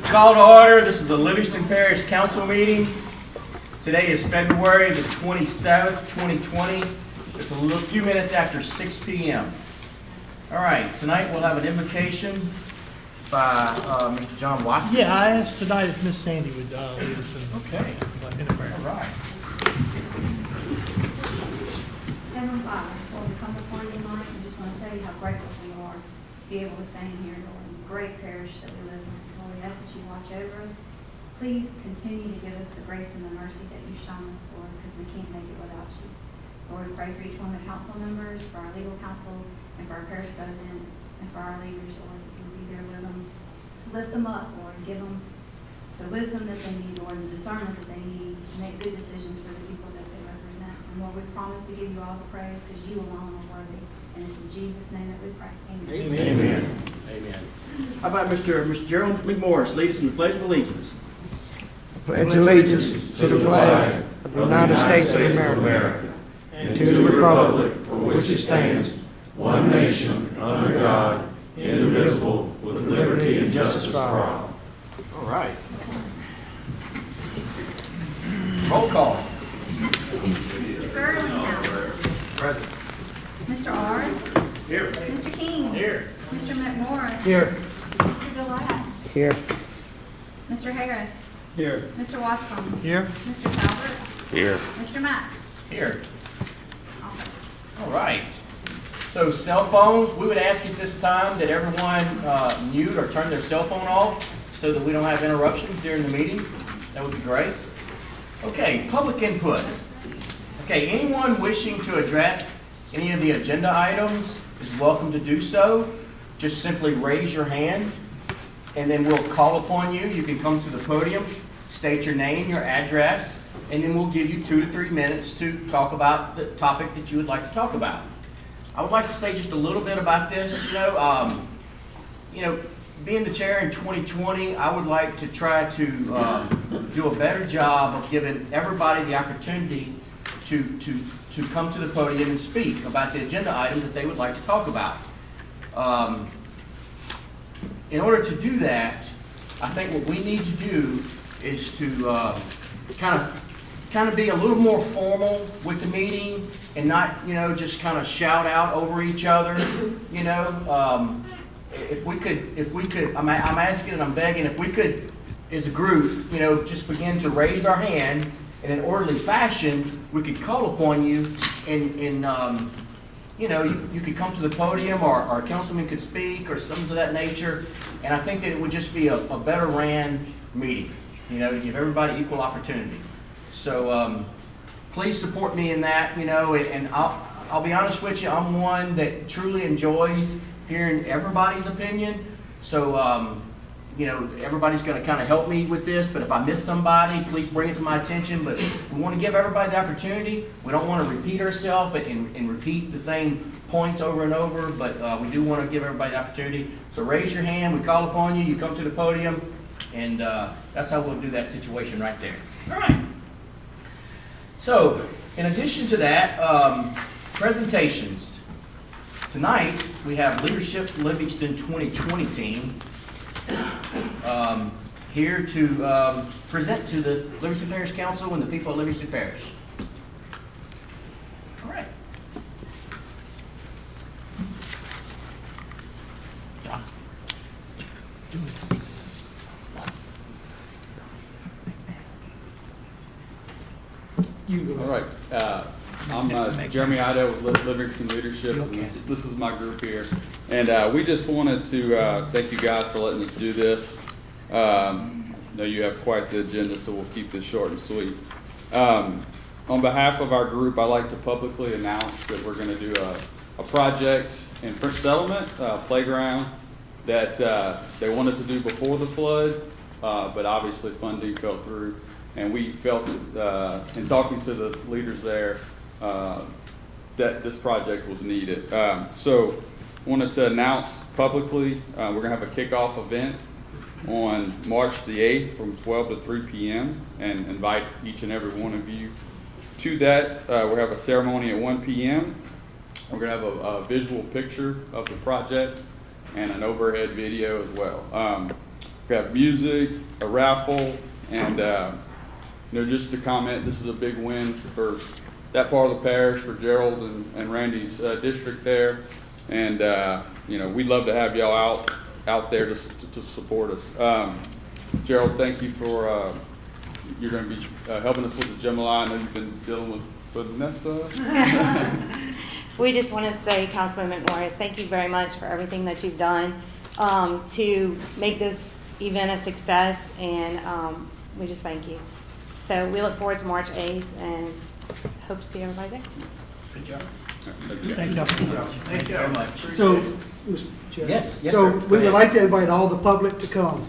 Call to order. This is the Livingston Parish Council meeting. Today is February the 27th, 2020. It's a few minutes after 6 p.m. All right, tonight we'll have an invocation by Mr. John Watson. Yeah, I asked tonight if Miss Sandy would lead us in, Okay. in a prayer. All right. Heavenly Father, Lord, we come before you tonight and just want to tell you how grateful we are to be able to stand here, Lord, in the great parish that we live in. Lord, we ask that you watch over us. Please continue to give us the grace and the mercy that you shown us, Lord, because we can't make it without you. Lord, we pray for each one of the council members, for our legal counsel, and for our parish president, and for our leaders, Lord, that you'll be there with them to lift them up, Lord, and give them the wisdom that they need, Lord, and the discernment that they need to make good decisions for the people that they represent. And Lord, we promise to give you all the praise because you alone are worthy. And it's in Jesus' name that we pray. Amen. Amen. Amen. How about Mr. Gerald McMorris, lead us in the Pledge of Allegiance. Pledge allegiance to the flag of the United States of America and to the republic for which it stands, one nation, under God, indivisible, with liberty and justice for all. All right. Roll call. Mr. Gerlinghouse. Present. Mr. Ard. Here. Mr. King. Here. Mr. McMorris. Here. Mr. Gillette. Here. Mr. Harris. Here. Mr. Wascom. Here. Mr. Talbot. Here. Mr. Mack. Here. All right. So cell phones, we would ask at this time that everyone mute or turn their cell phone off so that we don't have interruptions during the meeting. That would be great. Okay, public input. Okay, anyone wishing to address any of the agenda items is welcome to do so. Just simply raise your hand and then we'll call upon you. You can come to the podium, state your name, your address, and then we'll give you 2 to 3 minutes to talk about the topic that you would like to talk about. I would like to say just a little bit about this. Being the chair in 2020, I would like to try to do a better job of giving everybody the opportunity to come to the podium and speak about the agenda items that they would like to talk about. In order to do that, I think what we need to do is to kind of be a little more formal with the meeting and not, just kind of shout out over each other. If we could, I'm asking and I'm begging, if we could, as a group, just begin to raise our hand in an orderly fashion, we could call upon you and you could come to the podium or our councilman could speak or something of that nature. And I think that it would just be a better ran meeting, to give everybody equal opportunity. So please support me in that, and I'll be honest with you, I'm one that truly enjoys hearing everybody's opinion. So, everybody's going to kind of help me with this, but if I miss somebody, please bring it to my attention. But we want to give everybody the opportunity. We don't want to repeat ourselves and repeat the same points over and over, but we do want to give everybody the opportunity. So raise your hand, we call upon you, you come to the podium, and that's how we'll do that situation right there. All right. So, in addition to that, presentations. Tonight, we have Leadership Livingston 2020 team here to present to the Livingston Parish Council and the people of Livingston Parish. All right. John. All right. I'm Jeremy Ido with Livingston Leadership. And this is my group here. And we just wanted to thank you guys for letting us do this. I know you have quite the agenda, so we'll keep this short and sweet. On behalf of our group, I'd like to publicly announce that we're going to do a project in French Settlement, playground, that they wanted to do before the flood, but obviously funding fell through. And we felt that, in talking to the leaders there, that this project was needed. So wanted to announce publicly, we're going to have a kickoff event on March the 8th from 12 to 3 p.m. and invite each and every one of you To that, we have a ceremony at 1 p.m. We're going to have a visual picture of the project and an overhead video as well. We have music, a raffle, and just to comment, this is a big win for that part of the parish, for Gerald and Randy's district there, and we'd love to have y'all out there to support us. Gerald, thank you for you're going to be helping us with the Gemini. I know you've been dealing with Vanessa. We just want to say, Councilman McMorris, thank you very much for everything that you've done to make this event a success, and we just thank you. So we look forward to March 8th and hope to see everybody there. Good job. Thank you. Thank you very much. So, Mr. Chair. Yes, So sir. Go we would ahead. like to invite all the public to come.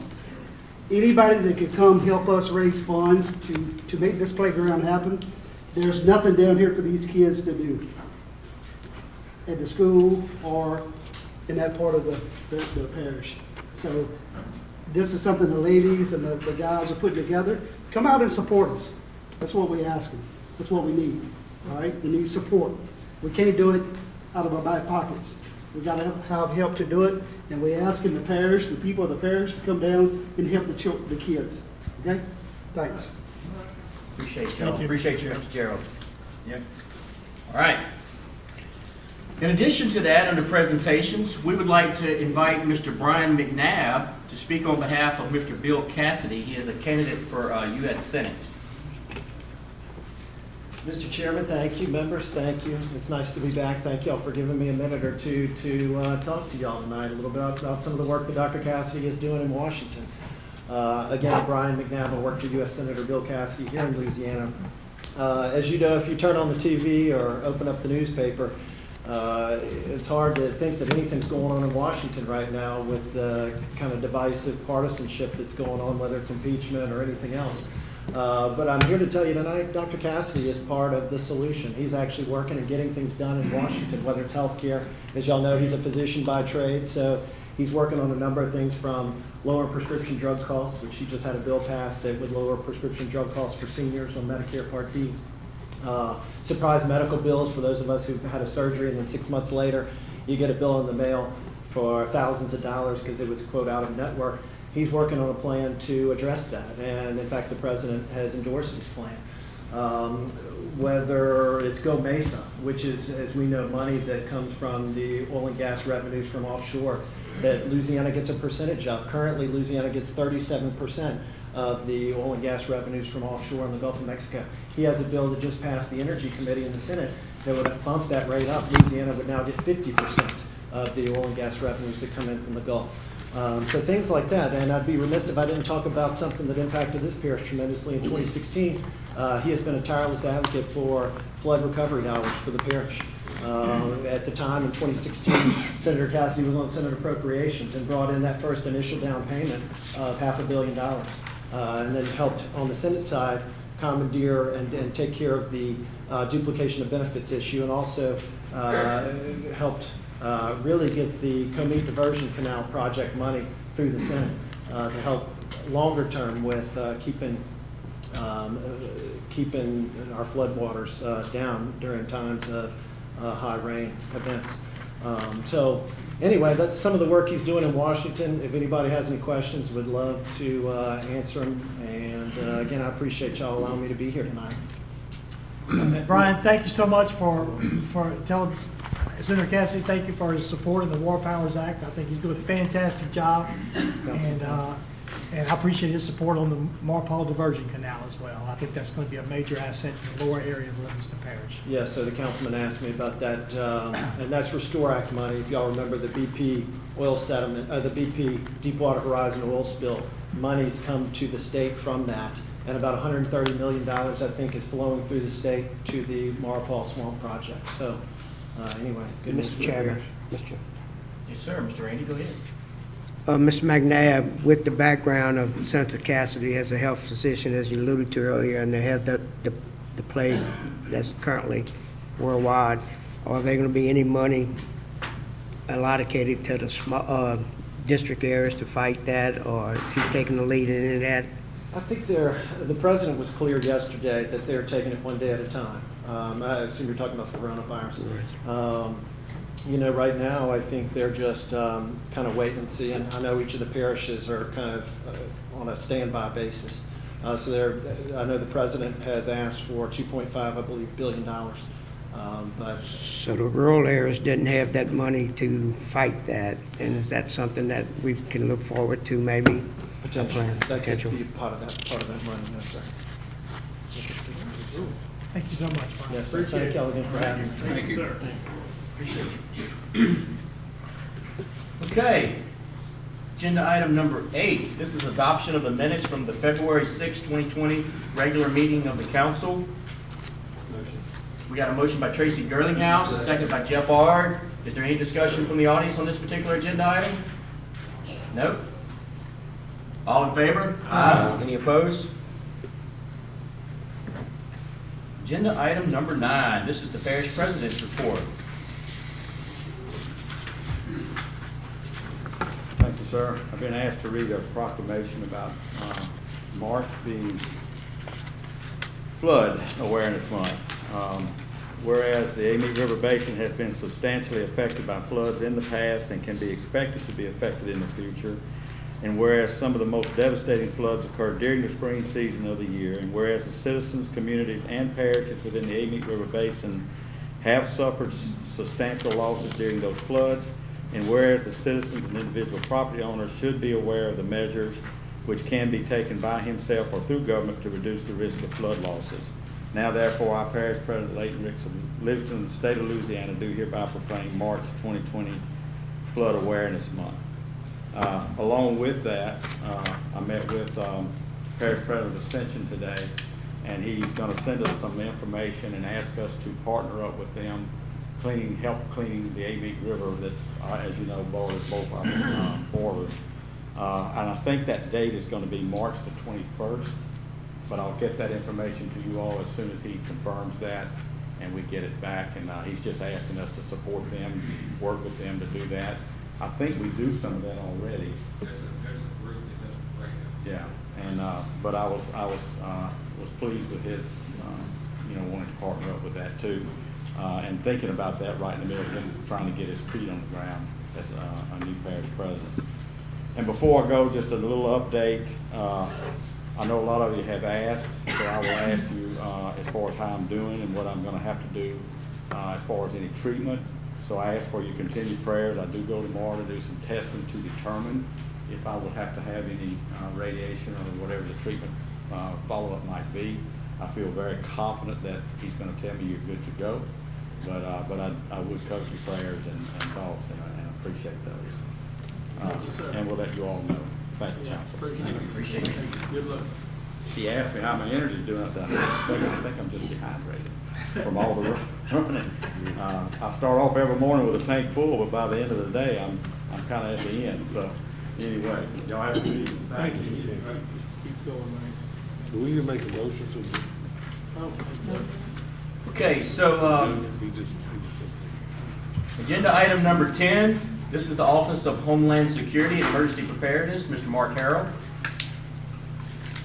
Anybody that could come help us raise funds to make this playground happen. There's nothing down here for these kids to do at the school or in that part of the parish. So this is something the ladies and the guys are putting together. Come out and support us. That's what we're asking. That's what we need. All right? We need support. We can't do it out of our back pockets. We got to have help to do it, and we're asking the parish, the people of the parish, to come down and help the kids. Okay? Thanks. Appreciate y'all. Thank you. Appreciate you, Mr. Gerald. Yep. All right. In addition to that, under presentations, we would like to invite Mr. Brian McNabb to speak on behalf of Mr. Bill Cassidy. He is a candidate for U.S. Senate. Mr. Chairman, thank you. Members, thank you. It's nice to be back. Thank y'all for giving me a minute or two to talk to y'all tonight a little bit about some of the work that Dr. Cassidy is doing in Washington. Again, Brian McNabb, I work for U.S. Senator Bill Cassidy here in Louisiana. As you know, if you turn on the TV or open up the newspaper, it's hard to think that anything's going on in Washington right now with the kind of divisive partisanship that's going on, whether it's impeachment or anything else. But I'm here to tell you tonight, Dr. Cassidy is part of the solution. He's actually working and getting things done in Washington, whether it's healthcare. As y'all know, he's a physician by trade, so he's working on a number of things from lowering prescription drug costs, which he just had a bill passed that would lower prescription drug costs for seniors on Medicare Part D. Surprise medical bills for those of us who've had a surgery, and then 6 months later, you get a bill in the mail for thousands of dollars because it was, quote, out of network. He's working on a plan to address that, and in fact, the president has endorsed his plan. Whether it's Go Mesa, which is, as we know, money that comes from the oil and gas revenues from offshore that Louisiana gets a percentage of. Currently, Louisiana gets 37% of the oil and gas revenues from offshore in the Gulf of Mexico. He has a bill that just passed the Energy Committee in the Senate that would bump that rate up. Louisiana would now get 50% of the oil and gas revenues that come in from the Gulf. So things like that, and I'd be remiss if I didn't talk about something that impacted this parish tremendously in 2016. He has been a tireless advocate for flood recovery dollars for the parish. At the time in 2016, Senator Cassidy was on Senate Appropriations and brought in that first initial down payment of $500 million, and then helped on the Senate side commandeer and take care of the duplication of benefits issue, and also helped really get the Comite Diversion Canal project money through the Senate to help longer term with keeping our floodwaters down during times of high rain events. So anyway, that's some of the work he's doing in Washington. If anybody has any questions, would love to answer them. And again, I appreciate y'all allowing me to be here tonight. Brian, thank you so much for telling Senator Cassidy, thank you for his support of the War Powers Act. I think he's doing a fantastic job. And I appreciate his support on the Marpole Diversion Canal as well. I think that's going to be a major asset to the lower area of Livingston Parish. Yeah, so the councilman asked me about that, and that's Restore Act money. If y'all remember the BP oil settlement, the BP Deepwater Horizon oil spill, money's come to the state from that, and about $130 million, I think, is flowing through the state to the Marpole Swamp project. So anyway, good news for the parish. Yes, sir. Mr. Randy, go ahead. Mr. McNabb, with the background of Senator Cassidy as a health physician, as you alluded to earlier, and the plague that's currently worldwide, are there going to be any money allocated to the small district areas to fight that, or is he taking the lead in that? I think the president was clear yesterday that they're taking it one day at a time. I assume you're talking about the coronavirus. You know, right now, I think they're just kind of waiting and seeing. I know each of the parishes are kind of on a standby basis. I know the president has asked for $2.5, I believe, billion. But So the rural areas didn't have that money to fight that, and is that something that we can look forward to maybe? potentially, that could Potential. be part of that money, yes, sir. Thank you so much, Brian. Yes, sir. Thank y'all again for having me. Thank you, sir. Appreciate you. Okay. Agenda item number 8. This is adoption of the minutes from the February 6, 2020 regular meeting of the council. We got a motion by Tracy Girlinghouse, a second by Jeff Ard. Is there any discussion from the audience on this particular agenda item? Nope. All in favor? Aye. Any opposed? Agenda item number 9. This is the parish president's report. Thank you, sir. I've been asked to read a proclamation about March being Flood Awareness Month. Whereas the Amite River Basin has been substantially affected by floods in the past and can be expected to be affected in the future, and whereas some of the most devastating floods occur during the spring season of the year, and whereas the citizens, communities, and parishes within the Amite River Basin have suffered substantial losses during those floods, and whereas the citizens and individual property owners should be aware of the measures which can be taken by himself or through government to reduce the risk of flood losses. Now therefore, I, Parish President Leighton Ricks of Livingston, State of Louisiana, do hereby proclaim March 2020 Flood Awareness Month. Along with that, I met with Parish President Ascension today, and he's going to send us some information and ask us to partner up with them, help cleaning the Amite River that's, as you know, borders both our borders. And I think that date is going to be March the 21st, but I'll get that information to you all as soon as he confirms that and we get it back. And he's just asking us to support them, work with them to do that. I think we do some of that already. There's a group that does a breakdown. Yeah, and but I was pleased with his wanting to partner up with that too, and thinking about that right in the middle of him trying to get his feet on the ground as a new parish president. And before I go, just a little update. I know a lot of you have asked, so I will ask you as far as how I'm doing and what I'm going to have to do as far as any treatment. So I ask for your continued prayers. I do go tomorrow to do some testing to determine if I will have to have any radiation or whatever the treatment follow-up might be. I feel very confident that he's going to tell me you're good to go, but I would cover your prayers and thoughts, and I appreciate those. Thank you, sir. And we'll let you all know. Thank you, Council. Appreciate it. Good luck. He asked me how my energy's doing. I said, I think I'm just dehydrated from all the running. I start off every morning with a tank full, but by the end of the day, I'm kind of at the end. So anyway, y'all have a good evening. Thank you. Keep going, man. Do we need to make a motion to? Oh, Okay, so agenda item number 10. This is the Office of Homeland Security and Emergency Preparedness, Mr. Mark Harrell.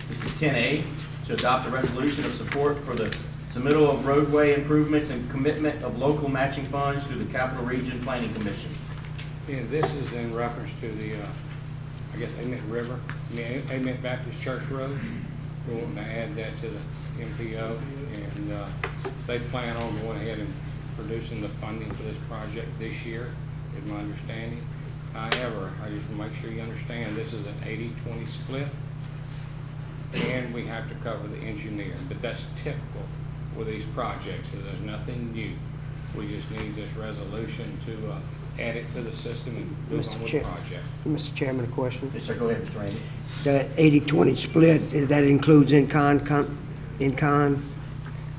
This is 10A, to adopt a resolution of support for the submittal of roadway improvements and commitment of local matching funds to the Capital Region Planning Commission. Yeah, this is in reference to the, I guess, Amite Baptist Church Road. We're wanting to add that to the MPO, and they plan on going ahead and producing the funding for this project this year, is my understanding. However, I just want to make sure you understand, this is an 80-20 split, and we have to cover the engineer, but that's typical with these projects, so there's nothing new. We just need this resolution to add it to the system and move on with the project. Mr. Chairman, a question. Yes, sir, go ahead, Mr. Randy. The 80-20 split, that includes in-kind?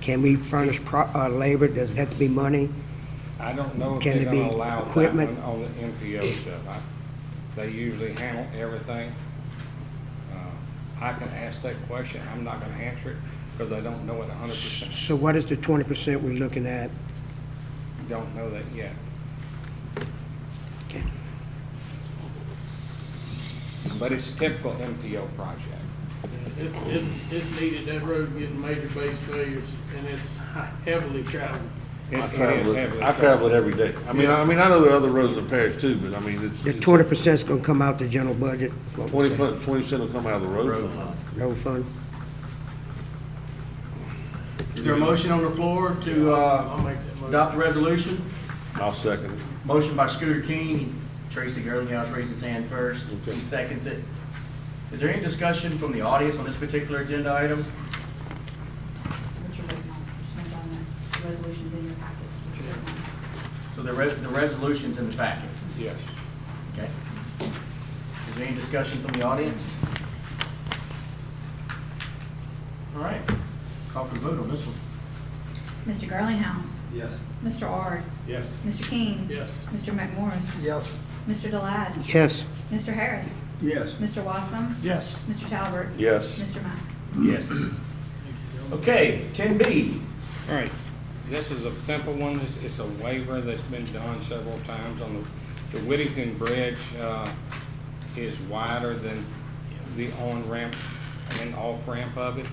Can we furnish labor? Does it have to be money? I don't know if Can they're it be gonna allow that equipment? one on the MPO stuff. They usually handle everything. I can ask that question. I'm not gonna answer it because I don't know it 100%. So what is the 20% we're looking at? Don't know that yet. Okay. But it's a typical MPO project. It's needed, that road getting major base failures, and it's heavily traveled. I travel it every day. I mean, I know there are other roads in the parish too, but I mean, The it's 20% is gonna come out the general budget. What was that? 20% will come out of the road fund. Road fund. Is there a motion on the floor to, I'll make that motion. adopt the resolution? I'll second it. Motion by Scooter King, Tracy Girlinghouse raised his hand first, Okay. he seconds it. Is there any discussion from the audience on this particular agenda item? What you're waiting on, just wait on the resolutions in your packet. What you're waiting on. So the resolution's in the packet, Yes. okay? Is there any discussion from the audience? All right, call for the vote on this one. Mr. Girlinghouse. Yes. Mr. Ard. Yes. Mr. King. Yes. Mr. McMorris. Yes. Mr. Delad. Yes. Mr. Harris. Yes. Mr. Wascom. Yes. Mr. Talbot. Yes. Mr. Mack. Yes. Okay, 10B. All right, this is a simple one. It's a waiver that's been done several times on the Whittington Bridge, is wider than the on-ramp and off-ramp of it.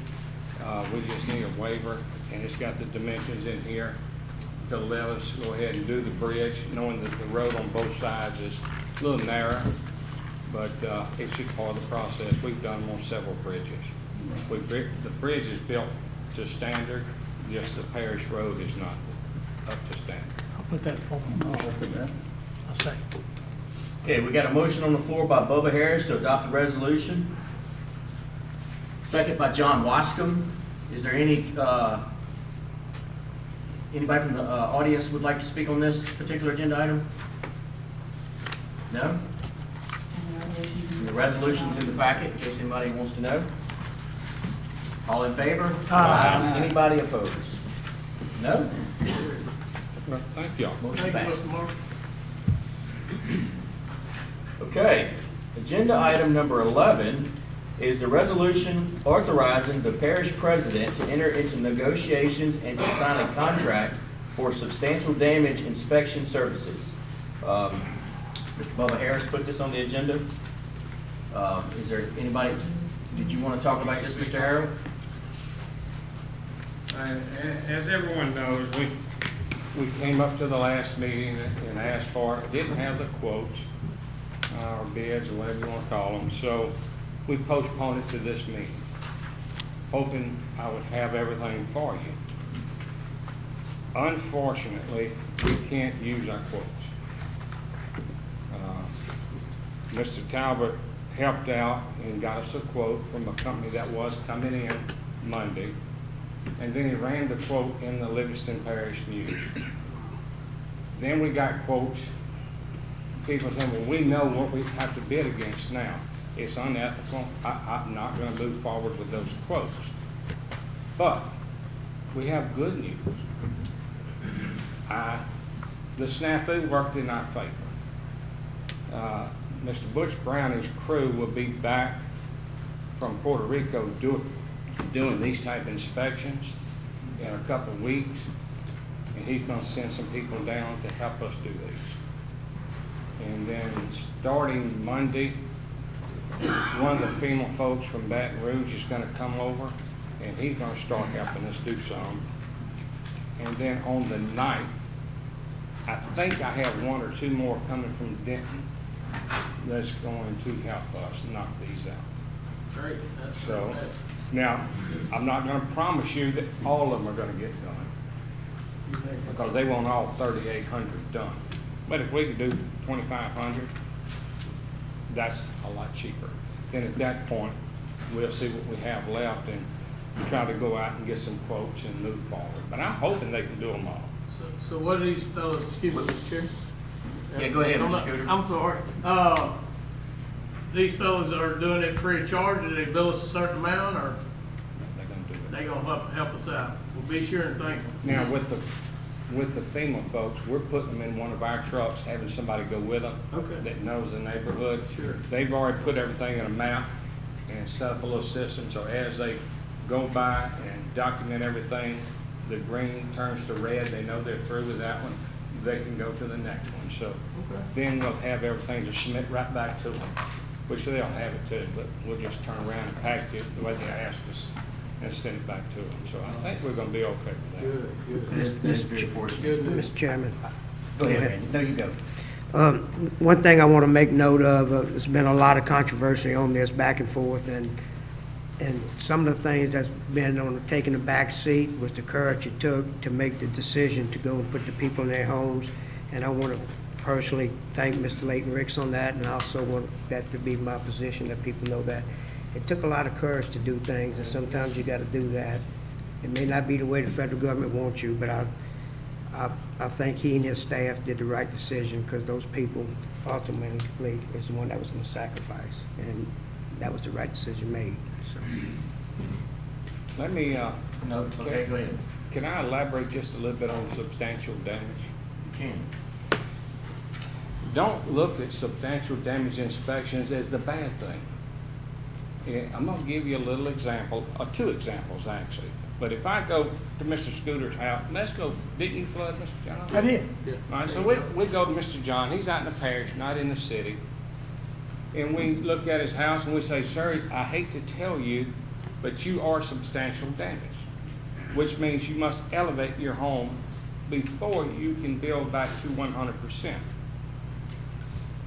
We just need a waiver, and it's got the dimensions in here to let us go ahead and do the bridge, knowing that the road on both sides is a little narrow, but it's just part of the process. We've done them on several bridges. The bridge is built to standard, just the parish road is not up to standard. I'll put that form on motion. I'll second. Okay, we got a motion on the floor by Bubba Harris to adopt the resolution. Second by John Wascom. Is there any, anybody from the audience would like to speak on this particular agenda item? No? And the resolutions in The resolution's in the packet, in case anybody wants to know. All in favor? Aye. Anybody opposed? No? Well, thank y'all. Motion Thank you, passes. Mr. Mark. Okay, agenda item number 11 is the resolution authorizing the parish president to enter into negotiations and to sign a contract for substantial damage inspection services. Mr. Bubba Harris put this on the agenda. Is there anybody, did you want to talk about this, Mr. Harrell? As everyone knows, we came up to the last meeting and asked for it, didn't have the quotes, or bids, or whatever you want to call them, so we postponed it to this meeting, hoping I would have everything for you. Unfortunately, we can't use our quotes. Mr. Talbot helped out and got us a quote from a company that was coming in Monday, and then he ran the quote in the Livingston Parish News. Then we got quotes, people saying, well, we know what we have to bid against now. It's unethical. I'm not going to move forward with those quotes. But we have good news. The snafu worked in our favor. Mr. Butch Brown and his crew will be back from Puerto Rico doing these type inspections in a couple of weeks, and he's going to send some people down to help us do these. And then starting Monday, one of the FEMA folks from Baton Rouge is going to come over, and he's going to start helping us do some. And then on the 9th, I think I have one or two more coming from Denton that's going to help us knock these out. Great, that's So, fantastic. now, I'm not gonna promise you that all of them are gonna get done, because they want all 3,800 done. But if we could do 2,500, that's a lot cheaper. Then at that point, we'll see what we have left and try to go out and get some quotes and move forward. But I'm hoping they can do them all. So what do these fellas, excuse me, Mr. Chair? Yeah, go ahead, I'm Mr. not- Scooter. I'm sorry. These fellas are doing it free of charge, do they bill us a certain amount, or They're gonna do it. they gonna help us out? Well, be sure and thank them. Now, with the FEMA folks, we're putting them in one of our trucks, having somebody go with them. Okay. That knows the neighborhood. Sure. They've already put everything in a map and set up a little system, so as they go by and document everything, the green turns to red, they know they're through with that one, they can go to the next one. So then we'll have everything to submit right back to them, which they'll have it too, but we'll just turn around and package it the way they asked us and send it back to them. So I think we're gonna be okay with that. Good. That's very fortunate. Mr. Chairman. Go ahead, Randy. No, you go. One thing I want to make note of, there's been a lot of controversy on this back and forth, and some of the things that's been on taking the back seat was the courage it took to make the decision to go and put the people in their homes. And I want to personally thank Mr. Leighton Ricks on that, and I also want that to be my position, that people know that it took a lot of courage to do things, and sometimes you got to do that. It may not be the way the federal government wants you, but I think he and his staff did the right decision, because those people ultimately is the one that was going to sacrifice, and that was the right decision made. So. Let me, No, okay, go ahead. can I elaborate just a little bit on substantial damage? You can. Don't look at substantial damage inspections as the bad thing. Yeah, I'm gonna give you a little example, two examples actually. But if I go to Mr. Scooter's house, let's go, didn't you flood, Mr. John? I did. All right, so we go to Mr. John, he's out in the parish, not in the city. And we look at his house and we say, sir, I hate to tell you, but you are substantial damage, which means you must elevate your home before you can build back to 100%.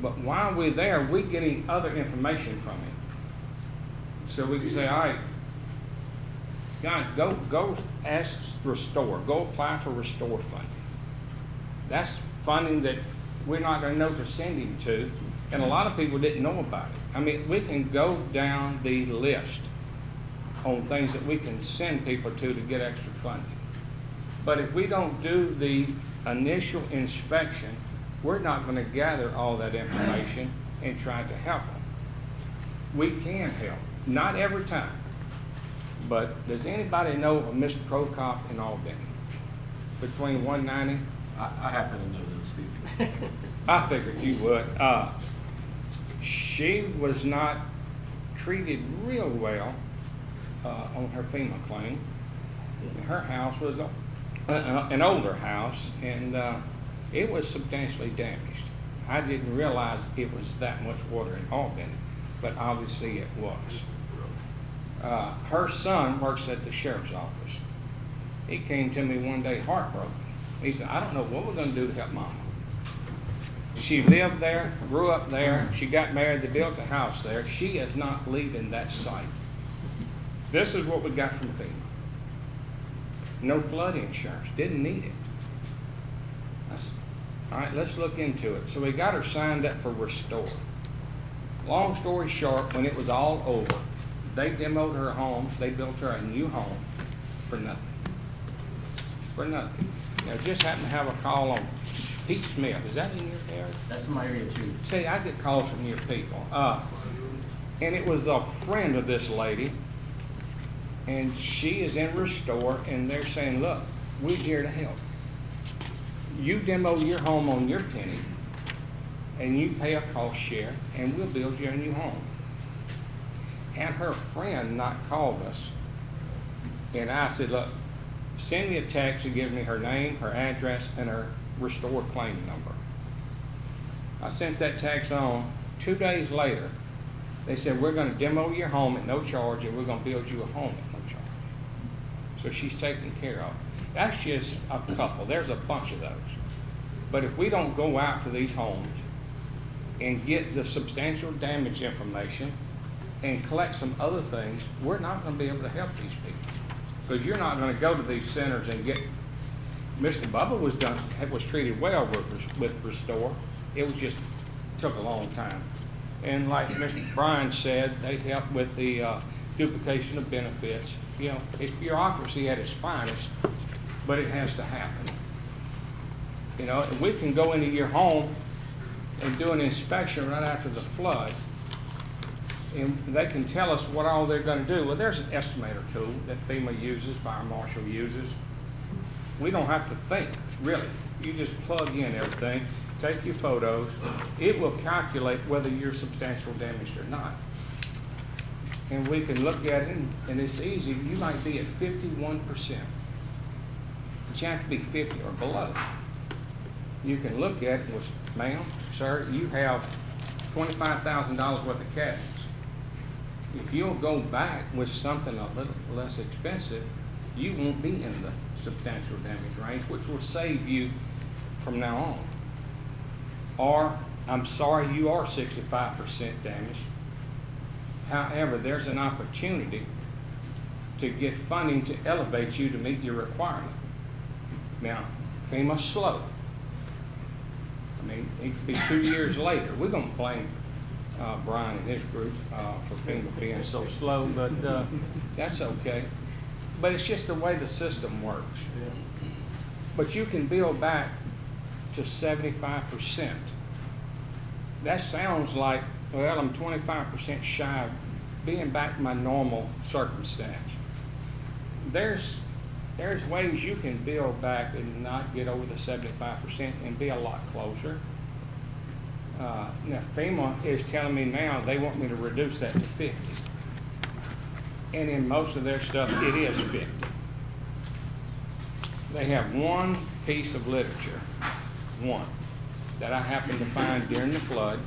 But while we're there, we're getting other information from him. So we can say, all right, God, go ask Restore, go apply for Restore funding. That's funding that we're not going to know to send him to, and a lot of people didn't know about it. I mean, we can go down the list on things that we can send people to get extra funding. But if we don't do the initial inspection, we're not going to gather all that information and try to help them. We can help, not every time. But does anybody know of Miss Prokop in Albany? Between 190? I happen to know those people. I figured you would. She was not treated real well on her FEMA claim. Her house was an older house, and it was substantially damaged. I didn't realize it was that much water in Albany, but obviously it was. Her son works at the sheriff's office. He came to me one day heartbroken. He said, I don't know what we're going to do to help Mama. She lived there, grew up there, she got married, they built a house there. She is not leaving that site. This is what we got from FEMA. No flood insurance, didn't need it. All right, let's look into it. So we got her signed up for Restore. Long story short, when it was all over, they demoed her home, they built her a new home for nothing. For nothing. Now, just happened to have a call on Pete Smith. Is that in your area? That's in my area too. See, I get calls from your people. And it was a friend of this lady, and she is in Restore, and they're saying, look, we're here to help. You demo your home on your penny, and you pay a cost share, and we'll build you a new home. And her friend not called us, and I said, look, send me a text and give me her name, her address, and her Restore claim number. I sent that text on. 2 days later, they said, we're going to demo your home at no charge, and we're going to build you a home at no charge. So she's taken care of. That's just a couple. There's a bunch of those. But if we don't go out to these homes and get the substantial damage information and collect some other things, we're not going to be able to help these people. Because you're not going to go to these centers and get, Mr. Bubba was treated well with Restore. It was just, took a long time. And like Mr. Bryan said, they helped with the duplication of benefits. You know, it's bureaucracy at its finest, but it has to happen. You know, we can go into your home and do an inspection right after the flood, and they can tell us what all they're going to do. Well, there's an estimator tool that FEMA uses, Fire Marshal uses. We don't have to think, really. You just plug in everything, take your photos. It will calculate whether you're substantial damaged or not. And we can look at it, and it's easy. You might be at 51%. But you have to be 50 or below. You can look at it and say, ma'am, sir, you have $25,000 worth of cabinets. If you'll go back with something a little less expensive, you won't be in the substantial damage range, which will save you from now on. Or, I'm sorry, you are 65% damaged. However, there's an opportunity to get funding to elevate you to meet your requirement. Now, FEMA's slow. I mean, it could be 2 years later. We're gonna blame Brian and his group for FEMA being so slow, but that's okay. But it's just the way the system works. But you can build back to 75%. That sounds like, well, I'm 25% shy of being back to my normal circumstance. There's ways you can build back and not get over the 75% and be a lot closer. Now FEMA is telling me now they want me to reduce that to 50. And in most of their stuff, it is 50. They have one piece of literature, one, that I happened to find during the flood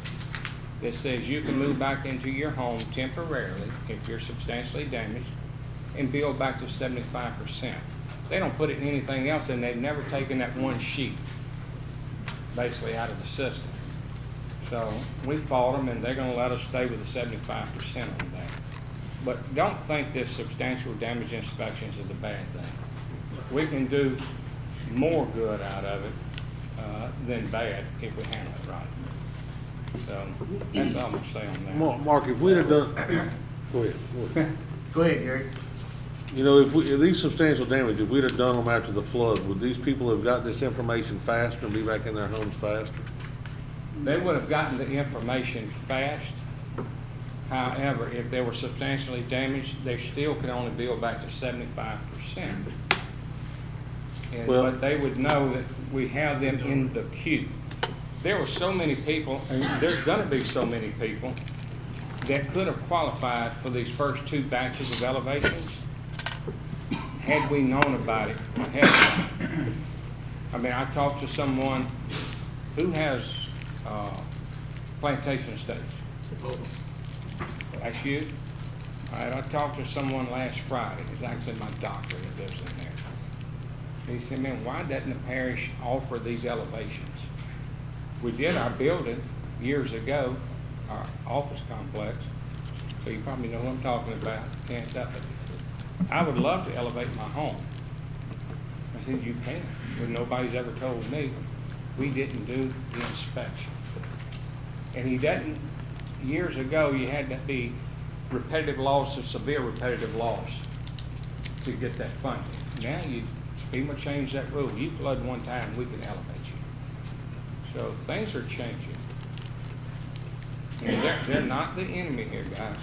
that says you can move back into your home temporarily if you're substantially damaged and build back to 75%. They don't put it in anything else, and they've never taken that one sheet basically out of the system. So we fought them, and they're going to let us stay with the 75% on that. But don't think this substantial damage inspections is a bad thing. We can do more good out of it than bad if we handle it right. So that's all I'm going to say on that. Mark, if we'd have done, go ahead. Go ahead, Gary. You know, if these substantial damage, if we'd have done them after the flood, would these people have got this information faster and be back in their homes faster? They would have gotten the information fast. However, if they were substantially damaged, they still could only build back to 75%. But they would know that we have them in the queue. There were so many people, and there's going to be so many people that could have qualified for these first 2 batches of elevations had we known about it ahead of time. I mean, I talked to someone who has plantation estates. That's you? All right, I talked to someone last Friday. It's actually my doctor that lives in there. He said, man, why doesn't the parish offer these elevations? We did our building years ago, our office complex, so you probably know what I'm talking about. I would love to elevate my home. I said, you can, but nobody's ever told me. We didn't do the inspection. And he doesn't, years ago, you had to be repetitive loss or severe repetitive loss to get that funding. Now FEMA changed that rule. You flood one time, we can elevate you. So things are changing. And they're not the enemy here, guys.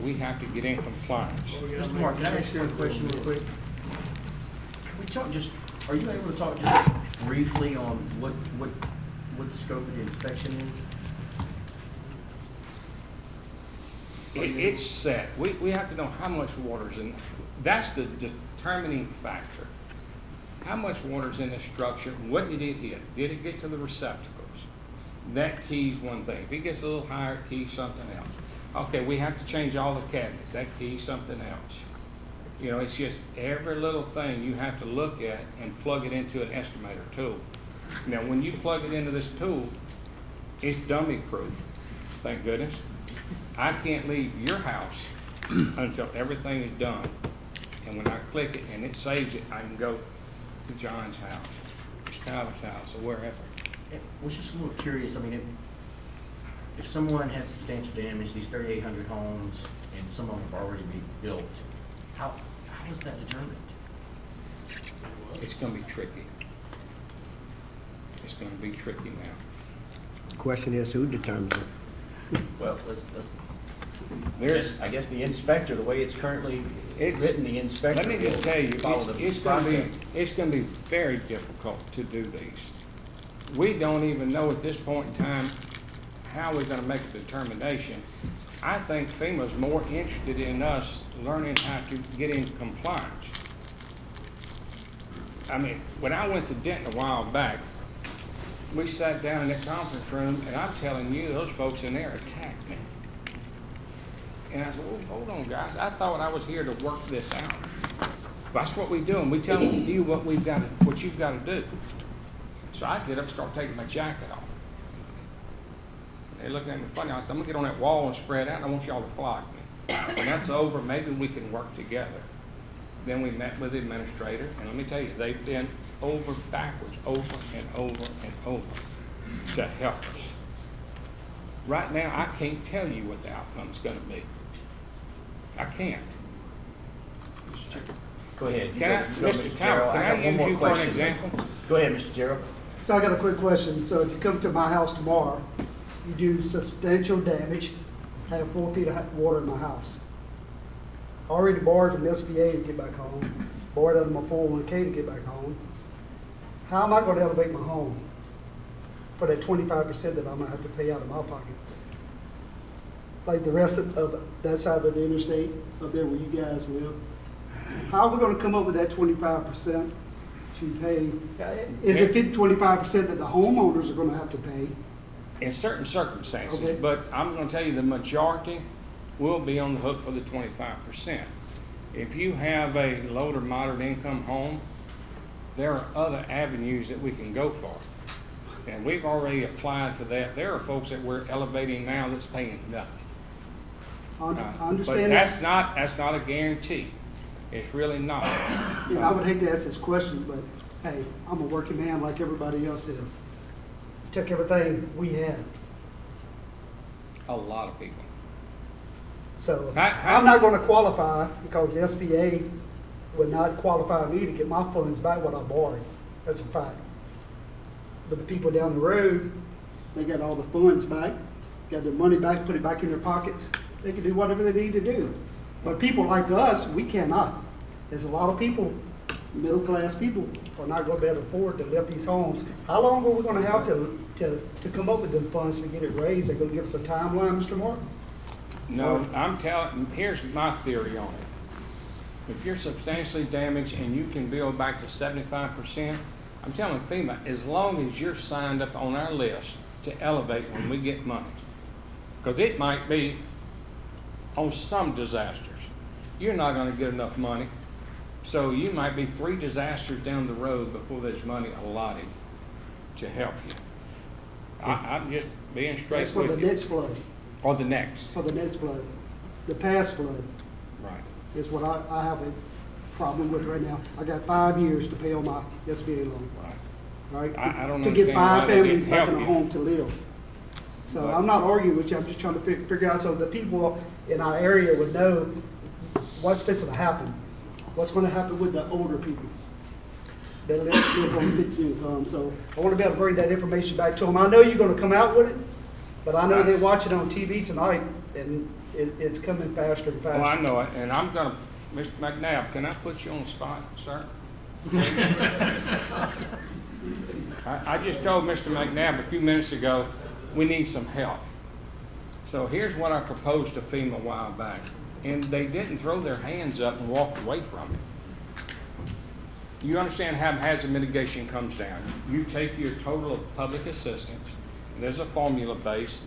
We have to get in compliance. Mr. Mark, can I ask you a question real quick? Can we talk are you able to talk just briefly on what the scope of the inspection is? It's set. We have to know how much water's in. That's the determining factor. How much water's in the structure? What did it hit? Did it get to the receptacles? That keys one thing. If it gets a little higher, it keys something else. Okay, we have to change all the cabinets. That keys something else. You know, it's just every little thing you have to look at and plug it into an estimator tool. Now, when you plug it into this tool, it's dummy proof, thank goodness. I can't leave your house until everything is done. And when I click it and it saves it, I can go to John's house, Skylar's house, or wherever. I was just a little curious. I mean, if someone had substantial damage, these 3,800 homes, and some of them have already been built, how is that determined? It's going to be tricky. It's going to be tricky now. The question is, who determines it? Well, I guess the inspector, the way it's currently written, the inspector. Let me just tell you, it's going to be very difficult to do these. We don't even know at this point in time how we're going to make a determination. I think FEMA's more interested in us learning how to get in compliance. I mean, when I went to Denton a while back, we sat down in that conference room, and I'm telling you, those folks in there attacked me. And I said, well, hold on, guys, I thought I was here to work this out. That's what we do, and we tell you what you've got to do. So I get up and start taking my jacket off. They looking at me funny. I said, I'm gonna get on that wall and spread out, and I want y'all to flog me. When that's over, maybe we can work together. Then we met with the administrator, and let me tell you, they've been backwards, over and over and over to help us. Right now, I can't tell you what the outcome's gonna be. I can't. Go ahead. Can I, Mr. Tower, can I use you for an example? Go ahead, Mr. Gerald. So I got a quick question. So if you come to my house tomorrow, you do substantial damage, I have 4 feet of water in my house. I already borrowed from SBA to get back home, borrowed out of my 401k to get back home. How am I gonna elevate my home for that 25% that I'm gonna have to pay out of my pocket? Like the rest of that side of the interstate, up there where you guys live. How are we gonna come up with that 25% to pay? Is it 25% that the homeowners are gonna have to pay? In certain circumstances, Okay. but I'm gonna tell you the majority will be on the hook for the 25%. If you have a low to moderate income home, there are other avenues that we can go for. And we've already applied for that. There are folks that we're elevating now that's paying nothing. I But understand that's that. not a guarantee. It's really not. And I would hate to ask this question, but hey, I'm a working man like everybody else is. Took everything we had. A lot of people. So How- I'm not gonna qualify because the SBA would not qualify me to get my funds back what I borrowed. That's a fact. But the people down the road, they got all the funds back, got their money back, put it back in their pockets. They can do whatever they need to do. But people like us, we cannot. There's a lot of people, middle-class people, are not gonna be able to afford to live these homes. How long are we gonna have to come up with them funds to get it raised? They're gonna give us a timeline, Mr. Martin? No, here's my theory on it. If you're substantially damaged and you can build back to 75%, I'm telling FEMA, as long as you're signed up on our list to elevate when we get money. Because it might be on some disasters. You're not gonna get enough money. So you might be 3 disasters down the road before there's money allotted to help you. I'm just being straight That's for with the you. next flood, Or the next, for the next flood. The past flood right. is what I have a problem with right now. I got 5 years to pay on my SBA loan, Right. right? I don't To get understand why 5 they families didn't back in help a you. home to live. So But- I'm not arguing with you, I'm just trying to figure out so the people in our area would know what's fixing to happen. What's gonna happen with the older people that live on fixed income. So I wanna be able to bring that information back to them. I know you're gonna come out with it, but I know they're watching on TV tonight, and it's coming faster and faster. Well, I know it, and I'm gonna, Mr. McNabb, can I put you on the spot, sir? I just told Mr. McNabb a few minutes ago, we need some help. So here's what I proposed to FEMA a while back, and they didn't throw their hands up and walk away from it. You understand how hazard mitigation comes down. You take your total of public assistance, there's a formula base.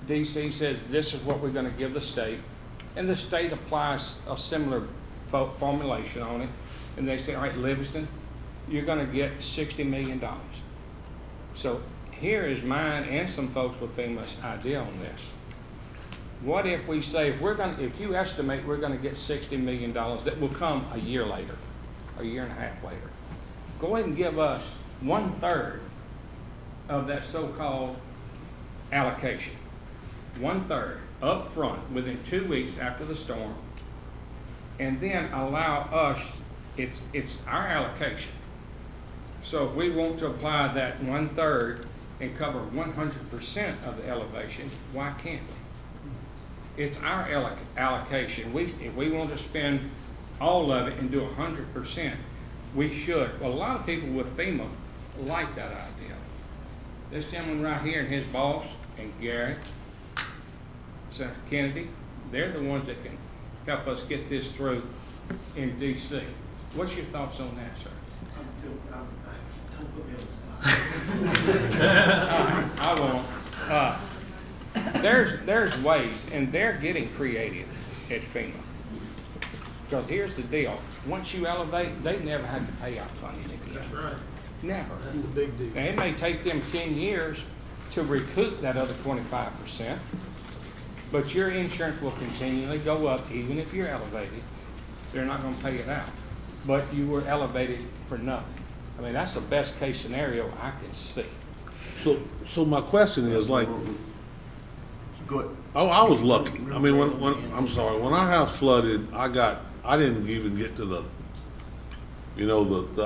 DC says this is what we're gonna give the state, and the state applies a similar formulation on it, and they say, all right, Livingston, you're gonna get $60 million. So here is mine and some folks with FEMA's idea on this. What if we say, if you estimate we're gonna get $60 million, that will come a year later, a year and a half later. Go ahead and give us 1/3 of that so-called allocation. 1/3 up front within 2 weeks after the storm, and then allow us, it's our allocation. So if we want to apply that 1/3 and cover 100% of the elevation, why can't we? It's our allocation. If we want to spend all of it and do 100%, we should. Well, a lot of people with FEMA like that idea. This gentleman right here and his boss, and Garrett, Senator Kennedy, they're the ones that can help us get this through in DC. What's your thoughts on that, sir? I won't. There's ways, and they're getting creative at FEMA. Because here's the deal, once you elevate, they never had to pay out funding again. That's right. Never. That's the big deal. And it may take them 10 years to recoup that other 25%, but your insurance will continually go up even if you're elevated. They're not gonna pay it out, but you were elevated for nothing. I mean, that's the best case scenario I can see. So my question is like, Good. oh, I was lucky. I mean, when our house flooded, I didn't even get to the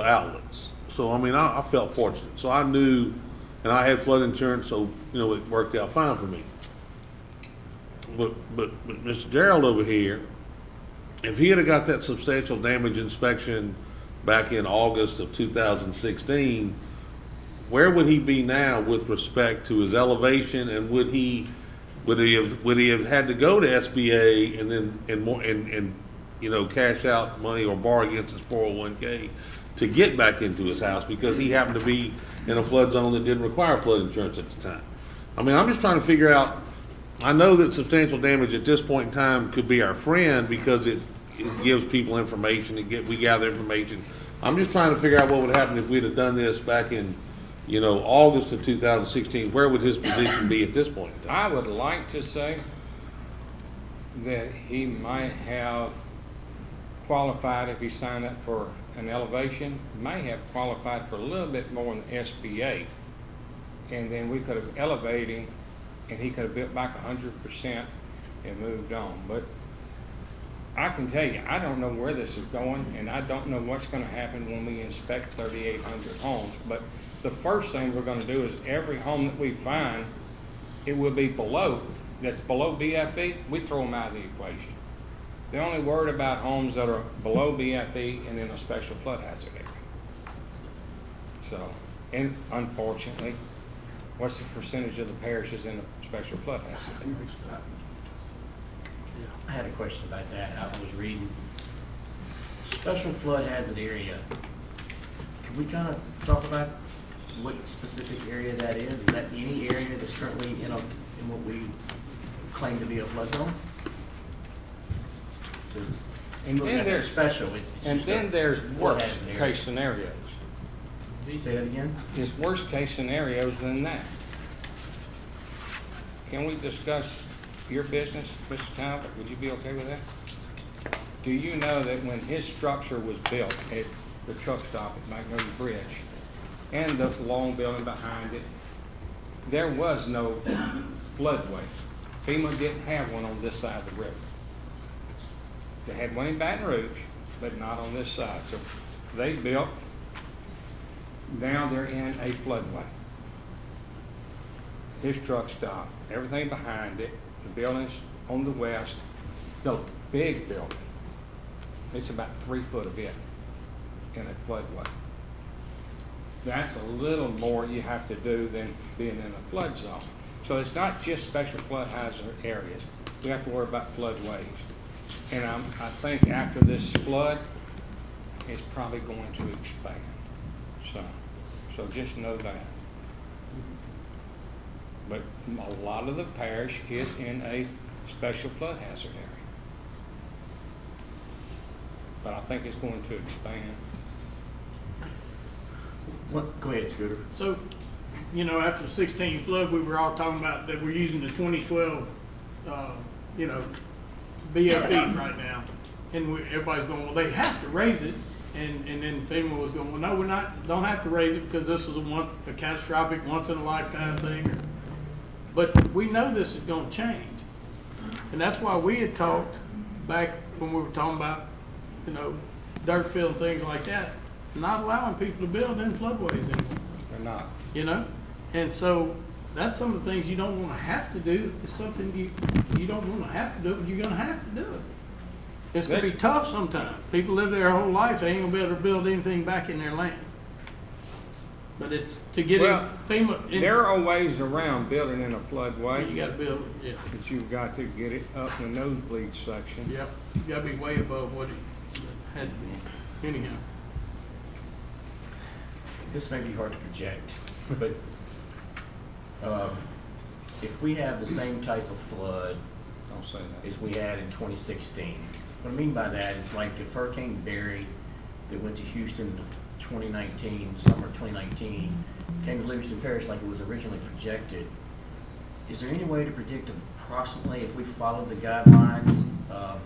outlets. So, I mean, I felt fortunate. So I knew, and I had flood insurance, so, it worked out fine for me. But Mr. Gerald over here, if he had got that substantial damage inspection back in August of 2016, where would he be now with respect to his elevation, and would he have had to go to SBA and cash out money or borrow against his 401k to get back into his house because he happened to be in a flood zone that didn't require flood insurance at the time? I mean, I'm just trying to figure out, I know that substantial damage at this point in time could be our friend because it gives people information, we gather information. I'm just trying to figure out what would happen if we'd have done this back in, August of 2016. Where would his position be at this point in time? I would like to say that he might have qualified if he signed up for an elevation, may have qualified for a little bit more in the SBA. And then we could have elevated him and he could have built back 100% and moved on. But I can tell you, I don't know where this is going, and I don't know what's going to happen when we inspect 3,800 homes. But the first thing we're going to do is every home that we find, it will be that's below BFE, we throw them out of the equation. They're only worried about homes that are below BFE and in a special flood hazard area. So, and unfortunately, what's the percentage of the parishes in a special flood hazard area? I had a question about that. I was reading special flood hazard area. Can we kind of talk about what specific area that is? Is that any area that's currently in what we claim to be a flood zone? And then there's special. there's worst case scenarios. Say that again? There's worst case scenarios than that. Can we discuss your business, Mr. Talbot? Would you be okay with that? Do you know that when his structure was built at the truck stop at Magnolia Bridge and the long building behind it, there was no floodway. FEMA didn't have one on this side of the river. They had one in Baton Rouge, but not on this side. So they built, now they're in a floodway. His truck stop, everything behind it, the buildings on the west, the big building, it's about 3 foot of it in a floodway. That's a little more you have to do than being in a flood zone. So it's not just special flood hazard areas. We have to worry about floodways. And I think after this flood, it's probably going to expand. So just know that. But a lot of the parish is in a special flood hazard area. But I think it's going to expand. Go ahead, Scooter. So, after the 16 flood, we were all talking about that we're using the 2012, BFE right now. And everybody's going, well, they have to raise it. And then FEMA was going, well, no, don't have to raise it because this is a catastrophic, once in a lifetime thing. But we know this is going to change. And that's why we had talked back when we were talking about, dirt fill and things like that, not allowing people to build in floodways anymore. They're not. And so that's some of the things you don't want to have to do. It's something you don't want to have to do, but you're going to have to do it. It's going to be tough sometimes. People live their whole life, they ain't going to be able to build anything back in their land. But it's to get FEMA. There are ways around building in a floodway. You got to build it, yeah. But you've got to get it up in the nosebleed section. Yep. You got to be way above what it had to be. Anyhow. this may be hard to project, but if we have the same type of flood Don't say that. as we had in 2016, what I mean by that is like if Hurricane Barry that went to Houston in 2019, summer 2019, came to Livingston Parish like it was originally projected, is there any way to predict approximately, if we follow the guidelines of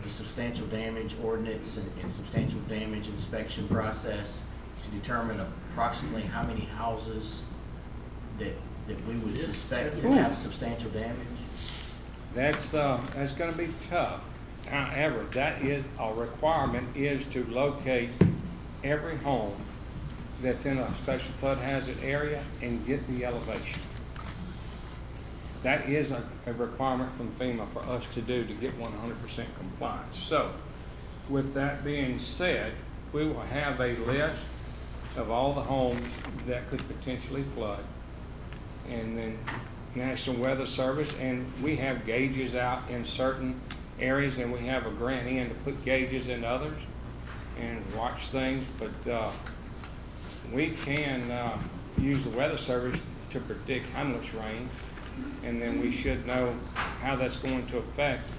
the substantial damage ordinance and substantial damage inspection process, to determine approximately how many houses that we would suspect to have substantial damage? That's gonna be tough. However, that is, a requirement is to locate every home that's in a special flood hazard area and get the elevation. That is a requirement from FEMA for us to do to get 100% compliance. So, with that being said, we will have a list of all the homes that could potentially flood. And then National Weather Service, and we have gauges out in certain areas, and we have a grant in to put gauges in others and watch things, but we can use the Weather Service to predict how much rain, and then we should know how that's going to affect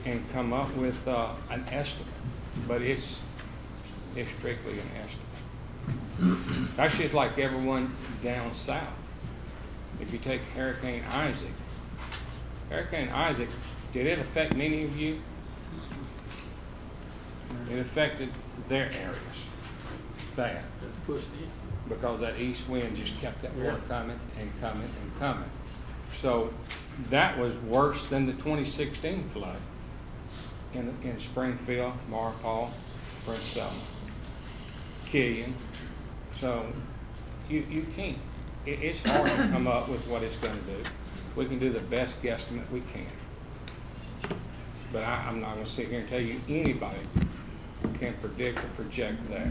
and come up with an estimate, but it's strictly an estimate. That's just like everyone down south. If you take Hurricane Isaac, did it affect any of you? It affected their areas bad because that east wind just kept that water coming and coming and coming. So that was worse than the 2016 flood in Springfield, Marpole, Prince Selma, Killian. So you can't. It's hard to come up with what it's going to do. We can do the best guesstimate we can. But I'm not going to sit here and tell you anybody can predict or project that.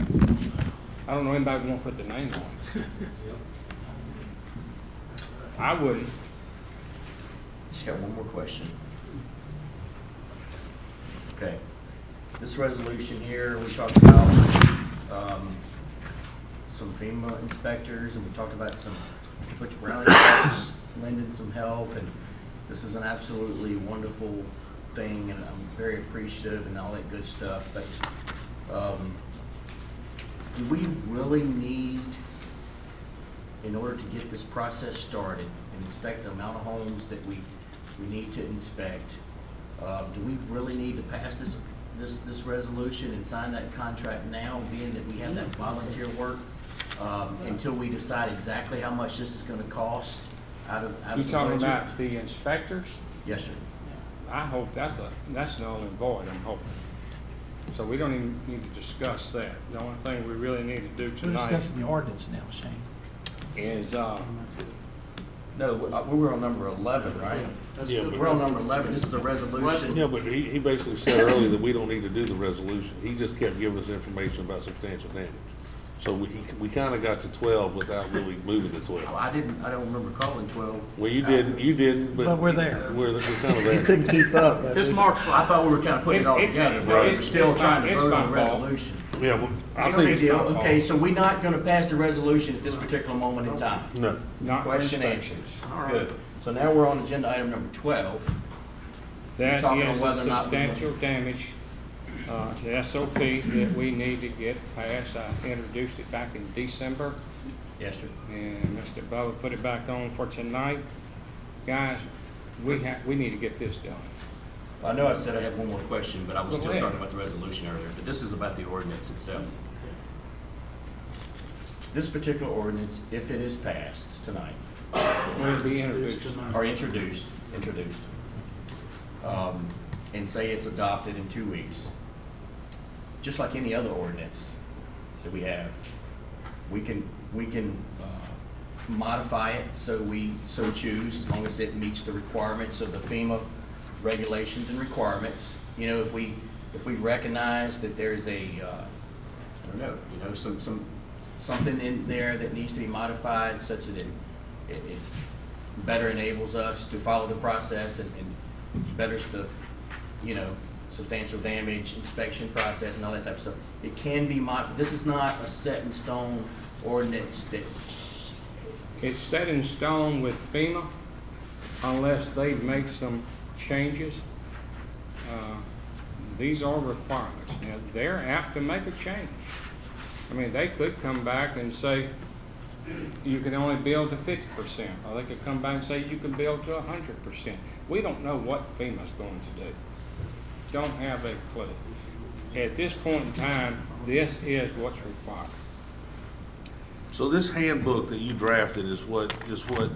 I don't know anybody who won't put the name on it. I wouldn't. Just got one more question. Okay. This resolution here, we talked about some FEMA inspectors, and we talked about some Butch Brown inspectors lending some help, and this is an absolutely wonderful thing, and I'm very appreciative and all that good stuff, but do we really need, in order to get this process started and inspect the amount of homes that we need to inspect, do we really need to pass this resolution and sign that contract now, being that we have that volunteer work, until we decide exactly how much this is gonna cost out of the budget? You talking about the inspectors? Yes, sir. I hope that's null and void, I'm hoping. So we don't even need to discuss that. The only thing we really need to do We're tonight discussing the ordinance now, Shane. is, No, we were on number 11, right? Yeah, but- We're on number 11. This is a resolution. Yeah, but he basically said earlier that we don't need to do the resolution. He just kept giving us information about substantial damage. So we kind of got to 12 without really moving to 12. I don't remember calling 12. Well, you didn't, but. But we're there. We're kind of there. You couldn't keep up. It's Mark's I fault. thought we were kind of putting it all It's- together, it's- but we're it's- still it's trying my- to it's vote my on the fault. resolution. Yeah, well, I It's no big think, deal. my fault. Okay, so we're not gonna pass the resolution at this particular moment in time. no. not for Question inspections. answered. Good. So now we're on agenda item number 12. That talking on is a whether or not we- substantial damage, the SOP that we need to get passed. I introduced it back in December, Yes, sir. and Mr. Bubba put it back on for tonight. Guys, we need to get this done. I know I said I had one more question, but I was Go still ahead. talking about the resolution earlier, but this is about the ordinance itself. This particular ordinance, if it is passed tonight, Will be introduced. or introduced, and say it's adopted in 2 weeks, just like any other ordinance that we have, we can modify it so we so choose, as long as it meets the requirements of the FEMA regulations and requirements. You know, if we recognize that there's I don't know, something in there that needs to be modified such that it better enables us to follow the process and betters the, substantial damage inspection process and all that type of stuff. It can be modified. This is not a set in stone ordinance that, It's set in stone with FEMA unless they make some changes. These are requirements. Now, they're apt to make a change. I mean, they could come back and say, you can only build to 50%, or they could come back and say you can build to 100%. We don't know what FEMA's going to do. Don't have a clue. At this point in time, this is what's required. So this handbook that you drafted is what is, oh,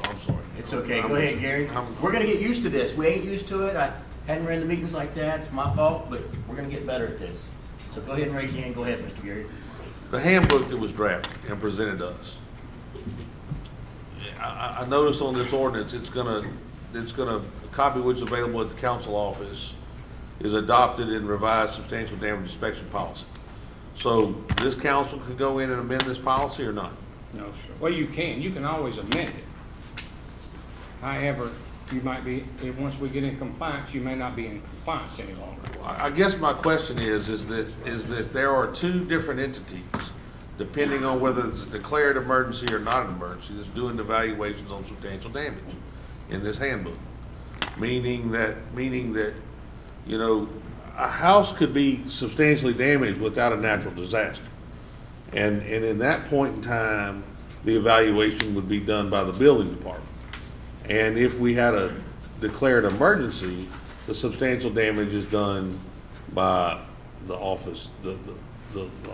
I'm sorry. it's okay. Go ahead, Gary. We're gonna get used to this. We ain't used to it. I hadn't ran the meetings like that. It's my fault, but we're gonna get better at this. So go ahead and raise your hand. Go ahead, Mr. Gary. The handbook that was drafted and presented to us. I noticed on this ordinance, it's gonna, a copy which is available at the council office is adopted and revised substantial damage inspection policy. So this council could go in and amend this policy or not? No, sir. Well, you can always amend it. However, you might be, once we get in compliance, you may not be in compliance any longer. I guess my question is that there are two different entities, depending on whether it's a declared emergency or not an emergency, that's doing evaluations on substantial damage in this handbook. Meaning that, you know, a house could be substantially damaged without a natural disaster. And in that point in time, the evaluation would be done by the building department. And if we had a declared emergency, the substantial damage is done by the office, the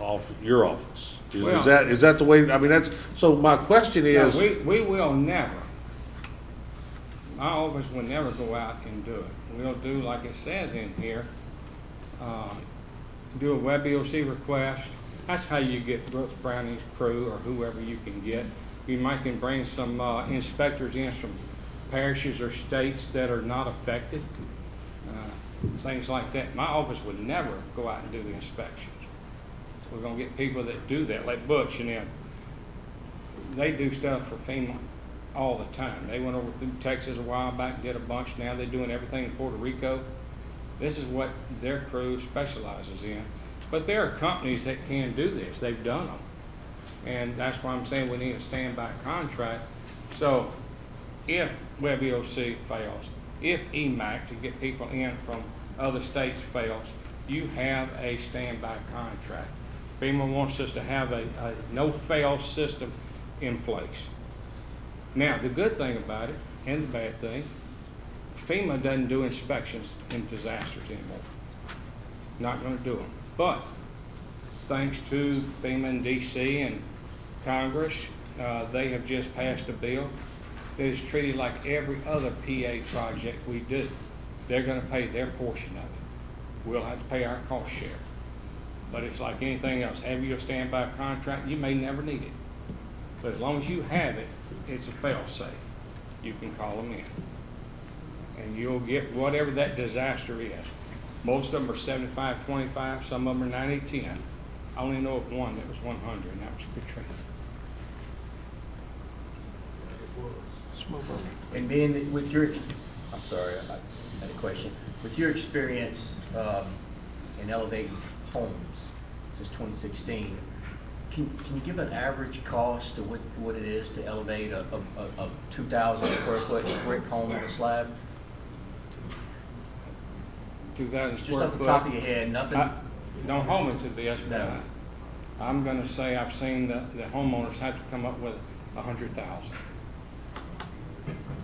office, your office. Is that the way? I mean, that's, so my question is. No, we will never, my office will never go out and do it. We'll do like it says in here, do a WebEOC request. That's how you get Brooks Browning's crew or whoever you can get. You might can bring some inspectors in from parishes or states that are not affected, things like that. My office would never go out and do the inspections. We're gonna get people that do that, like Butch and them. They do stuff for FEMA all the time. They went over through Texas a while back, did a bunch. Now they're doing everything in Puerto Rico. This is what their crew specializes in. But there are companies that can do this. They've done them. And that's why I'm saying we need a standby contract. So if WebEOC fails, if EMAC, to get people in from other states, fails, you have a standby contract. FEMA wants us to have a no-fail system in place. Now, the good thing about it, and the bad thing, FEMA doesn't do inspections in disasters anymore. Not going to do them. But thanks to FEMA and DC and Congress, they have just passed a bill that is treated like every other PA project we do. They're going to pay their portion of it. We'll have to pay our cost share. But it's like anything else. Have you a standby contract? You may never need it. But as long as you have it, it's a fail-safe. You can call them in. And you'll get whatever that disaster is. Most of them are 75-25, some of them are 90-10. I only know of one that was 100, and that was Katrina. And being with your, I'm sorry, I had a question. With your experience in elevating homes since 2016, can you give an average cost to what it is to elevate a 2,000 square foot brick home on a slab? 2,000 Just square off the foot. top of your head, nothing. Don't hold me to this, but No. I'm going to say I've seen the homeowners have to come up with 100,000.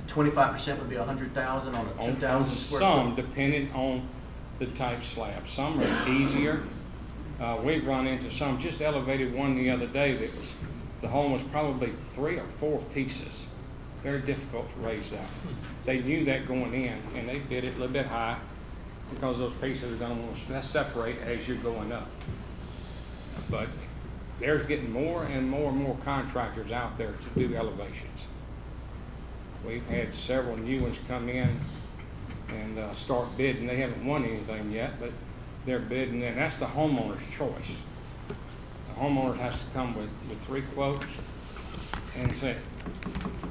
25% would be 100,000 on a 2,000 square Some, foot. depending on the type slab. Some are easier. We've run into some. Just elevated one the other day that was, the home was probably 3 or 4 pieces. Very difficult to raise that. They knew that going in, and they bid it a little bit high because those pieces are going to want to separate as you're going up. But there's getting more and more contractors out there to do elevations. We've had several new ones come in and start bidding. They haven't won anything yet, but they're bidding, and that's the homeowner's choice. The homeowner has to come with 3 quotes and say,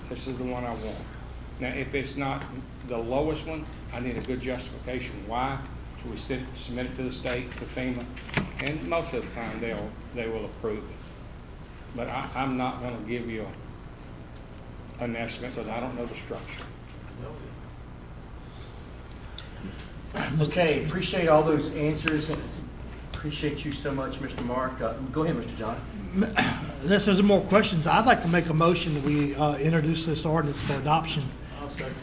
this is the one I want. Now, if it's not the lowest one, I need a good justification why. So we submit it to the state, to FEMA, and most of the time they will approve it. But I'm not gonna give you an estimate because I don't know the structure. Okay, appreciate all those answers, and appreciate you so much, Mr. Mark. Go ahead, Mr. John. Unless there's more questions, I'd like to make a motion that we introduce this ordinance for adoption. I'll second.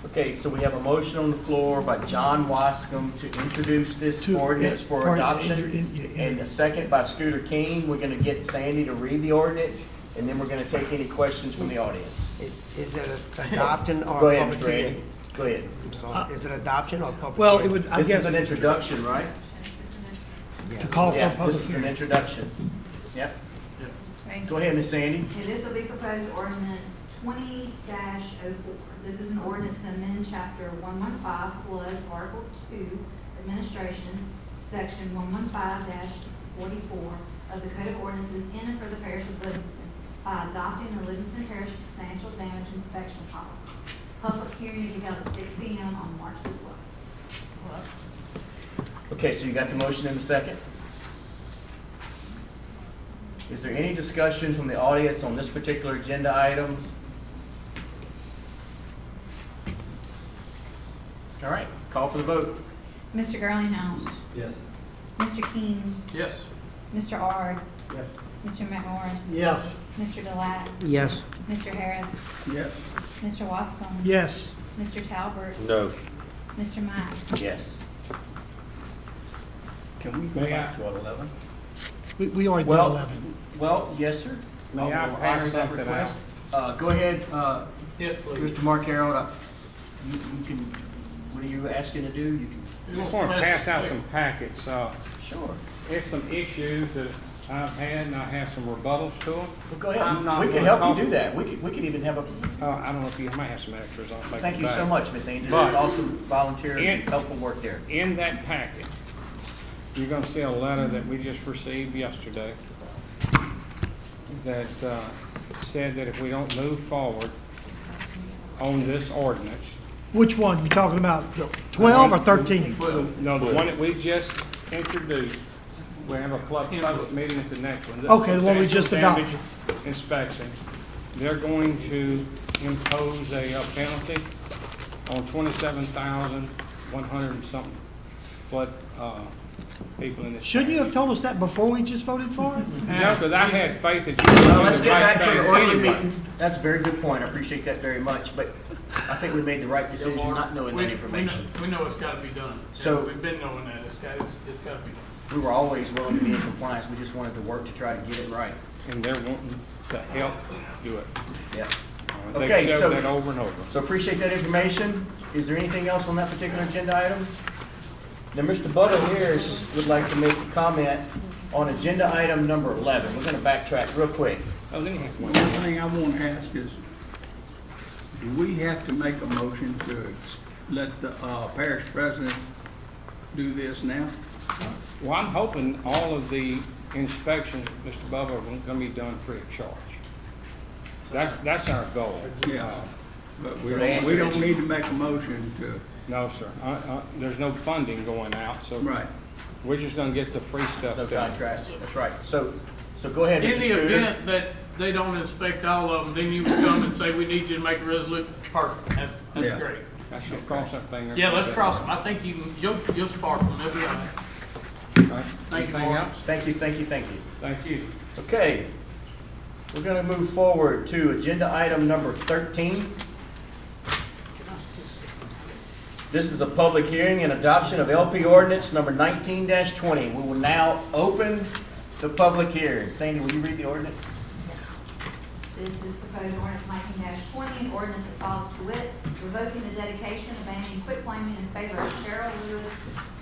Okay, so we have a motion on the floor by John Wascom to introduce this To- ordinance for for- adoption, and a second by Scooter King. We're gonna get Sandy to read the ordinance, and then we're gonna take any questions from the audience. Is it adoption or Go ahead, public Mr. Randy. hearing? Go ahead. Is it adoption or public? Well, it hearing? would, I This is guess, an introduction, right? to call for a Yeah, public this is an hearing. introduction. Yep. Go ahead, Miss Sandy. And this will be proposed ordinance 20-04. This is an ordinance to amend chapter 115 floods, article 2, administration, section 115-44 of the Code of Ordinances in and for the parish of Livingston by adopting the Livingston Parish Substantial Damage Inspection Policy. Public hearing to be held at 6 p.m. on March the 12th. Okay, so you got the motion in the second? Is there any discussion from the audience on this particular agenda item? All right, call for the vote. Mr. Girlinghouse, Yes. Mr. King, Yes. Mr. Ard, Yes. Mr. McMorris, Yes. Mr. Delac, Yes. Mr. Harris, Yes. Mr. Wascom, Yes. Mr. Talbert, No. Mr. Mack. Yes. Can we go back to 11? We already did Well, 11. Well, yes, sir. May I will pass honor that something request. Go ahead, Yes, please. Mr. Mark Harold. You can, what are you asking to do? You can. I just want to pass out some packets. Sure. There's some issues that I've had, and I have some rebuttals to them. Well, go I'm ahead. not We can gonna help talk- you do that. We could even have a, I don't know if you might have some extras. I'll make thank it you so back. much, Miss Angela. But- There's also volunteer and In- helpful work there. In that packet, you're going to see a letter that we just received yesterday that said that if we don't move forward on this ordinance. Which one? You talking about the 12 or 13? No, the one that we just introduced, we have a public meeting at the next one. Okay, the one we just Substantial adopted. damage Inspections. They're going to impose a penalty on 27,100 and something flood people in this. Shouldn't you have parish. told us that before we just voted for it? No, because I had faith that you Well, were doing let's the get right back to the thing orderly anyway. meeting. That's a very good point. I appreciate that very much, but I think we made the right decision not knowing that information. We know it's gotta be done. So- We've been knowing that, it's gotta be done. We were always willing to be in compliance. We just wanted to work to try to get it right. And they're wanting to help do it. Yeah. They've Okay, showed so- that over and over. So appreciate that information. Is there anything else on that particular agenda item? Now, Mr. Butler Harris would like to make a comment on agenda item number 11. We're gonna backtrack real quick. Oh, then you have One one. thing I want to ask is, do we have to make a motion to let the parish president do this now? Well, I'm hoping all of the inspections, Mr. Bubba, are gonna be done free of charge. That's our goal. Yeah. But So the answer we don't is- need to make a motion to, No, sir. There's no funding going out, so right. we're just gonna get the free stuff No done. contract. That's right. So go ahead, In Mr. the Scooter. event that they don't inspect all of them, then you would come and say, we need you to make a resolution. Perfect, Yeah. that's great. Let's just cross that thing. Yeah, let's cross them. I think you'll spark them, they'll be all right. Okay. Thank you, Anything Mark. else? Thank you, thank you, thank you. Thank you. Okay, we're gonna move forward to agenda item number 13. This is a public hearing and adoption of LP ordinance number 19-20. We will now open the public hearing. Sandy, will you read the ordinance? This is proposed ordinance 19-20, an ordinance as follows to wit, revoking the dedication, abandoning quitclaiming in favor of Cheryl Lewis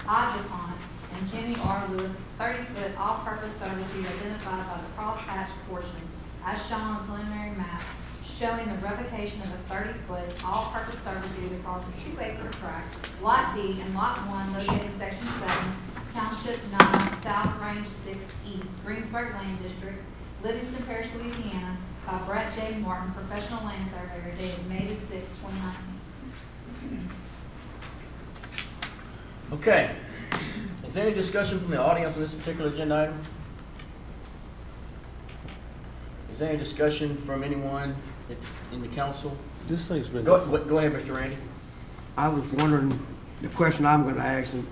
Ajapon and Jimmy R. Lewis, 30-foot all-purpose servitude identified by the crosshatched portion as shown on the preliminary map, showing the revocation of a 30-foot all-purpose servitude across a 2-acre tract, Lot B and Lot 1, located in Section 7, Township 9, South Range 6 East, Greensburg Land District, Livingston Parish, Louisiana, by Brett J. Martin, professional land surveyor, dated May 6, 2019. Okay. Is there any discussion from the audience on this particular agenda item? Is there any discussion from anyone in the council? This thing's been. Go ahead, Mr. Randy. I was wondering, the question I'm gonna ask, and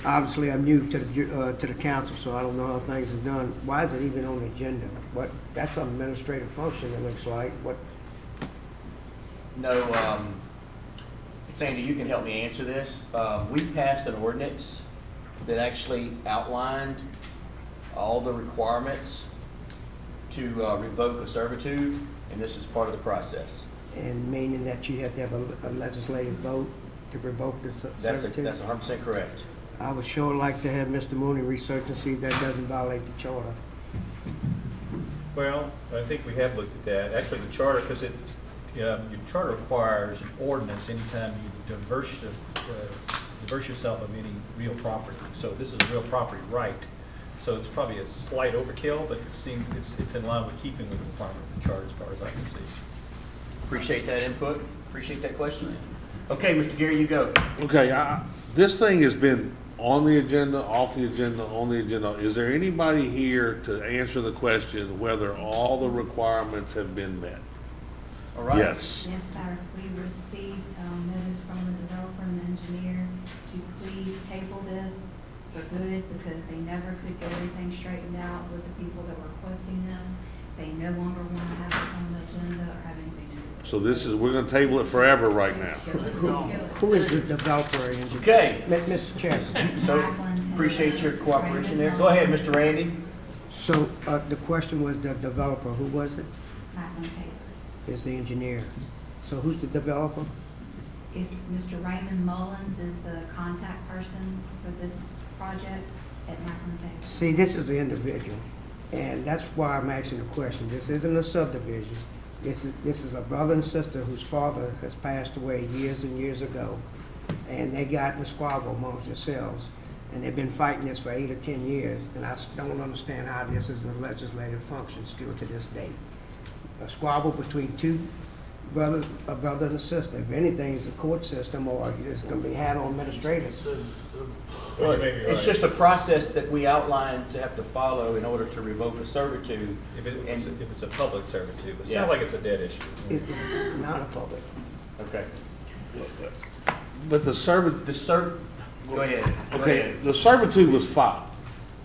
obviously I'm new to the council, so I don't know how things is done. Why is it even on the agenda? That's an administrative function, it looks like. No, Sandy, you can help me answer this. We passed an ordinance that actually outlined all the requirements to revoke a servitude, and this is part of the process. And meaning that you have to have a legislative vote to revoke the servitude? That's 100% correct. I would sure like to have Mr. Mooney research and see if that doesn't violate the charter. Well, I think we have looked at that. Actually, the charter, because your charter requires an ordinance anytime you diverse yourself of any real property. So this is a real property right. So it's probably a slight overkill, but it seems it's in line with keeping the requirement of the charter as far as I can see. Appreciate that input. Appreciate that question. Okay, Mr. Gary, you go. Okay, this thing has been on the agenda, off the agenda, on the agenda. Is there anybody here to answer the question whether all the requirements have been met? All right. Yes. Yes, sir. We received notice from the developer and the engineer to please table this for good because they never could get everything straightened out with the people that were requesting this. They no longer want to have this on the agenda or have anything to do with it. So we're gonna table it forever right now. Who is the developer and engineer? Okay. Mr. Chairman. So, appreciate your cooperation there. Go ahead, Mr. Randy. So the question was the developer, who was it? Macklin Taylor. Is the engineer. So who's the developer? Is Mr. Raymond Mullins is the contact person for this project at Macklin Taylor. See, this is the individual, and that's why I'm asking the question. This isn't a subdivision. This is a brother and sister whose father has passed away years and years ago, and they got in a squabble amongst themselves, and they've been fighting this for 8 or 10 years, and I don't understand how this is a legislative function still to this day. A squabble between a brother and a sister. If anything, it's a court system, or it's going to be handled administratively. Well, it's just a process that we outlined to have to follow in order to revoke a servitude. If it's a public servitude, it Yeah. sounds like it's a dead issue. It's not a public. Okay. But Go ahead. Go okay, ahead. the servitude was filed.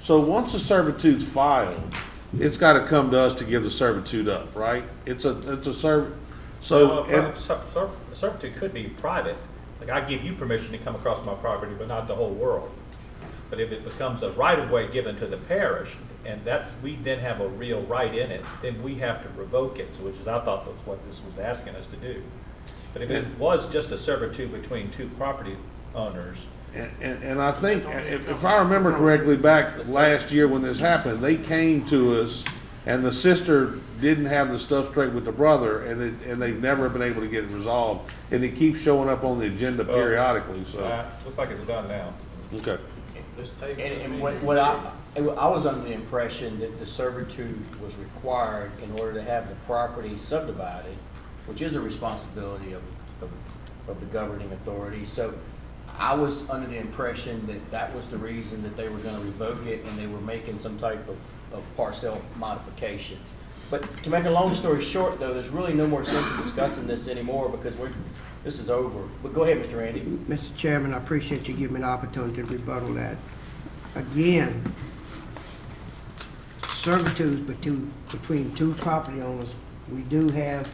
So once the servitude's filed, it's gotta come to us to give the servitude up, right? Servitude could be private. Like I give you permission to come across my property, but not the whole world. But if it becomes a right-of-way given to the parish, and we then have a real right in it, then we have to revoke it, so which is, I thought that's what this was asking us to do. But if it was just a servitude between two property owners. And I think, if I remember correctly, back last year when this happened, they came to us and the sister didn't have the stuff straight with the brother, and they've never been able to get it resolved. And it keeps showing up on the agenda periodically, so. Looks like it's done now. Okay. And what I was under the impression that the servitude was required in order to have the property subdivided, which is a responsibility of the governing authority. So I was under the impression that that was the reason that they were gonna revoke it, and they were making some type of parcel modification. But to make a long story short, though, there's really no more sense in discussing this anymore because this is over. But go ahead, Mr. Randy. Mr. Chairman, I appreciate you giving me the opportunity to rebuttal that. Again, servitudes between two property owners, we do have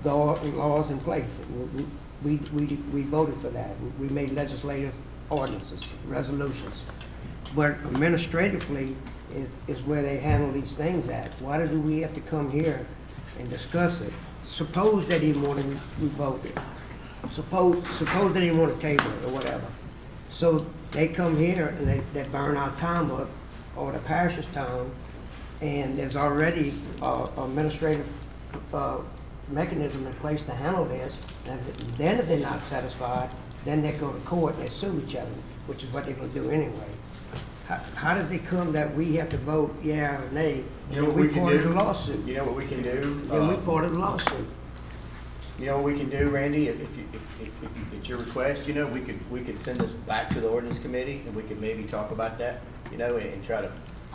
laws in place. We voted for that. We made legislative ordinances, resolutions. But administratively is where they handle these things at. Why do we have to come here and discuss it? Suppose they didn't want to revoke it. Suppose they didn't want to table it or whatever. So they come here and they burn our time up, or the parish's time, and there's already administrative mechanism in place to handle this. And then if they're not satisfied, then they go to court and they sue each other, which is what they're going to do anyway. How does it come that we have to vote yeah or nay? You know what we can part of do? the lawsuit. You know what we can do? Then we part of the lawsuit. You know what we can do, Randy, if it's your request, you know, we could send this back to the ordinance committee, and we could maybe talk about that, you know, and try to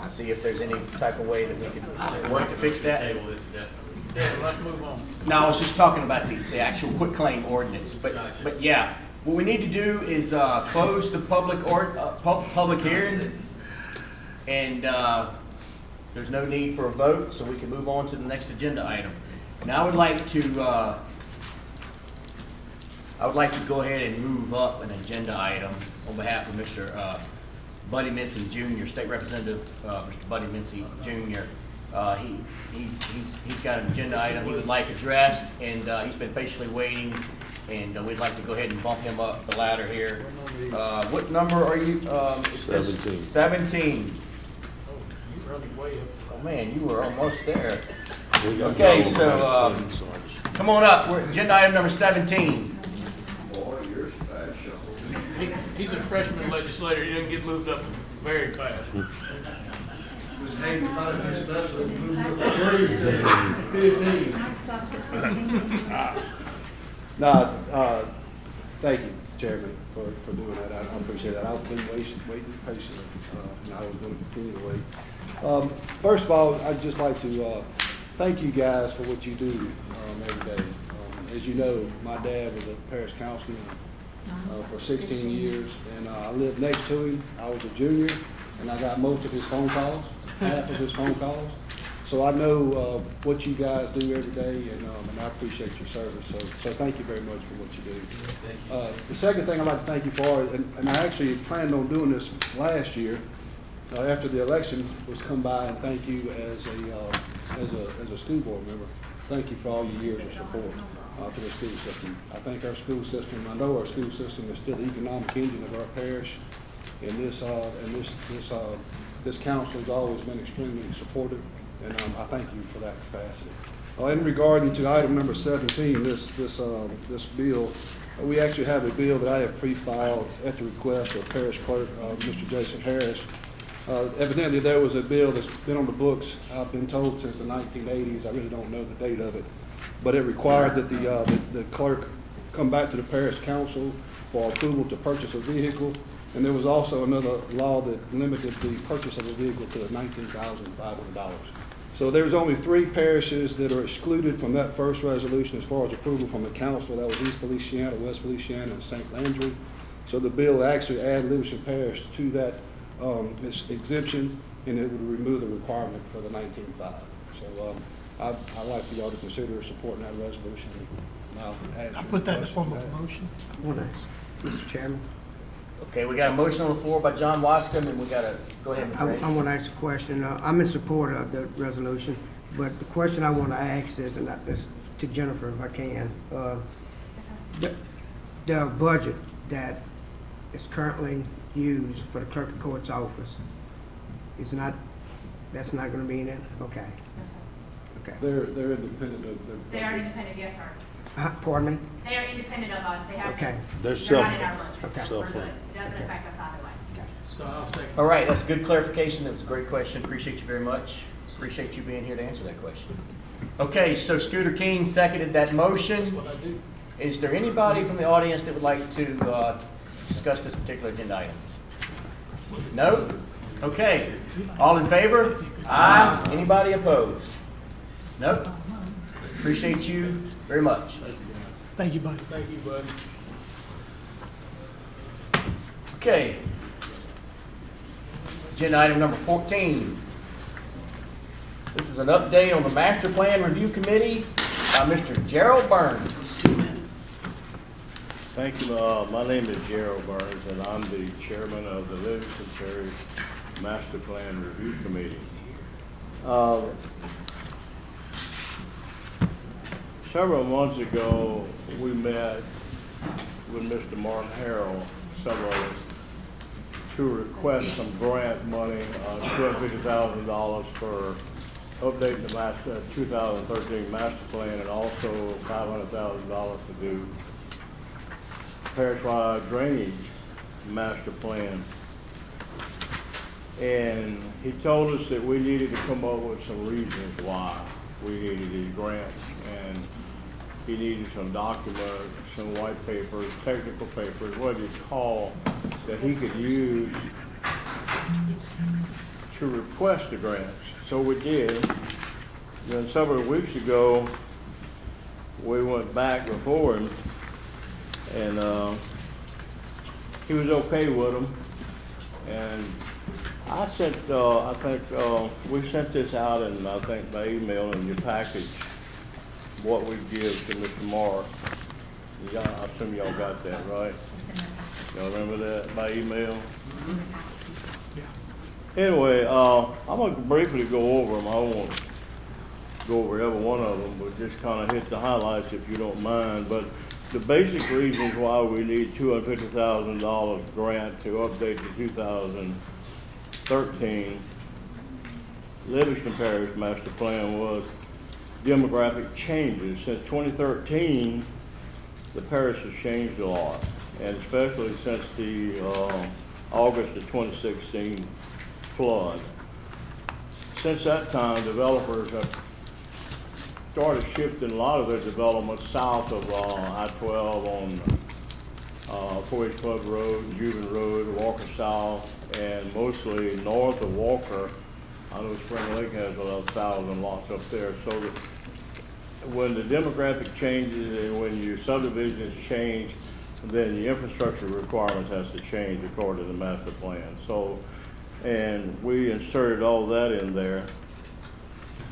see if there's any type of way that we could work to fix that. Yeah, let's move on. No, I was just talking about the actual quitclaim ordinance, but yeah, what we need to do is, close the public hearing, and, there's no need for a vote, so we can move on to the next agenda item. Now, I would like to go ahead and move up an agenda item on behalf of Mr. Buddy Mincy Jr., State Representative, Mr. Buddy Mincy Jr. He's got an agenda item he would like addressed, and he's been patiently waiting, and we'd like to go ahead and bump him up the ladder here. What number are you? 17. 17. Oh, you running way up. Oh, man, you were almost there. We got Okay, to go so, on that, so I just- come on up. We're agenda item number 17. He's a freshman legislator, he doesn't get moved up very fast. Mine stops at 15. No, thank you, Chairman, for doing that. I appreciate that. I've been waiting patiently, and I was going to continue to wait. First of all, I'd just like to thank you guys for what you do every day. As you know, my dad was a parish councilman for 16 years, and I lived next to him. I was a junior, and I got most of his phone calls, half of his phone calls. So I know what you guys do every day, and I appreciate your service. So thank you very much for what you do. The second thing I'd like to thank you for, and I actually planned on doing this last year, after the election, was come by and thank you as a school board member. Thank you for all your years of support to the school system. I think our school system, I know our school system is still the economic engine of our parish, and this council has always been extremely supportive, and I thank you for that capacity. In regarding to item number 17, this bill, we actually have a bill that I have pre-filed at the request of Parish Clerk, Mr. Jason Harris. Evidently, there was a bill that's been on the books, I've been told, since the 1980s. I really don't know the date of it. But it required that the clerk come back to the parish council for approval to purchase a vehicle. And there was also another law that limited the purchase of a vehicle to $19,500. So there's only 3 parishes that are excluded from that first resolution as far as approval from the council. That was East Feliciana, West Feliciana, and St. Landry. So the bill actually added Livingston Parish to that this exemption, and it would remove the requirement for the 19.5. So I'd like for y'all to consider supporting that resolution. I put that in the form of a motion. Mr. Chairman, Okay, we got a motion on the floor by John Wascom, and we got to go ahead and I want to ask a question. I'm in support of the resolution, but the question I want to ask is, and this to Jennifer if I can, the budget that is currently used for the clerk of court's office that's not going to be in it? Okay. Okay. They're independent of their. They are independent, yes, sir. Pardon me? They are independent of us. They have. Okay. They're not in our self-funded. budget. Okay. We're good. It doesn't affect us either way. So I'll second. All right, that's good clarification. That was a great question. Appreciate you very much. Appreciate you being here to answer that question. Okay, so Scooter King seconded that motion. That's what I do. Is there anybody from the audience that would like to discuss this particular agenda item? No? Okay. All in favor? Aye. Anybody opposed? Nope. Appreciate you very much. Thank you, buddy. Thank you, bud. Okay. Agenda item number 14. This is an update on the Master Plan Review Committee by Mr. Gerald Burns. Thank you. My name is Gerald Burns, and I'm the chairman of the Livingston Parish Master Plan Review Committee. Several months ago, we met with Mr. Martin Harrell, several of us, to request some grant money, $250,000 for updating the 2013 master plan, and also $500,000 to do parish-wide drainage master plan. And he told us that we needed to come up with some reasons why we needed these grants. And he needed some documents, some white papers, technical papers, what you call, that he could use to request the grants. So we did. Then several weeks ago, we went back before him, and he was okay with them. And I sent, I think, we sent this out, and I think by email in your package, what we give to Mr. Mark. I assume y'all got that, right? Y'all remember that by email? Anyway, I'm gonna briefly go over them. I won't go over every one of them, but just kind of hit the highlights if you don't mind. But the basic reasons why we need $250,000 grant to update the 2013 Livingston Parish Master Plan was demographic changes. Since 2013, the parish has changed a lot, and especially since the August of 2016 flood. Since that time, developers have started shifting a lot of their development south of I-12 on 4H Club Road, Juven Road, Walker South, and mostly north of Walker. I know Spring Lake has about 1,000 lots up there. So that when the demographic changes and when your subdivisions change, then the infrastructure requirements has to change according to the master plan. So, and we inserted all that in there.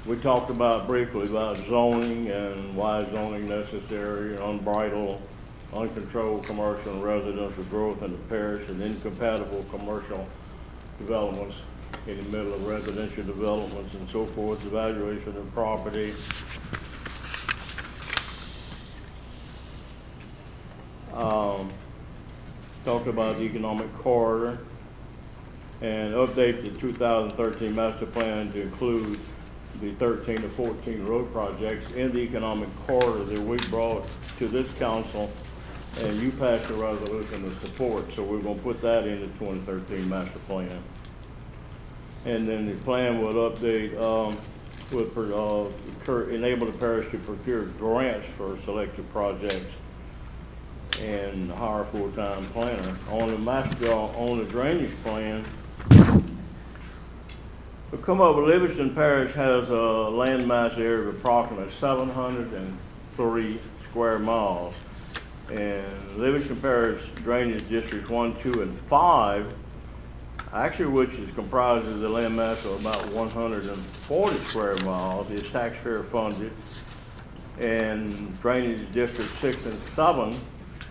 We talked about briefly about zoning and why zoning necessary, unbridled, uncontrolled commercial and residential growth in the parish, and incompatible commercial developments in the middle of residential developments and so forth, evaluation of property. Talked about the economic corridor and update the 2013 master plan to include the 13 to 14 road projects in the economic corridor that we brought to this council, and you passed a resolution of support, so we're going to put that in the 2013 master plan. And then the plan would update, enable the parish to procure grants for selected projects and hire a full-time planner. On the drainage plan, we come up with Livingston Parish has a landmass area of approximately 703 square miles. And Livingston Parish Drainage District 1, 2, and 5, actually which is comprised of the landmass of about 140 square miles, is taxpayer funded. And Drainage District 6 and 7,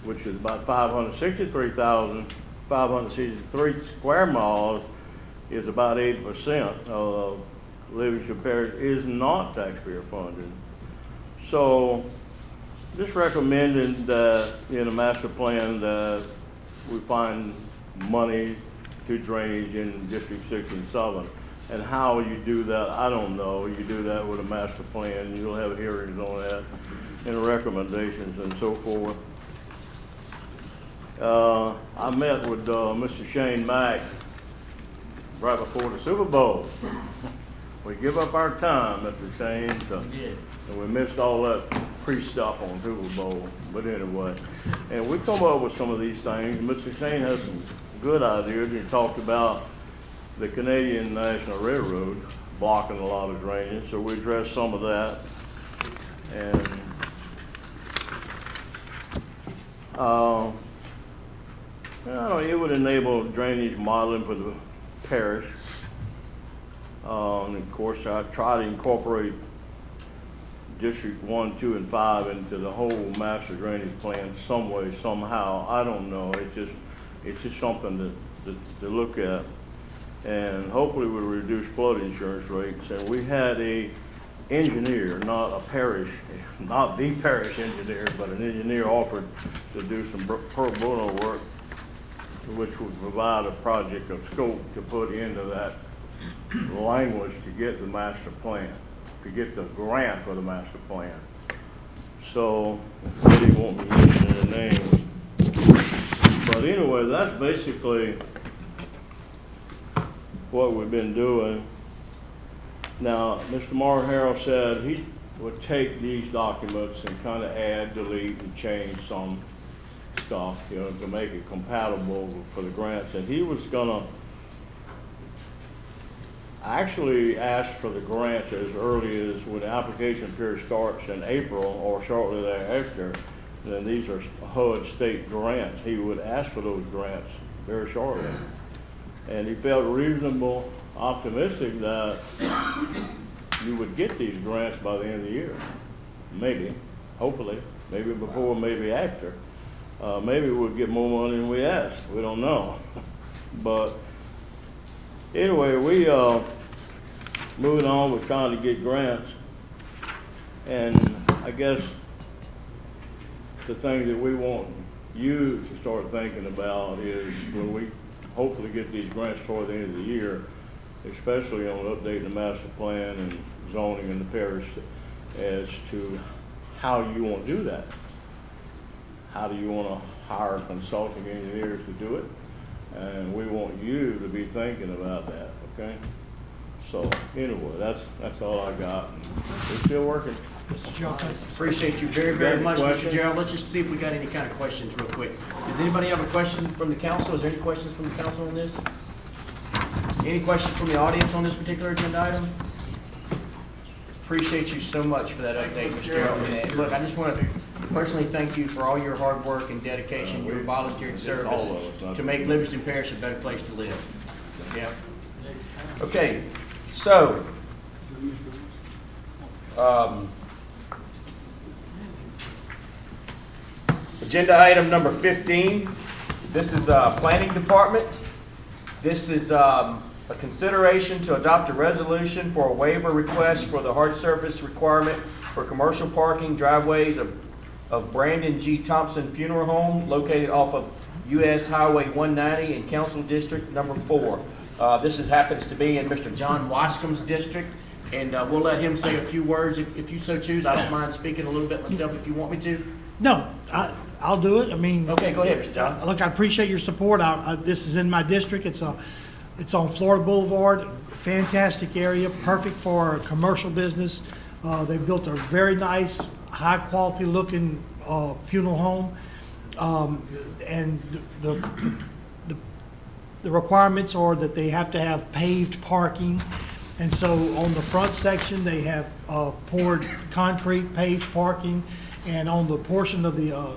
which is about 563 square miles, is about 80% of Livingston Parish is not taxpayer funded. So just recommending that in a master plan that we find money to drainage in District 6 and 7. And how you do that, I don't know. You do that with a master plan. You'll have hearings on that and recommendations and so forth. I met with Mr. Shane Mack right before the Super Bowl. We give up our time, Mr. Shane, and we missed all that pre-stuff on Super Bowl. But anyway, and we come up with some of these things. Mr. Shane has some good ideas. He talked about the Canadian National Railroad blocking a lot of drainage, so we addressed some of that. And it would enable drainage modeling for the parish. And of course, I try to incorporate District 1, 2, and 5 into the whole master drainage plan some way, somehow. I don't know. It's just something to look at. And hopefully we'll reduce flood insurance rates. And we had a engineer, not the parish engineer, but an engineer offered to do some pro bono work, which would provide a project of scope to put into that language to get the master plan, to get the grant for the master plan. So, they won't be mentioning their names. But anyway, that's basically what we've been doing. Now, Mr. Mark Harrell said would take these documents and kind of add, delete, and change some stuff, you know, to make it compatible for the grants. And he was gonna actually ask for the grants as early as when the application period starts in April or shortly thereafter. Then these are HUD state grants. He would ask for those grants very shortly. And he felt reasonable, optimistic that you would get these grants by the end of the year. Maybe, hopefully, maybe before, maybe after. Maybe we'll get more money than we asked. We don't know. But anyway, we moving on, we're trying to get grants. And I guess the thing that we want you to start thinking about is when we hopefully get these grants toward the end of the year, especially on updating the master plan and zoning in the parish, as to how you want to do that. How do you want to hire consulting engineers to do it? And we want you to be thinking about that, okay? So anyway, that's all I got. We're still working. Mr. Jones, appreciate you very, very much, Mr. Gerald. Let's just see if we got any kind of questions real quick. Does anybody have a question from the council? Is there any questions from the council on this? Any questions from the audience on this particular agenda item? Appreciate you so much for that update, Mr. Gerald. And look, I just want to personally thank you for all your hard work and dedication, your volunteer service to make Livingston Parish a better place to live. Yeah. Okay, so agenda item number 15. This is Planning Department. This is a consideration to adopt a resolution for a waiver request for the hard surface requirement for commercial parking driveways of Brandon G. Thompson Funeral Home located off of US Highway 190 in Council District number 4. This happens to be in Mr. John Wascom's district, and we'll let him say a few words if you so choose. I don't mind speaking a little bit myself if you want me to. No, I'll do it. I mean. Okay, go ahead, Mr. John. Look, I appreciate your support. This is in my district. It's on Florida Boulevard, fantastic area, perfect for commercial business. They built a very nice, high-quality looking funeral home. And the requirements are that they have to have paved parking. And so on the front section, they have poured concrete paved parking. And on the portion of the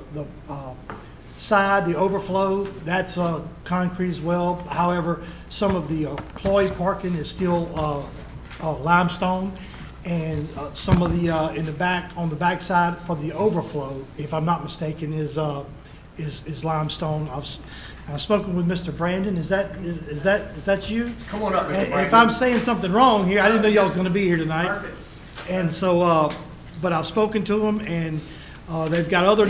side, the overflow, that's concrete as well. However, some of the employee parking is still limestone, and some of the in the back, on the back side for the overflow, if I'm not mistaken, is limestone. I've spoken with Mr. Brandon. Is that you? Come on up, Mr. Brandon. If I'm saying something wrong here, I didn't know y'all was going to be here tonight. Perfect. And so, but I've spoken to them, and they've got other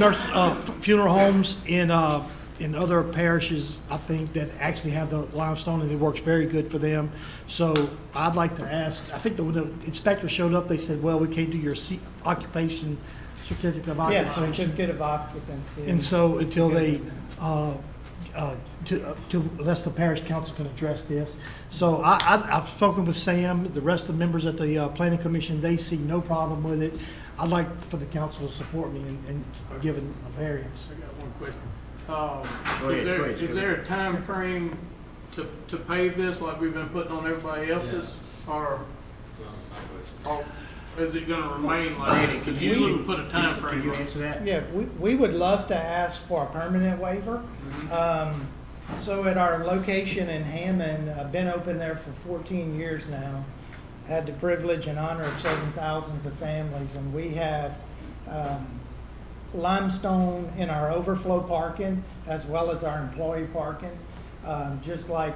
funeral homes in other parishes, I think, that actually have the limestone, and it works very good for them. So I'd like to ask, I think when the inspector showed up, they said, well, we can't do your occupation certificate of occupancy. Yes, certificate of occupancy. And so until they, unless the parish council can address this. So I've spoken with Sam, the rest of the members at the planning commission, they see no problem with it. I'd like for the council to support me in giving a variance. I got one question. Go ahead, Is there a time frame to pave this like we've been putting on everybody else's? Or is it gonna remain like that? Could you put a time frame? Can you answer that? Yeah, we would love to ask for a permanent waiver. So at our location in Hammond, I've been open there for 14 years now. Had the privilege and honor of serving thousands of families, and we have limestone in our overflow parking as well as our employee parking. Just like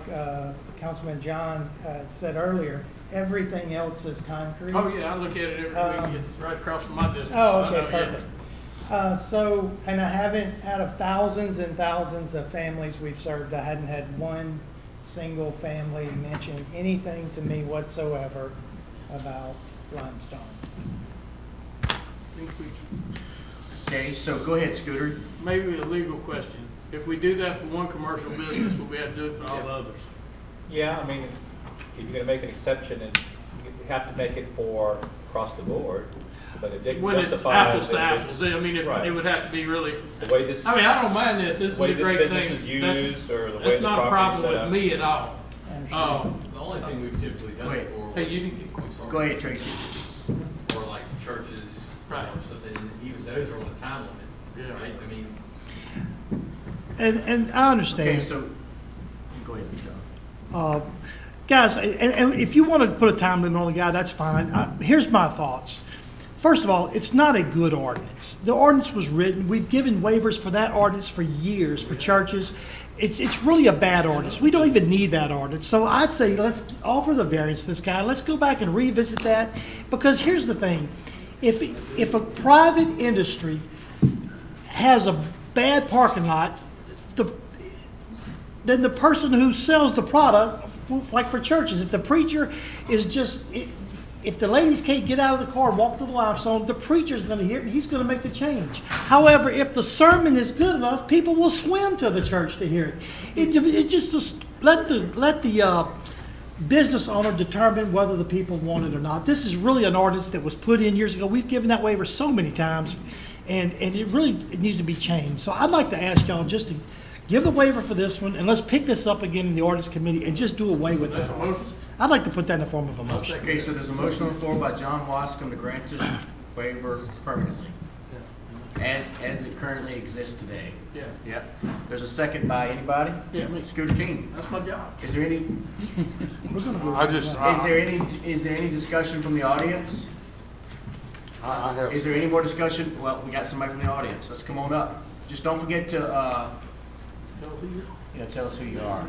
Councilman John said earlier, everything else is concrete. Oh yeah, I look at it every week. It's right across from my district. Oh, so okay, perfect. And I haven't, out of thousands and thousands of families we've served, I hadn't had one single family mention anything to me whatsoever about limestone. Okay, so go ahead, Scooter. Maybe a legal question. If we do that for one commercial business, will we have to do it for all the others? Yeah, I mean, if you're gonna make an exception and have to make it for across the board, but it didn't When it's justify. apples to that apples, it's- I mean, Right. it would have to be really, The way this, I mean, I don't mind this, this is the way a this great business thing. is That's- used, or the way That's the not a property's problem set with up. me at all. The only thing we've typically done it for. Hey, you didn't get, Go ahead, Tracy. Or like churches. Right. Or something, and even those are on a time limit. Yeah. Right, I mean. And I understand. Okay, so, go ahead, John. Guys, and if you want to put a time limit on the guy, that's fine. Here's my thoughts. First of all, it's not a good ordinance. The ordinance was written, we've given waivers for that ordinance for years, for churches. It's really a bad ordinance. We don't even need that ordinance. So I'd say let's offer the variance to this guy. Let's go back and revisit that. Because here's the thing. If a private industry has a bad parking lot, then the person who sells the product, like for churches, if the preacher is just, if the ladies can't get out of the car and walk to the limestone, the preacher's going to hear it and he's going to make the change. However, if the sermon is good enough, people will swim to the church to hear it. It just let the business owner determine whether the people want it or not. This is really an ordinance that was put in years ago. We've given that waiver so many times, and it needs to be changed. So I'd like to ask y'all just to give the waiver for this one, and let's pick this up again in the ordinance committee and just do away with it. I'd like to put that in the form of a motion. Okay, so there's a motion on the floor by John Wascom to grant this waiver permanently, as it currently exists today. yeah, Yep. There's a second by anybody? yeah, me, Scooter King. that's my job. Is there any, is there any discussion from the audience? I have. Is there any more discussion? Well, we got somebody from the audience. Let's come on up. Just don't forget to, tell us who you are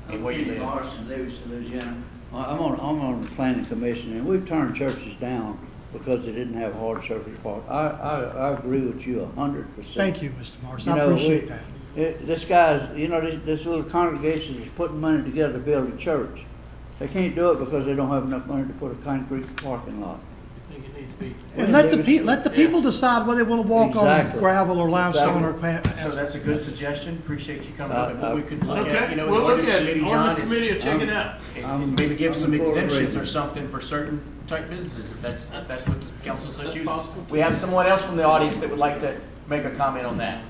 and where you live. Livingston, Louisiana. I'm on the planning commission, and we've turned churches down because they didn't have hard surface park. I agree with you 100%. Thank you, Mr. Morris. I appreciate that. This guy's, this little congregation is putting money together to build a church. They can't do it because they don't have enough money to put a concrete parking lot. I think it needs to be. And let the people decide whether they want to walk on gravel or limestone or. So that's a good suggestion. Appreciate you coming up. And what we could look at, Okay, the we'll look ordinance at committee, it. John, Ordinance committee will check it out. is maybe give some exemptions incorporated. or something for certain type businesses, if that's what the council so That's chooses. possible. We have someone else from the audience that would like to make a comment on that.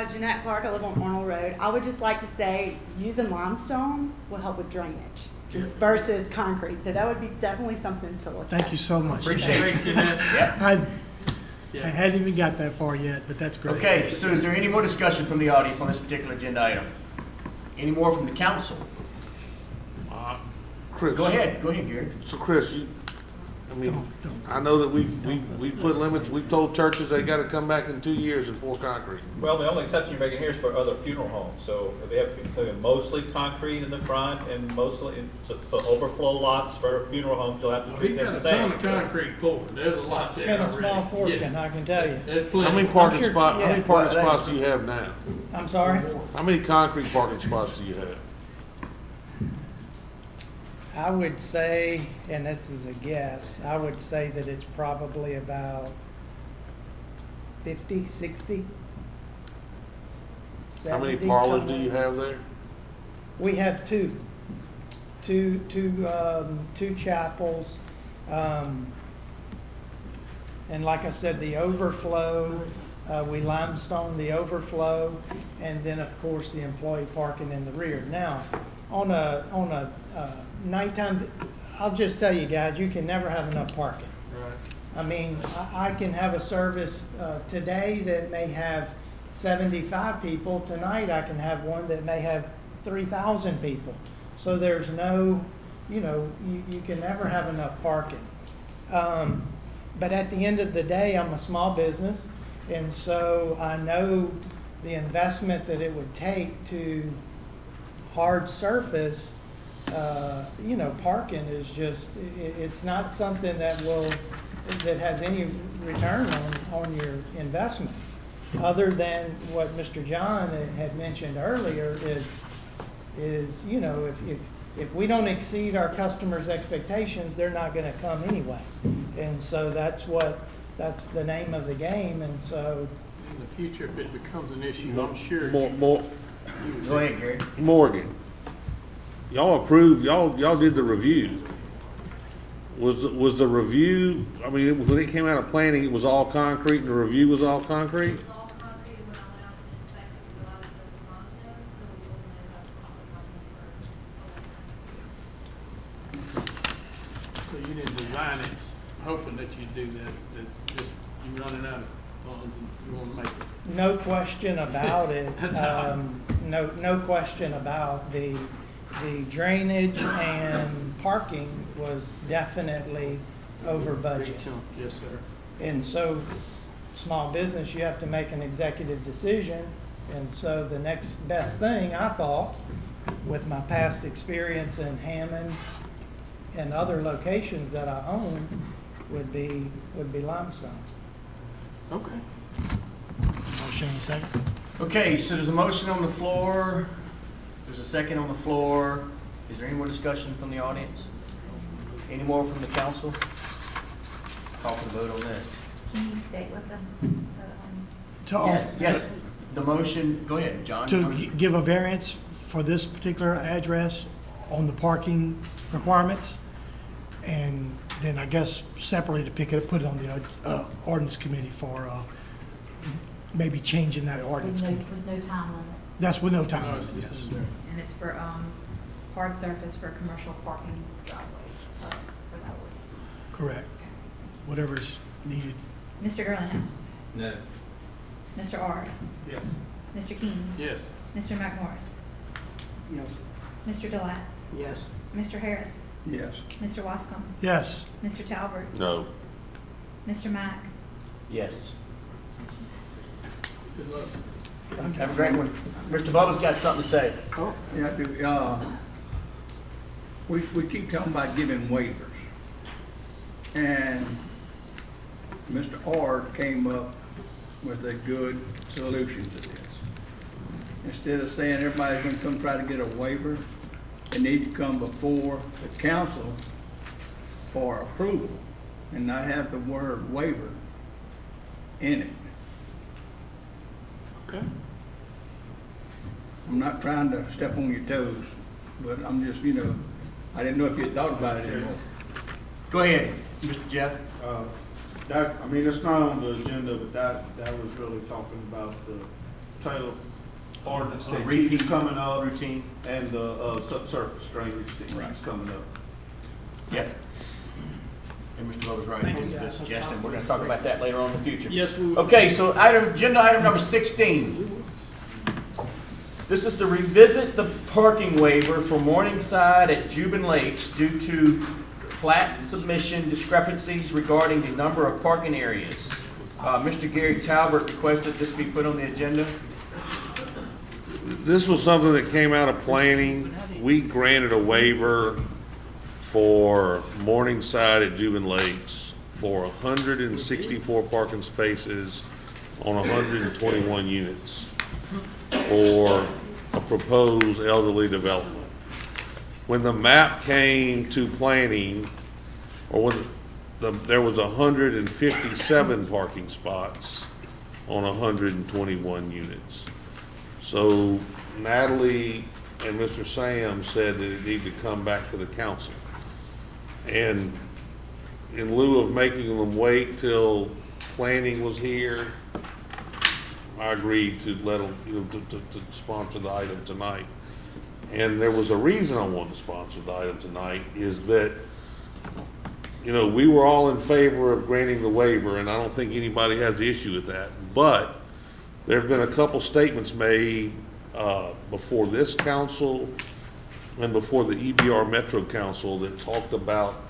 Jeanette Clark, I live on Arnold Road. I would just like to say using limestone will help with drainage versus concrete. So that would be definitely something to look at. Thank you so much. Appreciate you. I hadn't even got that far yet, but that's great. Okay, so is there any more discussion from the audience on this particular agenda item? Any more from the council? Chris. Go ahead, Gary. So Chris, I know that we put limits, we've told churches they gotta come back in 2 years and pour concrete. Well, the only exception you're making here is for other funeral homes, so they have to be mostly concrete in the front and mostly, for overflow lots for funeral homes, you'll have to treat We've them got the a same. ton of concrete poured, there's a lot there Spent a already. small fortune, I can tell you. There's plenty. How many I'm parking sure- spots, how many yeah. parking spots do you have now? I'm sorry? How many concrete parking spots do you have? I would say, and this is a guess, I would say that it's probably about 50, 60, How many 70, parlors do somewhere. you have there? We have two chapels. And like I said, the overflow, we limestone the overflow, and then of course the employee parking in the rear. Now, on a nighttime, I'll just tell you guys, you can never have enough parking. Right. I mean, I can have a service today that may have 75 people. Tonight, I can have one that may have 3,000 people. So there's no, you can never have enough parking. But at the end of the day, I'm a small business, and so I know the investment that it would take to hard surface, parking is just, it's not something that has any return on your investment. Other than what Mr. John had mentioned earlier is if we don't exceed our customers' expectations, they're not gonna come anyway. And so that's the name of the game, and so. In the future, if it becomes an issue, I'm sure. More, Go ahead, Gary. Morgan, y'all approved, y'all did the review. Was the review, I mean, when it came out of planning, it was all concrete and the review was all concrete? So you didn't design it hoping that you'd do that just you running out of funds and you want to make it. No question about it. That's all. No question about the drainage and parking was definitely over Big budget. chunk, yes, sir. And so, small business, you have to make an executive decision. And so the next best thing, I thought, with my past experience in Hammond and other locations that I own, would be limestone. Okay. Motion and second. Okay, so there's a motion on the floor. There's a second on the floor. Is there any more discussion from the audience? Any more from the council? Call for the vote on this. Can you state what the, Yes. The motion, go ahead, John. To give a variance for this particular address on the parking requirements. And then I guess separately to pick it up, put it on the ordinance committee for maybe changing that ordinance. with no time limit? That's with no time No, limit, it's yes. just in there. And it's for, hard surface for commercial parking driveway, for that ordinance. Correct. Whatever's needed. Mr. Girlenhouse. No. Mr. Ard. Yes. Mr. King. Yes. Mr. McMorris. Yes. Mr. Delat. Yes. Mr. Harris. Yes. Mr. Wascom. Yes. Mr. Talbert. No. Mr. Mack. Yes. Good luck. Have a great one. Mr. Bubba's got something to say. Oh, yeah, we keep talking about giving waivers. And Mr. Ard came up with a good solution to this. Instead of saying everybody's gonna come try to get a waiver, they need to come before the council for approval and not have the word waiver in it. Okay. I'm not trying to step on your toes, but I'm just, I didn't know if you had thought about it anymore. Go ahead, Mr. Jeff. I mean, it's not on the agenda, but that was really talking about the Taylor ordinance that keeps coming up. Routine. And the subsurface drainage that keeps coming up. Yeah. And Mr. Bubba's right, Thank it was a you. good suggestion. We're gonna talk about that later on in the future. Yes, we will. Okay, so agenda item number 16. This is to revisit the parking waiver for Morningside at Juban Lakes due to plat submission discrepancies regarding the number of parking areas. Mr. Gary Talbert requested this be put on the agenda. This was something that came out of planning. We granted a waiver for Morningside at Juban Lakes for 164 parking spaces on 121 units for a proposed elderly development. When the map came to planning, or when there was 157 parking spots on 121 units. So Natalie and Mr. Sam said that it needed to come back to the council. And in lieu of making them wait till planning was here, I agreed to let them, to sponsor the item tonight. And there was a reason I wanted to sponsor the item tonight, is that, we were all in favor of granting the waiver, and I don't think anybody has the issue with that. But there have been a couple statements made before this council and before the EBR Metro Council that talked about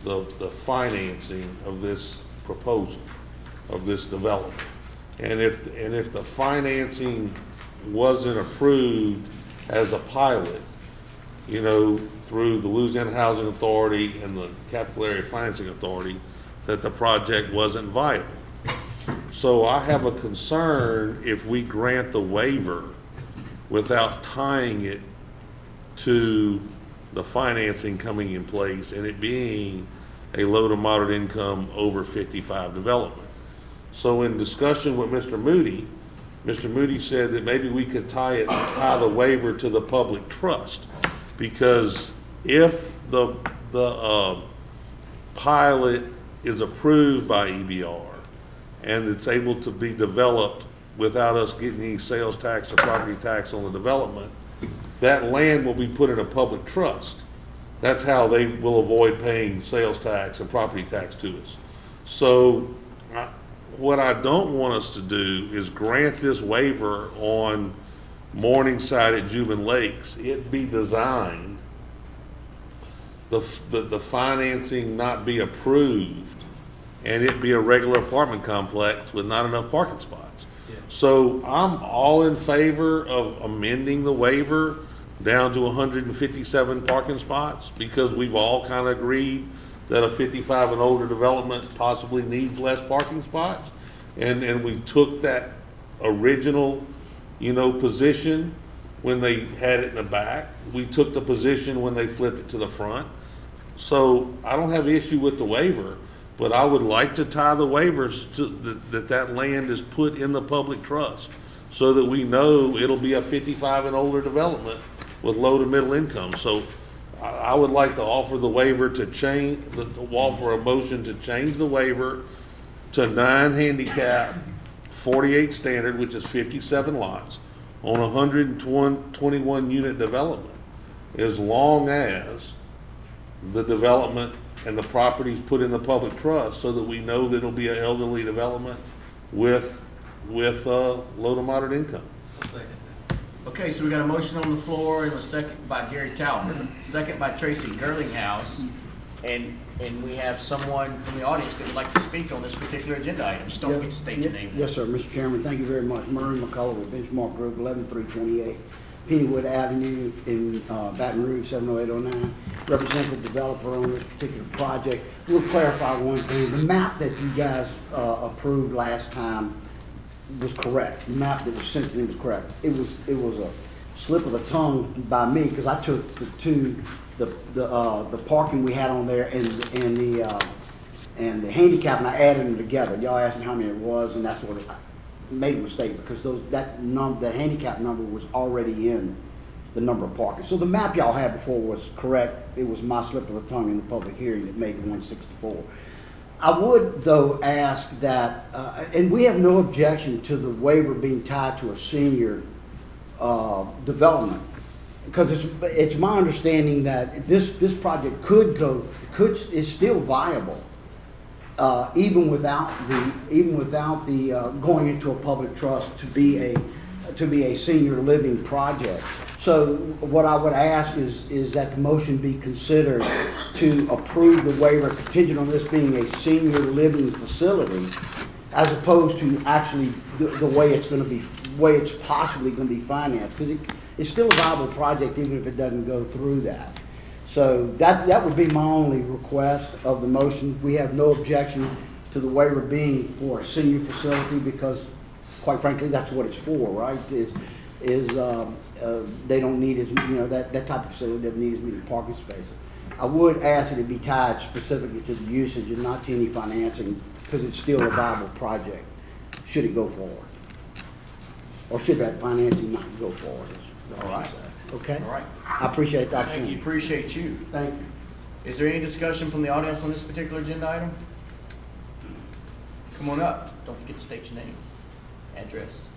the financing of this proposal, of this development. And if the financing wasn't approved as a pilot, through the Louisiana Housing Authority and the Capital Area Financing Authority, that the project wasn't viable. So I have a concern if we grant the waiver without tying it to the financing coming in place and it being a low to moderate income over 55 development. So in discussion with Mr. Moody said that maybe we could tie the waiver to the public trust. Because if the pilot is approved by EBR and it's able to be developed without us getting any sales tax or property tax on the development, that land will be put in a public trust. That's how they will avoid paying sales tax and property tax to us. So what I don't want us to do is grant this waiver on Morningside at Juban Lakes. It be designed, the financing not be approved, and it be a regular apartment complex with not enough parking spots. So I'm all in favor of amending the waiver down to 157 parking spots, because we've all kind of agreed that a 55 and older development possibly needs less parking spots. And we took that original, position when they had it in the back. We took the position when they flipped it to the front. So I don't have issue with the waiver, but I would like to tie the waivers to that land is put in the public trust, so that we know it'll be a 55 and older development with low to middle income. So I would like to offer the waiver to offer a motion to change the waiver to 9 handicap, 48 standard, which is 57 lots, on 121 unit development, as long as the development and the properties put in the public trust, so that we know that it'll be an elderly development with low to moderate income. Okay, so we got a motion on the floor and a second by Gary Talbot, second by Tracy Gerlinghouse, and we have someone from the audience that would like to speak on this particular agenda item. Just don't forget to state your name. Yes, sir, Mr. Chairman, thank you very much. Murray McCullough with Benchmark Group, 11328 Pennywood Avenue in Baton Rouge, 70809. Represent the developer on this particular project. We'll clarify one thing. The map that you guys approved last time was correct. The map that was sent to them was correct. It was a slip of the tongue by me, because I took the parking we had on there and the handicap, and I added them together. Y'all asked me how many it was, and that's what I made a mistake, because that handicap number was already in the number of parking. So the map y'all had before was correct. It was my slip of the tongue in the public hearing that made 164. I would, though, ask that, and we have no objection to the waiver being tied to a senior development, because it's my understanding that this project is still viable, even without the going into a public trust to be a senior living project. So what I would ask is that the motion be considered to approve the waiver contingent on this being a senior living facility, as opposed to actually the way it's possibly going to be financed, because it's still a viable project even if it doesn't go through that. So that would be my only request of the motion. We have no objection to the waiver being for a senior facility, because quite frankly that's what it's for, right? They don't need that type of facility doesn't need as many parking spaces. I would ask that it be tied specifically to the usage and not to any financing, because it's still a viable project should it go forward, or should that financing not go forward. All right. Okay. All right. I appreciate that. Thank you. Appreciate you. Thank you. Is there any discussion from the audience on this particular agenda item? Come on up. Don't forget to state your name, address.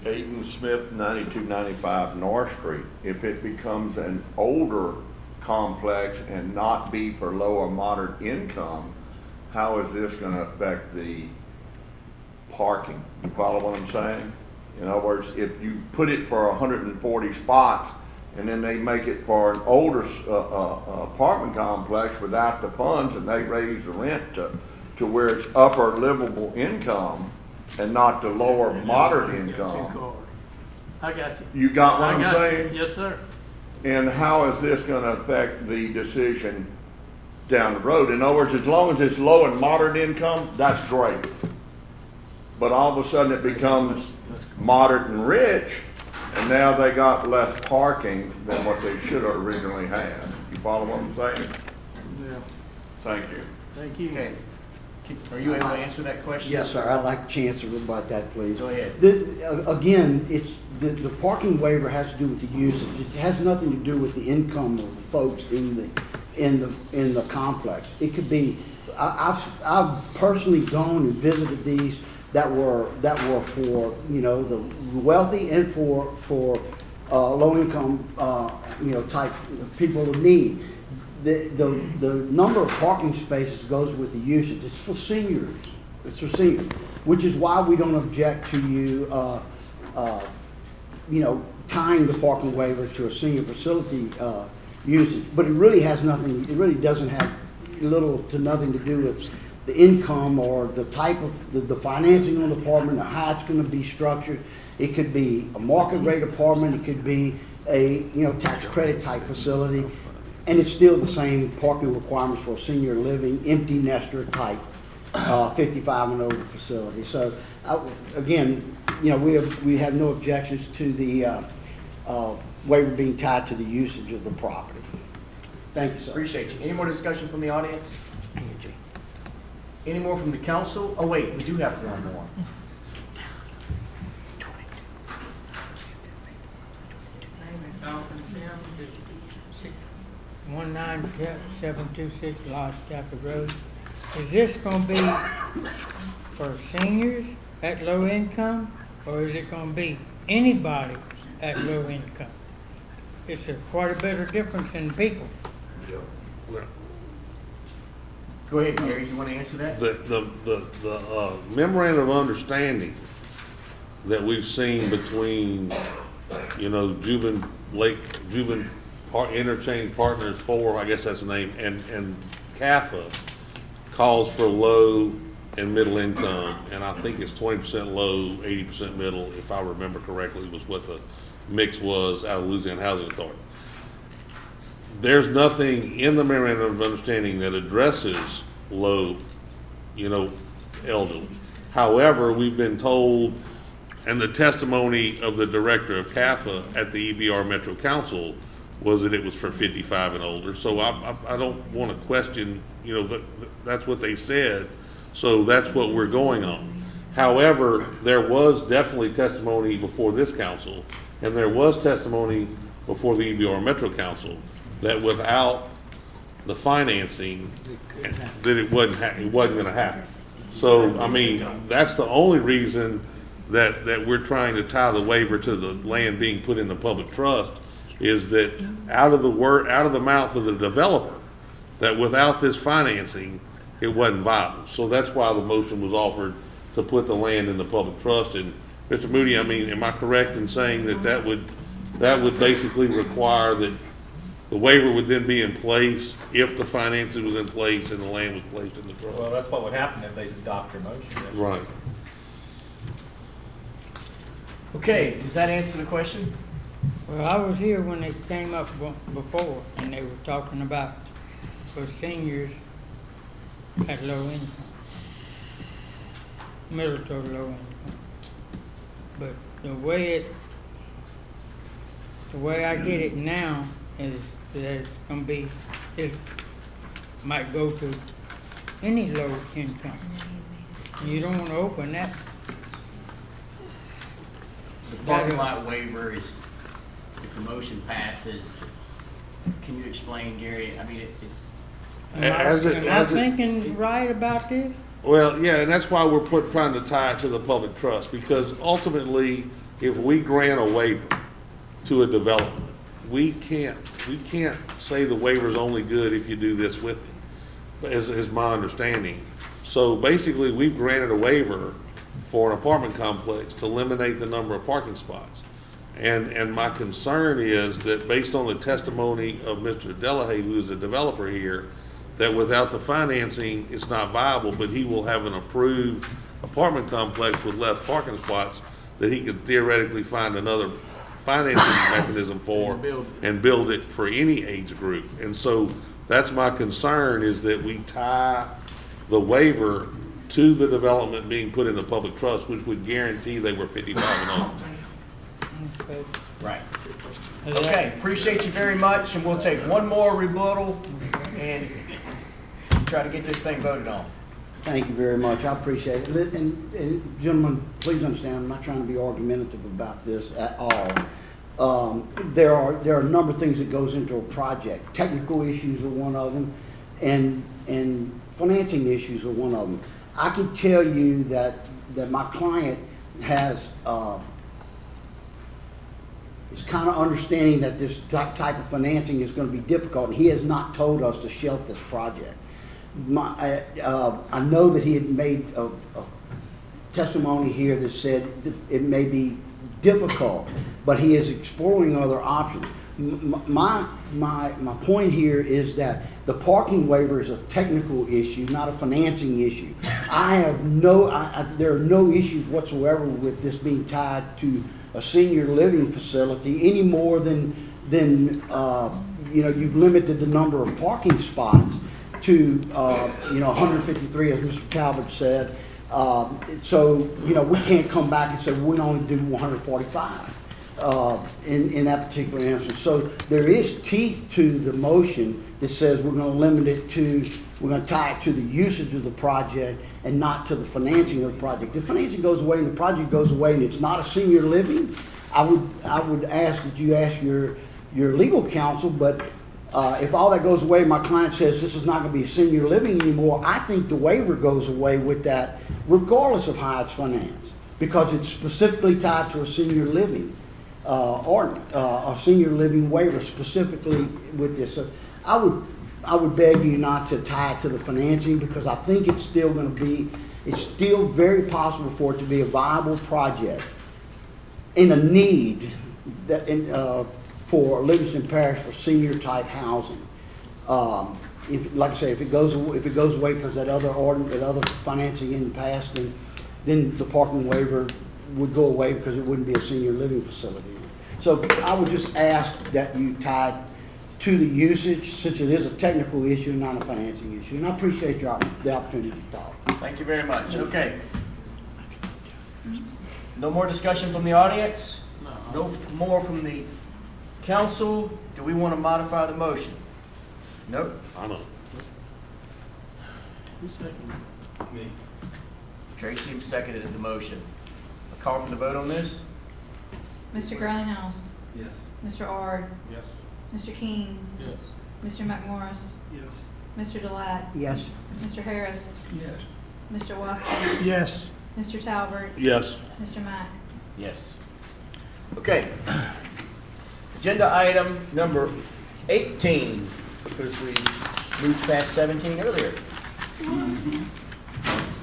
Caden Smith, 9295 North Street. If it becomes an older complex and not be for low or moderate income, how is this going to affect the parking? You follow what I'm saying? In other words, if you put it for 140 spots and then they make it for an older apartment complex without the funds, and they raise the rent to where it's upper livable income and not the lower moderate income. I got you. You got what I'm saying? Yes, sir. And how is this going to affect the decision down the road? In other words, as long as it's low and moderate income, that's great. But all of a sudden it becomes moderate and rich, and now they got less parking than what they should have originally had. You follow what I'm saying? Yeah. Thank you. Thank you. Okay. Are you able to answer that question? Yes, sir, I'd like a chance to rebut that, please. Go ahead. Again, the parking waiver has to do with the usage. It has nothing to do with the income of the folks in the complex. It could be, I've personally gone and visited these that were for, you know, the wealthy and for low income, you know, type people of need. The number of parking spaces goes with the usage. It's for seniors. It's for seniors, which is why we don't object to you, you know, tying the parking waiver to a senior facility usage. But it really has nothing. It really doesn't have little to nothing to do with the income or the type of the financing on the apartment, or how it's going to be structured. It could be a market rate apartment. It could be a, you know, tax credit type facility. And it's still the same parking requirements for a senior living, empty nester type, 55 and over facility. So, again, you know, we have no objections to the waiver being tied to the usage of the property. Thank you, sir. Appreciate you. Any more discussion from the audience? Any more from the council? Oh, wait, we do have one more. Falcon Sim, 19726 Lost Stafford Road. Is this gonna be for seniors at low income, or is it gonna be anybody at low income? It's quite a bit of difference in people. Go ahead, Gary, you want to answer that? The memorandum of understanding that we've seen between, you know, Juban Interchange Partners 4, I guess that's the name, and CAFA calls for low and middle income, and I think it's 20% low, 80% middle, if I remember correctly, was what the mix was out of Louisiana Housing Authority. There's nothing in the memorandum of understanding that addresses low, you know, elderly. However, we've been told, and the testimony of the director of CAFA at the EBR Metro Council was that it was for 55 and older. So I don't want to question, you know, that's what they said. So that's what we're going on. However, there was definitely testimony before this council, and there was testimony before the EBR Metro Council that without the financing, that it wasn't going to happen. So, I mean, that's the only reason that we're trying to tie the waiver to the land being put in the public trust, is that out of the mouth of the developer, that without this financing, it wasn't viable. So that's why the motion was offered to put the land in the public trust. And Mr. Moody, I mean, am I correct in saying that would basically require that the waiver would then be in place if the financing was in place and the land was placed in the trust? Well, that's what would happen if they adopt your motion. Yes. Right. Okay, does that answer the question? Well, I was here when it came up before, and they were talking about for seniors at low income, middle to low income. But the way I get it now is that it's gonna be, it might go to any low income. You don't wanna open that. The parking lot waiver is, if the motion passes, can you explain, Gary? I mean, Am I thinking right about this? Well, yeah, and that's why we're trying to tie it to the public trust, because ultimately, if we grant a waiver to a development, we can't say the waiver's only good if you do this with it, is my understanding. So basically, we've granted a waiver for an apartment complex to eliminate the number of parking spots. And my concern is that based on the testimony of Mr. Delahaye, who is a developer here, that without the financing, it's not viable, but he will have an approved apartment complex with less parking spots that he could theoretically find another financing mechanism for and build it for any age group. And so that's my concern, is that we tie the waiver to the development being put in the public trust, which would guarantee they were 55 and older. Okay. right. Okay, appreciate you very much, and we'll take one more rebuttal and try to get this thing voted on. Thank you very much. I appreciate it. And gentlemen, please understand, I'm not trying to be argumentative about this at all. There are a number of things that goes into a project. Technical issues are one of them, and financing issues are one of them. I can tell you that my client is kind of understanding that this type of financing is going to be difficult, and he has not told us to shelf this project. I know that he had made a testimony here that said it may be difficult, but he is exploring other options. My point here is that the parking waiver is a technical issue, not a financing issue. There are no issues whatsoever with this being tied to a senior living facility any more than you've limited the number of parking spots to 153, as Mr. Talbot said. So we can't come back and say we only do 145 in that particular instance. So there is teeth to the motion that says we're going to limit it to, we're going to tie it to the usage of the project and not to the financing of the project. If financing goes away and the project goes away and it's not a senior living, I would ask that you ask your legal counsel, but if all that goes away, my client says this is not going to be a senior living anymore, I think the waiver goes away with that regardless of how it's financed, because it's specifically tied to a senior living ordinance, a senior living waiver specifically with this. So I would beg you not to tie it to the financing, because I think it's still very possible for it to be a viable project in a need that for Livingston Parish for senior type housing. Like I say, if it goes away because that other financing in the past, then the parking waiver would go away because it wouldn't be a senior living facility. So I would just ask that you tie it to the usage, since it is a technical issue, not a financing issue. And I appreciate the opportunity to talk. Thank you very much. Okay. No more discussion from the audience? No more from the council? Do we want to modify the motion? Nope. I know. Who's seconding? Me. Tracy seconded the motion. A call for the vote on this? Mr. Greenhouse, Yes. Mr. Ard, Yes. Mr. King, Yes. Mr. McMorris, Yes. Mr. Delat, Yes. Mr. Harris, Yes. Mr. Wasker, Yes. Mr. Talbert, Yes. Mr. Mack. Yes. Okay. Agenda item number 18, because we moved past 17 earlier.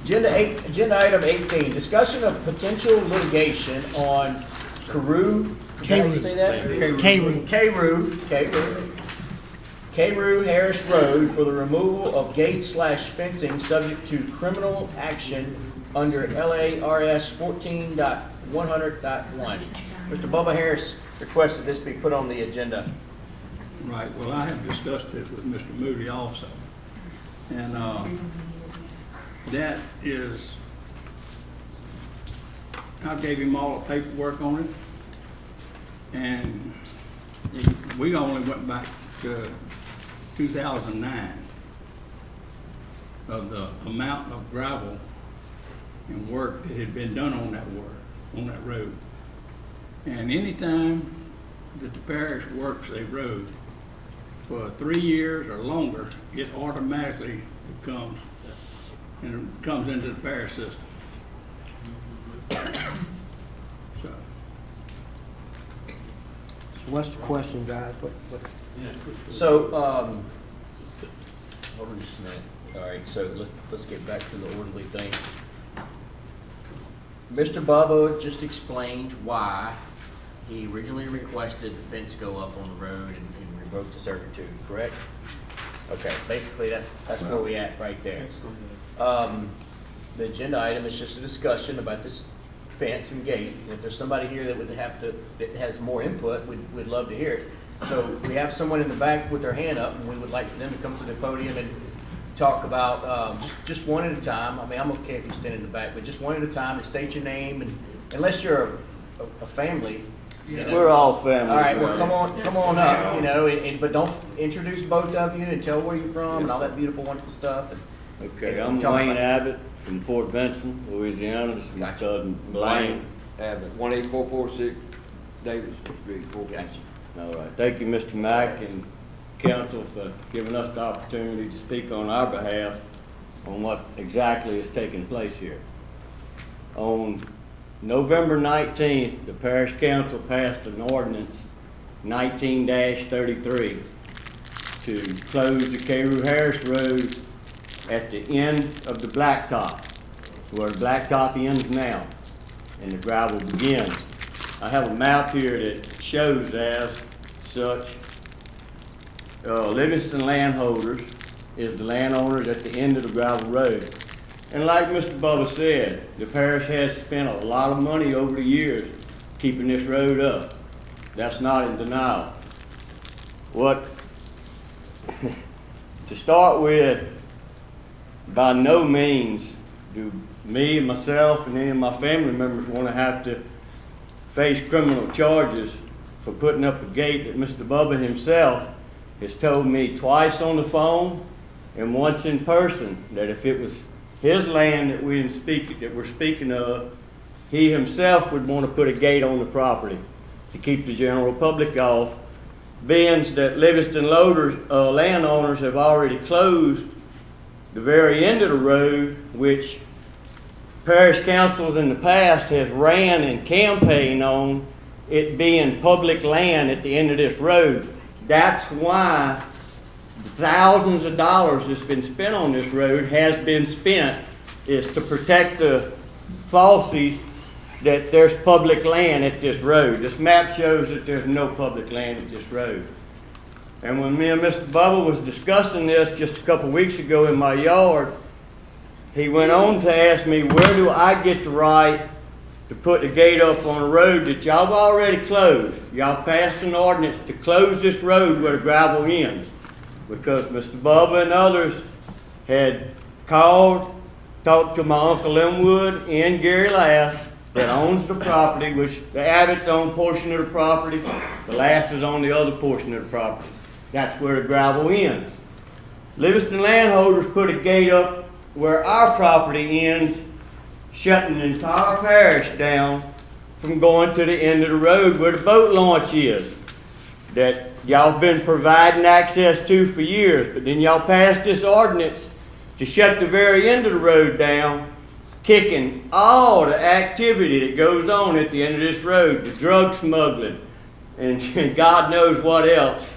Agenda item 18, discussion of potential litigation on Carew. Is that how you say that? Carew Harris Road for the removal of gate/fencing subject to criminal action under LARS 14.100.1. Mr. Bubba Harris requested this be put on the agenda. Right, well, I have discussed it with Mr. Moody also. And that is, I gave him all the paperwork on it. And we only went back to 2009 of the amount of gravel and work that had been done on that road. And anytime that the parish works a road for 3 years or longer, it automatically comes into the parish system. So. What's the question, guys? So, hold on just a minute. All right, so let's get back to the orderly thing. Mr. Bubba just explained why he originally requested the fence go up on the road and revoke the servitude, correct? Okay, basically that's where we at right there. The agenda item is just a discussion about this fence and gate. If there's somebody here that has more input, we'd love to hear it. So we have someone in the back with their hand up, and we would like for them to come to the podium and talk about just one at a time. I mean, I'm okay if you stand in the back, but just one at a time and state your name, and unless you're a family. You know. We're all family. All right, well, come on up, but don't introduce both of you and tell where you're from and all that beautiful, wonderful stuff. Okay, I'm Wayne Abbott from Port Vincent, Louisiana. This is my cousin Blaine. Abbott, 18446 Davis Street, Fort Jackson. All right. Thank you, Mr. Mack and council for giving us the opportunity to speak on our behalf on what exactly is taking place here. On November 19th, the Parish Council passed an ordinance 19-33 to close the Carew Harris Road at the end of the blacktop, where the blacktop ends now and the gravel begins. I have a map here that shows as such. Livingston landholders is the landowners at the end of the gravel road. And like Mr. Bubba said, the parish has spent a lot of money over the years keeping this road up. That's not in denial. To start with, by no means do me and myself and any of my family members want to have to face criminal charges for putting up a gate that Mr. Bubba himself has told me twice on the phone and once in person that if it was his land that we're speaking of, he himself would want to put a gate on the property to keep the general public off, being that Livingston landowners have already closed the very end of the road, which parish councils in the past has ran and campaigned on it being public land at the end of this road. That's why the thousands of dollars that's been spent on this road has been spent, is to protect the falsies that there's public land at this road. This map shows that there's no public land at this road. And when me and Mr. Bubba was discussing this just a couple weeks ago in my yard, he went on to ask me, where do I get the right to put the gate up on a road that y'all have already closed? Y'all passed an ordinance to close this road where the gravel ends. Because Mr. Bubba and others had called, talked to my Uncle Linwood and Gary Lass that owns the property, which the Abbott's own portion of the property, the Lass is on the other portion of the property. That's where the gravel ends. Livingston landholders put a gate up where our property ends, shutting the entire parish down from going to the end of the road where the boat launch is, that y'all been providing access to for years. But then y'all passed this ordinance to shut the very end of the road down, kicking all the activity that goes on at the end of this road, the drug smuggling, and God knows what else,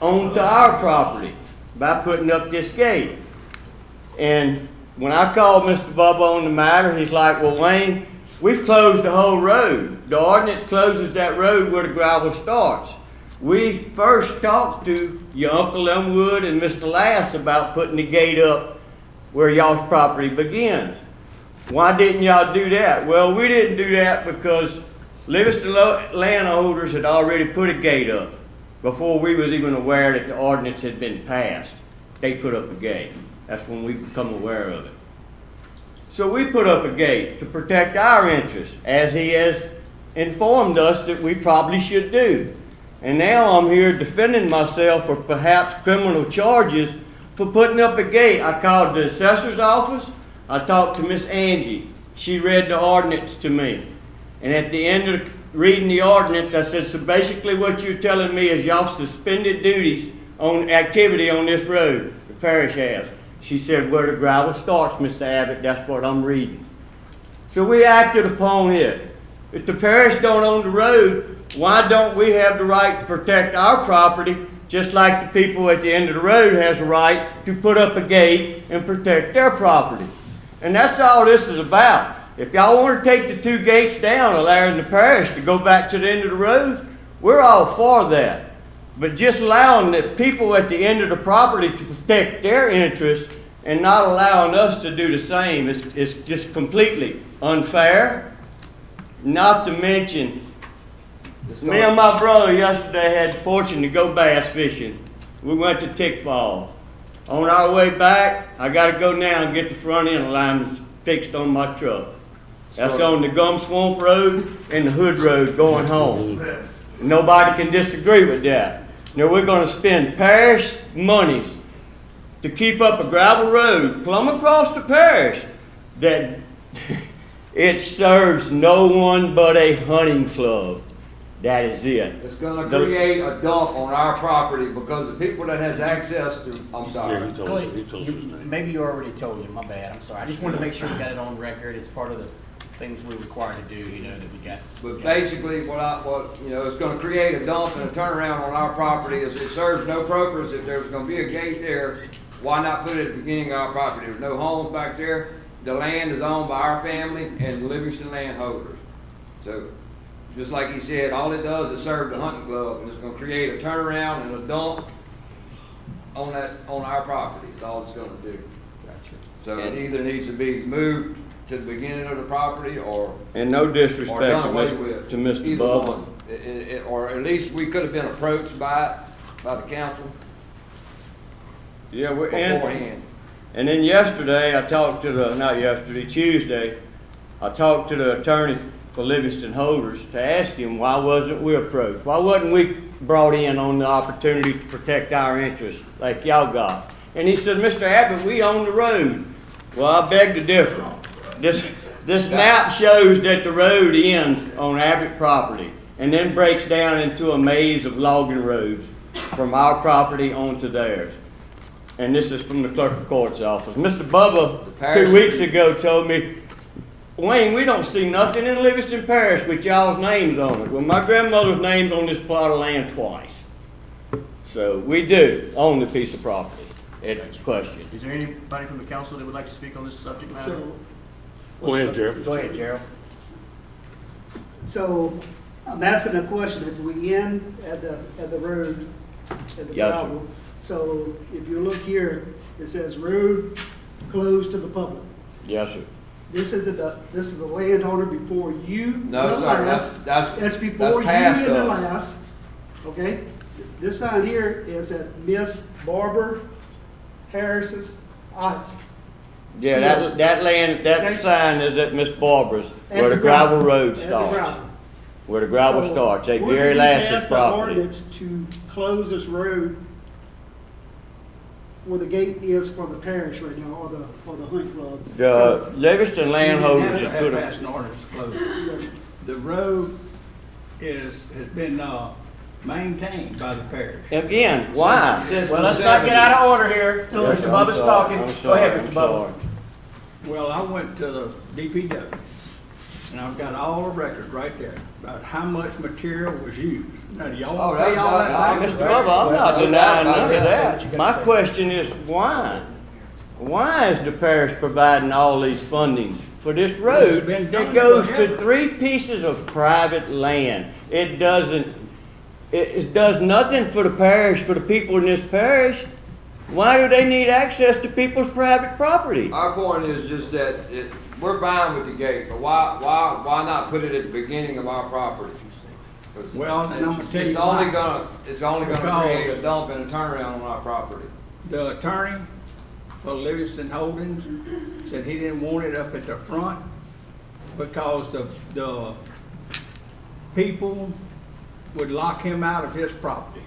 onto our property by putting up this gate. And when I called Mr. Bubba on the matter, he's like, well, Wayne, we've closed the whole road. The ordinance closes that road where the gravel starts. We first talked to your Uncle Linwood and Mr. Lass about putting the gate up where y'all's property begins. Why didn't y'all do that? Well, we didn't do that because Livingston landholders had already put a gate up before we was even aware that the ordinance had been passed. They put up a gate. That's when we become aware of it. So we put up a gate to protect our interests, as he has informed us that we probably should do. And now I'm here defending myself for perhaps criminal charges for putting up a gate. I called the assessor's office. I talked to Miss Angie. She read the ordinance to me. And at the end of reading the ordinance, I said, so basically what you're telling me is y'all suspended duties on activity on this road, the parish has. She said, where the gravel starts, Mr. Abbott, that's what I'm reading. So we acted upon it. If the parish don't own the road, why don't we have the right to protect our property, just like the people at the end of the road has a right to put up a gate and protect their property? And that's all this is about. If y'all want to take the two gates down, allowing the parish to go back to the end of the road, we're all for that. But just allowing the people at the end of the property to protect their interests and not allowing us to do the same is just completely unfair. Not to mention, me and my brother yesterday had the fortune to go bass fishing. We went to Tick Fall. On our way back, I got to go now and get the front end alignment fixed on my truck. That's on the Gum Swamp Road and the Hood Road going home. Nobody can disagree with that. Now we're going to spend parish monies to keep up a gravel road plumb across the parish that it serves no one but a hunting club. That is it. It's gonna create a dump on our property because the people that has access to, I'm Yeah, sorry. he told us his name. Maybe you already told him, my bad, I'm sorry. I just wanted to make sure we got it on record. It's part of the things we're required to do, you know, that we got. But basically, it's gonna create a dump and a turnaround on our property. It serves no purpose. If there's gonna be a gate there, why not put it at the beginning of our property? There's no homes back there. The land is owned by our family and the Livingston landholders. So, just like he said, all it does is serve the hunting club, and it's gonna create a turnaround and a dump on our property, is all it's gonna do. So it either needs to be moved to the beginning of the property or. And no disrespect or done away with. to Mr. Either Bubba. one. Or at least we could have been approached by the council Yeah, beforehand. and then yesterday, Tuesday, I talked to the attorney for Livingston Holders to ask him why wasn't we approached? Why wasn't we brought in on the opportunity to protect our interests like y'all got? And he said, Mr. Abbott, we own the road. Well, I beg to differ. This map shows that the road ends on Abbott property and then breaks down into a maze of logging roads from our property onto theirs. And this is from the clerk of court's office. Mr. Bubba, 2 weeks ago, told me, Wayne, we don't see nothing in Livingston Parish with y'all's names on it. Well, my grandmother's name's on this plot of land twice. So we do own the piece of property. It's a question. Is there anybody from the council that would like to speak on this subject matter? Go ahead, Gerald. Go ahead, Gerald. So I'm asking a question. If we end at the road, at the Yes, gravel, so if you look here, it says road closed to the public. Yes, sir. This is a landowner before you. No, the sir, last. that's before you past and the us. last. Okay? This sign here is at Miss Barbara Harris's odds. Yeah, that land, that sign is at Miss Barbara's, At where the the gravel gravel. road At the starts. gravel. Where the gravel So, starts, at we're Gary gonna Lass's pass the property. ordinance to close this road where the gate is for the parish right now, or the hunt club. The Livingston landholders has put Passed a, an ordinance to close it. The road has been, maintained by the parish. again, why? Well, let's not get out of order here. So Yes, Mr. I'm Bubba's sorry, talking. I'm Go sorry, ahead, Mr. I'm Bubba. sorry. Well, I went to the DPW, and I've got all the records right there about how much material was used. Now, do y'all Oh, want to pay all that back? Mr. Bubba, I'm not denying none of That's what you that. gotta My say. question is, why? Why is the parish providing all these fundings for this road been done that goes forever. to 3 pieces of private land? It does nothing for the parish, for the people in this parish. Why do they need access to people's private property? Our point is just that we're fine with the gate, but why not put it at the beginning of our property? 'Cause Well, and I'm gonna tell you it's only why. gonna Because- create a dump and a turnaround on our property. The attorney for Livingston Holdings said he didn't want it up at the front because the people would lock him out of his property.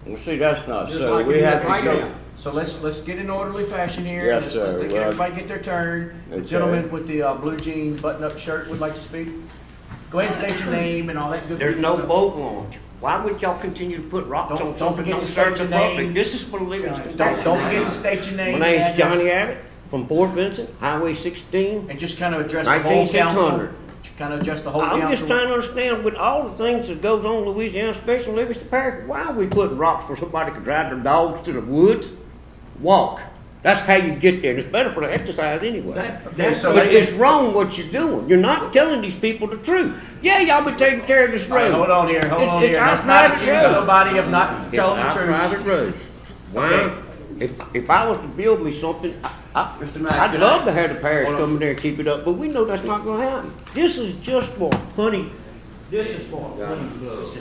Well, see, that's not Just so. like We it have is to right show. now. So let's get in orderly fashion here. Yes, Let's sir. let Well, everybody get their turn. The Okay. gentleman with the blue jean button-up shirt would like to speak. Go ahead and state your name and all that good. There's no stuff. boat launch. Why would y'all continue to put rocks Don't- on don't something forget that to serve state the your public? name. This is for Livingston. Don't forget to state your name. My name's and address, Johnny Abbott from Port Vincent, Highway 16. And just kind of address the whole council. 19600. Kind of address the whole council. I'm just trying to understand with all the things that goes on in Louisiana, especially Livingston Parish, why are we putting rocks for somebody to drive their dogs to the woods? Walk. That's how you get there, and it's better for the exercise anyway. But it's wrong what you're doing. You're not telling these people the truth. Yeah, y'all be taking care of this All right, road. hold on here, hold on here. It's our Let's not private accuse road. nobody of not telling the It's our truth. private road. Why? Okay. If I was to build me something, Mack, I'd love to have the parish come in there and keep it up, but we know that's not gonna happen. This is just for hunting. This is for hunting clubs.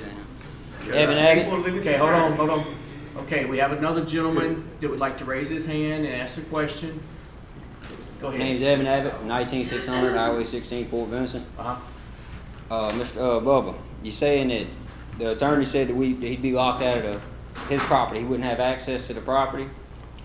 Evan Abbott. Okay, hold on. Okay, we have another gentleman that would like to raise his hand and ask a question. Go ahead. Name's Evan Abbott, 19600 Highway 16, Port Vincent. Mr. Bubba, you saying that the attorney said that he'd be locked out of his property, he wouldn't have access to the property?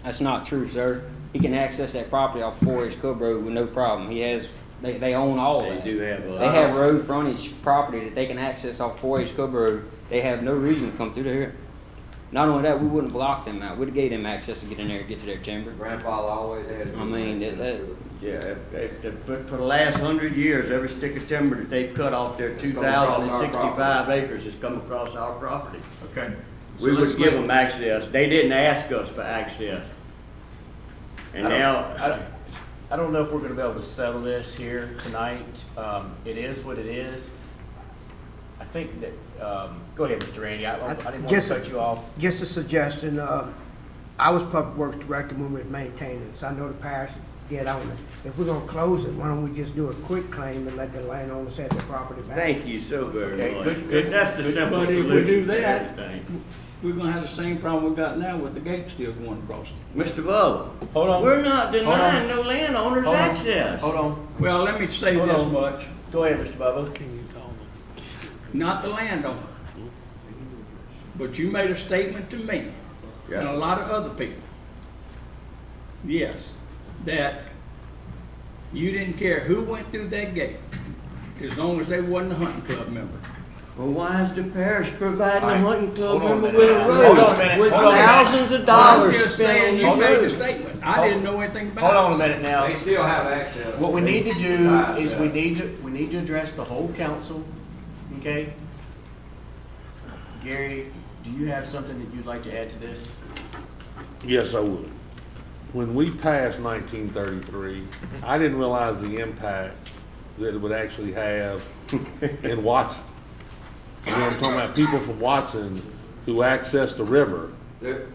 That's not true, sir. He can access that property off 4H Cub Road with no problem. They own all that. They do have They have road frontage property that they can access off 4H Cub Road. They have no reason to come through there. Not only that, we wouldn't block them out. We'd gave them access to get in there and get to their timber. Grandfather always had. I mean, Yeah, but for the last 100 years, every stick of timber that they've cut off their 2,065 acres has come across our property. Okay. We would give them access. They didn't ask us for access. And now, I don't know if we're gonna be able to settle this here tonight. It is what it is. I think that, go ahead, Mr. Randy, I didn't want to cut you off. Just a suggestion, I was public works director when we was maintaining it, so I know the parish get on it. If we're gonna close it, why don't we just do a quick claim and let the landowners have their property back? thank you so very Okay, much. good. That's the simple But if we do solution to that, everything. we're gonna have the same problem we got now with the gate still going across. Mr. Bo, Hold on. we're not Hold on. denying no landowners Hold on. access. Hold on. Well, let me say Hold this on. much, Go ahead, Mr. Bubba. not the landowner. But you made a statement to me and a lot of other people. Yes, that you didn't care who went through that gate, as long as they wasn't a hunting club member. Well, why is the parish providing a hunting club Hold on member a with a minute. road? Hold on a minute. With Hold on a minute. thousands of I'm dollars just spent saying, on you the made a road? statement. I didn't know anything about it. Hold on a minute now. They still have access. What we need to do Besides is that. we need to address the whole council, okay? Gary, do you have something that you'd like to add to this? Yes, I would. When we passed 1933, I didn't realize the impact that it would actually have in Watson. You know what I'm talking about? People from Watson who access the river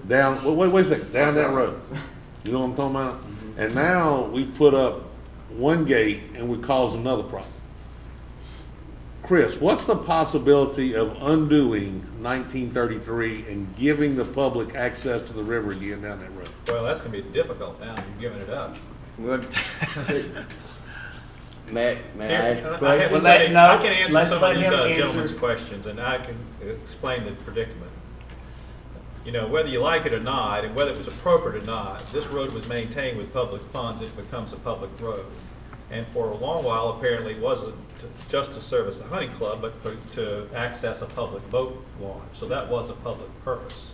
down, wait a second, down that road. You know what I'm talking about? And now we've put up one gate and we cause another problem. Chris, what's the possibility of undoing 1933 and giving the public access to the river again down that road? Well, that's gonna be difficult now, you're giving it up. Well, Matt, may I ask a I question? can answer let's some let of these him answer. gentlemen's questions, and I can explain the predicament. You know, whether you like it or not, and whether it was appropriate or not, this road was maintained with public funds, it becomes a public road. And for a long while, apparently, it wasn't just to service the hunting club, but to access a public boat launch. So that was a public purpose.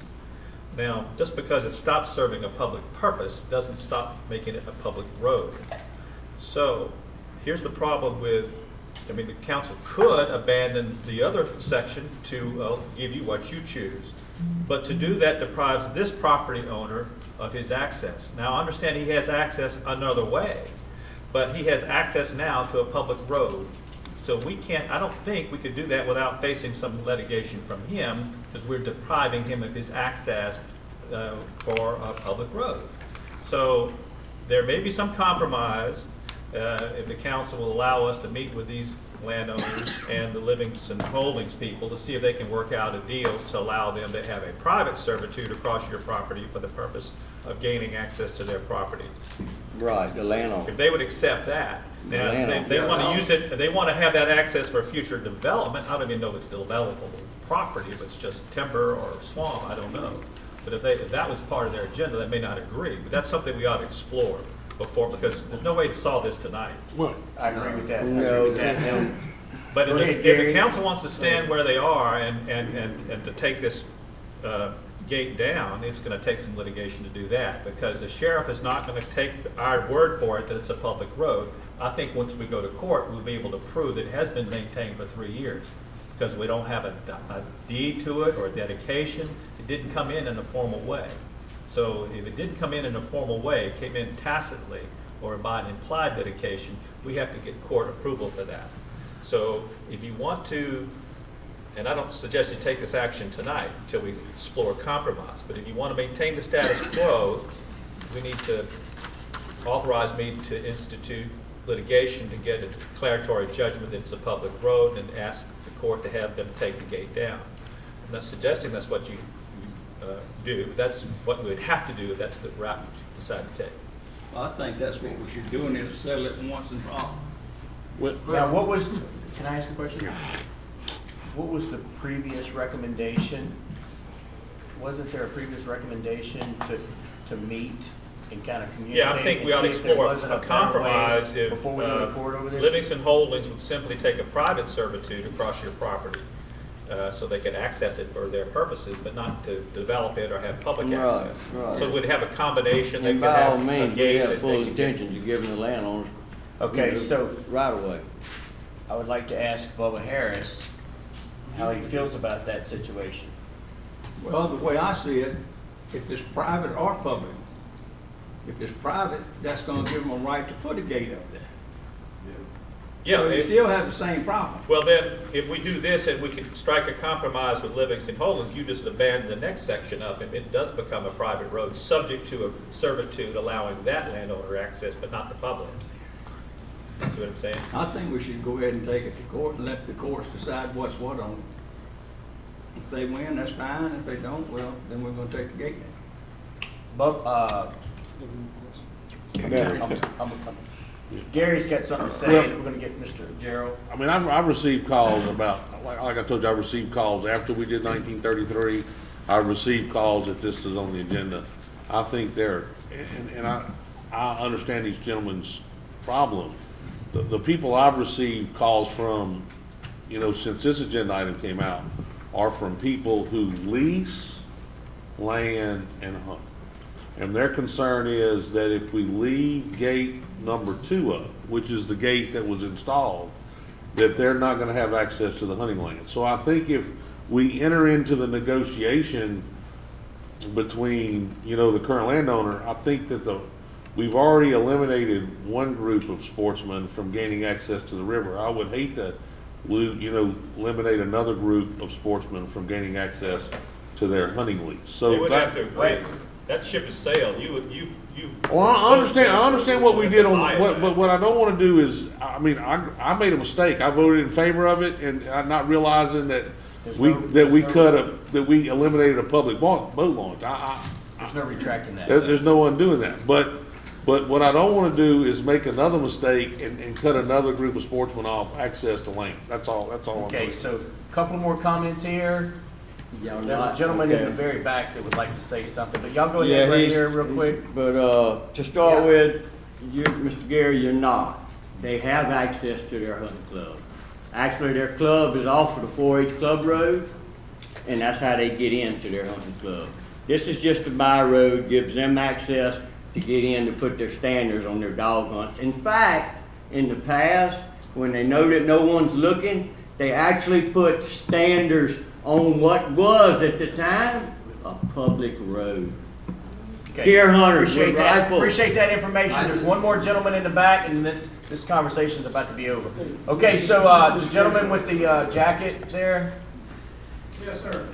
Now, just because it stopped serving a public purpose doesn't stop making it a public road. So here's the problem with, I mean, the council could abandon the other section to give you what you choose. But to do that deprives this property owner of his access. Now, understand he has access another way, but he has access now to a public road. So we can't, I don't think we could do that without facing some litigation from him, because we're depriving him of his access for a public road. So there may be some compromise if the council will allow us to meet with these landowners and the Livingston Holdings people to see if they can work out a deal to allow them to have a private servitude across your property for the purpose of gaining access to their property. Right, the landowner. If they would accept that. Now, if they want to use it, if they want to have that access for future development, I don't even know if it's developable property, if it's just timber or swamp, I don't know. But if that was part of their agenda, they may not agree. But that's something we ought to explore before, because there's no way to solve this tonight. Well, I agree with that. No, But if the council wants to stand where they are and to take this gate down, it's going to take some litigation to do that, because the sheriff is not going to take our word for it that it's a public road. I think once we go to court, we'll be able to prove that it has been maintained for 3 years, because we don't have a deed to it or a dedication. It didn't come in a formal way. So if it didn't come in a formal way, it came in tacitly or by an implied dedication, we have to get court approval for that. So if you want to, and I don't suggest you take this action tonight until we explore compromise, but if you want to maintain the status quo, we need to authorize me to institute litigation to get a declaratory judgment that it's a public road and ask the court to have them take the gate down. I'm not suggesting that's what you do. That's what we would have to do if that's the route you decide to take. I think that's what we should do, and is settle it once and for all. Now, can I ask a question? What was the previous recommendation? Wasn't there a previous recommendation to meet and kind of communicate? Yeah, I think we ought to and see if there explore wasn't a better way compromise if before we go to court over this? Livingston Holdings would simply take a private servitude across your property, so they could access it for their purposes, but not to develop it or have public Right, access. right. So we'd have a combination, they And could by all have a means, we gate have that full they could get. intentions of giving the landowners. Okay, so right away. I would like to ask Bubba Harris how he feels about that situation. Well, the way I see it, if it's private or public, if it's private, that's gonna give them a right to put a gate up there. Yeah, So you it- still have the same problem. Well, then, if we do this and we can strike a compromise with Livingston Holdings, you just abandon the next section up, and it does become a private road, subject to a servitude allowing that landowner access, but not the public. See what I'm saying? I think we should go ahead and take it to court and let the courts decide what's what on it. If they win, that's fine. If they don't, well, then we're gonna take the gate down. Bub, Gary's got something to say, and we're gonna get Mr. Gerald. I mean, I've received calls about, like I told you, I received calls after we did 1933. I received calls that this is on the agenda. I think and I understand these gentlemen's problem. The people I've received calls from, since this agenda item came out, are from people who lease land and hunt. And their concern is that if we leave gate number 2 up, which is the gate that was installed, that they're not gonna have access to the hunting land. So I think if we enter into the negotiation between, the current landowner, I think that we've already eliminated one group of sportsmen from gaining access to the river. I would hate to, eliminate another group of sportsmen from gaining access to their hunting lease. They So would that, have to agree. That ship has sailed. You. well, I understand what we did but what I don't want to do is, I made a mistake. I voted in favor of it, and I'm not realizing that we eliminated a public boat launch. There's no retracting that. There's no undoing that. But what I don't want to do is make another mistake and cut another group of sportsmen off access to land. That's all I'm Okay, doing. so a couple more comments here. There's a gentleman in the very back that would like to say something, but y'all go ahead right here real quick. But, to start with, you, Mr. Gary, you're not. They have access to their hunting club. Actually, their club is off of the 4-H Club Road, and that's how they get into their hunting club. This is just a by road, gives them access to get in to put their standards on their dog hunts. In fact, in the past, when they know that no one's looking, they actually put standards on what was at the time a public road. Okay. Deer hunters with Appreciate that. rifles. Appreciate that information. There's one more gentleman in the back, and this conversation's about to be over. Okay, so the gentleman with the jacket there. Yes, sir.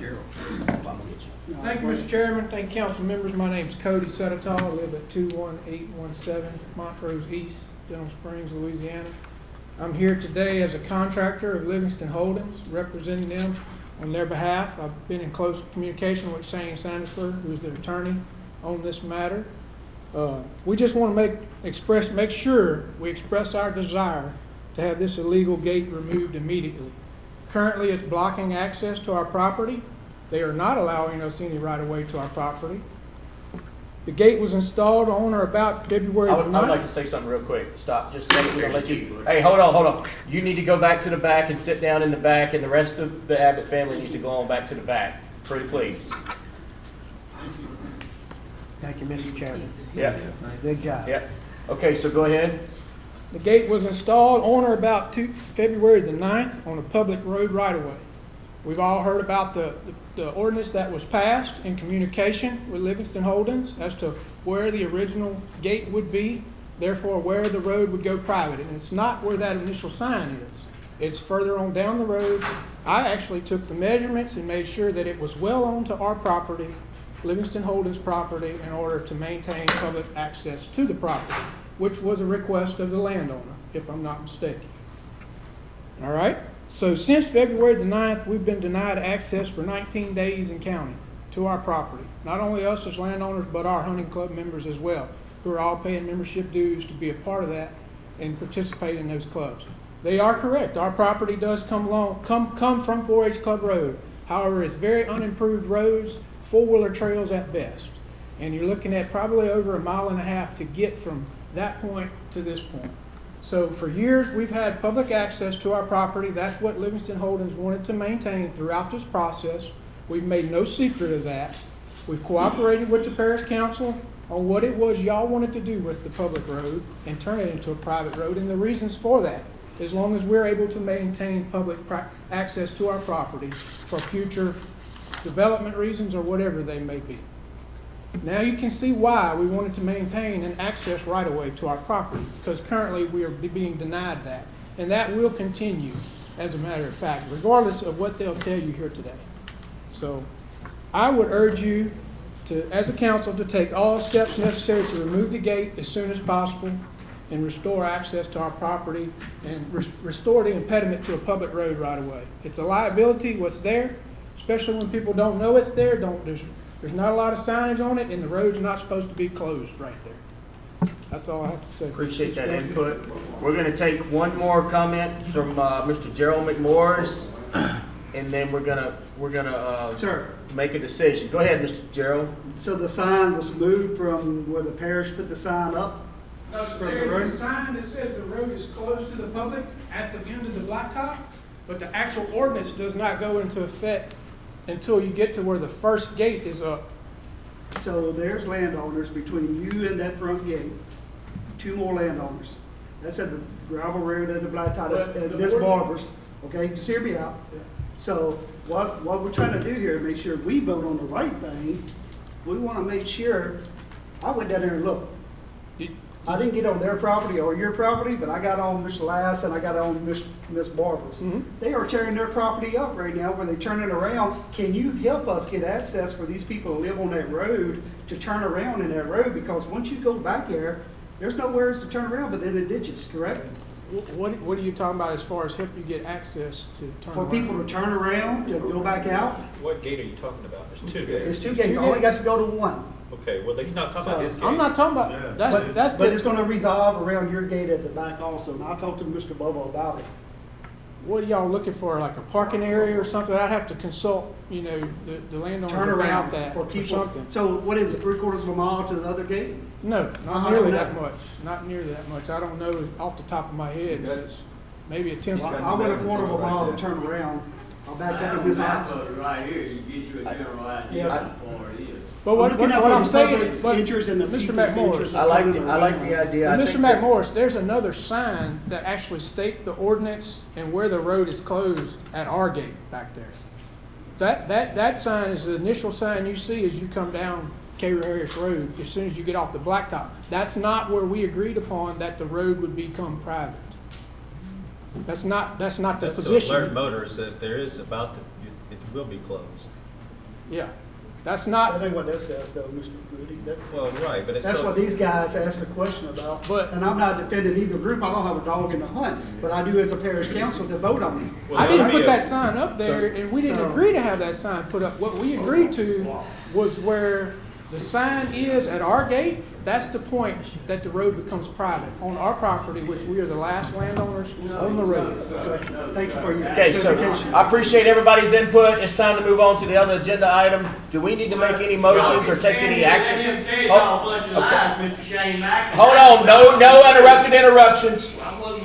Thank you, Mr. Chairman. Thank you, council members. My name's Cody Settertall. I live at 21817 Montrose East, Denham Springs, Louisiana. I'm here today as a contractor of Livingston Holdings, representing them on their behalf. I've been in close communication with Shane Sandifer, who's their attorney on this matter. We just want to make sure we express our desire to have this illegal gate removed immediately. Currently, it's blocking access to our property. They are not allowing us any right of way to our property. The gate was installed on or about February I the would 9th. like to say something real quick. Stop. Just say we're gonna let you. Hey, hold on. You need to go back to the back and sit down in the back, and the rest of the Abbott family needs to go on back to the back. Pretty please. Thank you, Mr. Chairman. Yeah. Good job. Yeah. Okay, so go ahead. The gate was installed on or about February the 9th on a public road right-of-way. We've all heard about the ordinance that was passed in communication with Livingston Holdings as to where the original gate would be, therefore where the road would go private. And it's not where that initial sign is. It's further on down the road. I actually took the measurements and made sure that it was well onto our property, Livingston Holdings property, in order to maintain public access to the property, which was a request of the landowner, if I'm not mistaken. All right? So since February the 9th, we've been denied access for 19 days and counting to our property. Not only us as landowners, but our hunting club members as well, who are all paying membership dues to be a part of that and participate in those clubs. They are correct. Our property does come from 4-H Club Road. However, it's very unimproved roads, four-wheeler trails at best. And you're looking at probably over 1.5 miles to get from that point to this point. So for years, we've had public access to our property. That's what Livingston Holdings wanted to maintain throughout this process. We've made no secret of that. We've cooperated with the Parish Council on what it was y'all wanted to do with the public road and turn it into a private road, and the reasons for that, as long as we're able to maintain public access to our property for future development reasons or whatever they may be. Now you can see why we wanted to maintain an access right-of-way to our property, because currently we are being denied that. And that will continue, as a matter of fact, regardless of what they'll tell you here today. So I would urge you to, as a council, to take all steps necessary to remove the gate as soon as possible and restore access to our property and restore the impediment to a public road right-of-way. It's a liability what's there, especially when people don't know it's there. There's not a lot of signage on it, and the road's not supposed to be closed right there. That's all I have to say. Appreciate that input. We're gonna take one more comment from Mr. Gerald McMorris, and then we're gonna Sir. make a decision. Go ahead, Mr. Gerald. So the sign was moved from where the parish put the sign up? No, so there's a sign that says the road is closed to the public at the end of the blacktop, but the actual ordinance does not go into effect until you get to where the first gate is up. So there's landowners between you and that front gate, 2 more landowners. That's at the gravel road at the blacktop, at this barber's, okay, just hear me out. So what we're trying to do here, make sure we vote on the right thing, we wanna make sure, I went down there and looked. I didn't get on their property or your property, but I got on Mr. Lass and I got on Miss Barber's. They are tearing their property up right now where they turn it around. Can you help us get access for these people who live on that road to turn around in that road? Because once you go back there, there's nowhere else to turn around but in the ditches, correct? What are you talking about as far as help you get access to turn For around? people to turn around, to go back out? What gate are you talking about? There's 2 gates. There's 2 gates, I only got to go to 1. Okay, well, he's not talking about his gate. I'm not talking about, that's. But it's gonna resolve around your gate at the back also, and I talked to Mr. Bubba about it. What are y'all looking for, like a parking area or something? I'd have to consult, the landowner about that for or people. something. So what is it, 3/4 of a mile to the other gate? No, I not don't nearly know. that much, not nearly that much. I don't know off the top of my head, but it's maybe a tenth. I went 1/4 of a mile to turn around. I'll back up in this house. Right here, you get you a general idea Yes. how far it is. But what I'm saying, is, interest in the Mr. people's McMorris, interest. I like the idea. I Mr. think that- McMorris, there's another sign that actually states the ordinance and where the road is closed at our gate back there. That sign is the initial sign you see as you come down K. Harris Road, as soon as you get off the blacktop. That's not where we agreed upon that the road would become private. That's not the That's to position. alert motorists that there is it will be closed. Yeah, that's not. That ain't what that says though, Mr. Goody. Well, right, but it's That's still. what these guys asked the question about. But- And I'm not defending either group. I don't have a dog in the hunt, but I do as a parish council to vote on it. Well, I didn't there'll put be that sign up there, and we didn't So- agree to have that sign put up. What we agreed to was where the sign is at our gate, that's the point that the road becomes private on our property, which we are the last landowners on the road. Thank you for your Okay, so clarification. I appreciate everybody's input. It's time to move on to the other agenda item. Do we need to make any motions or take any action? Hold on, no interrupted interruptions.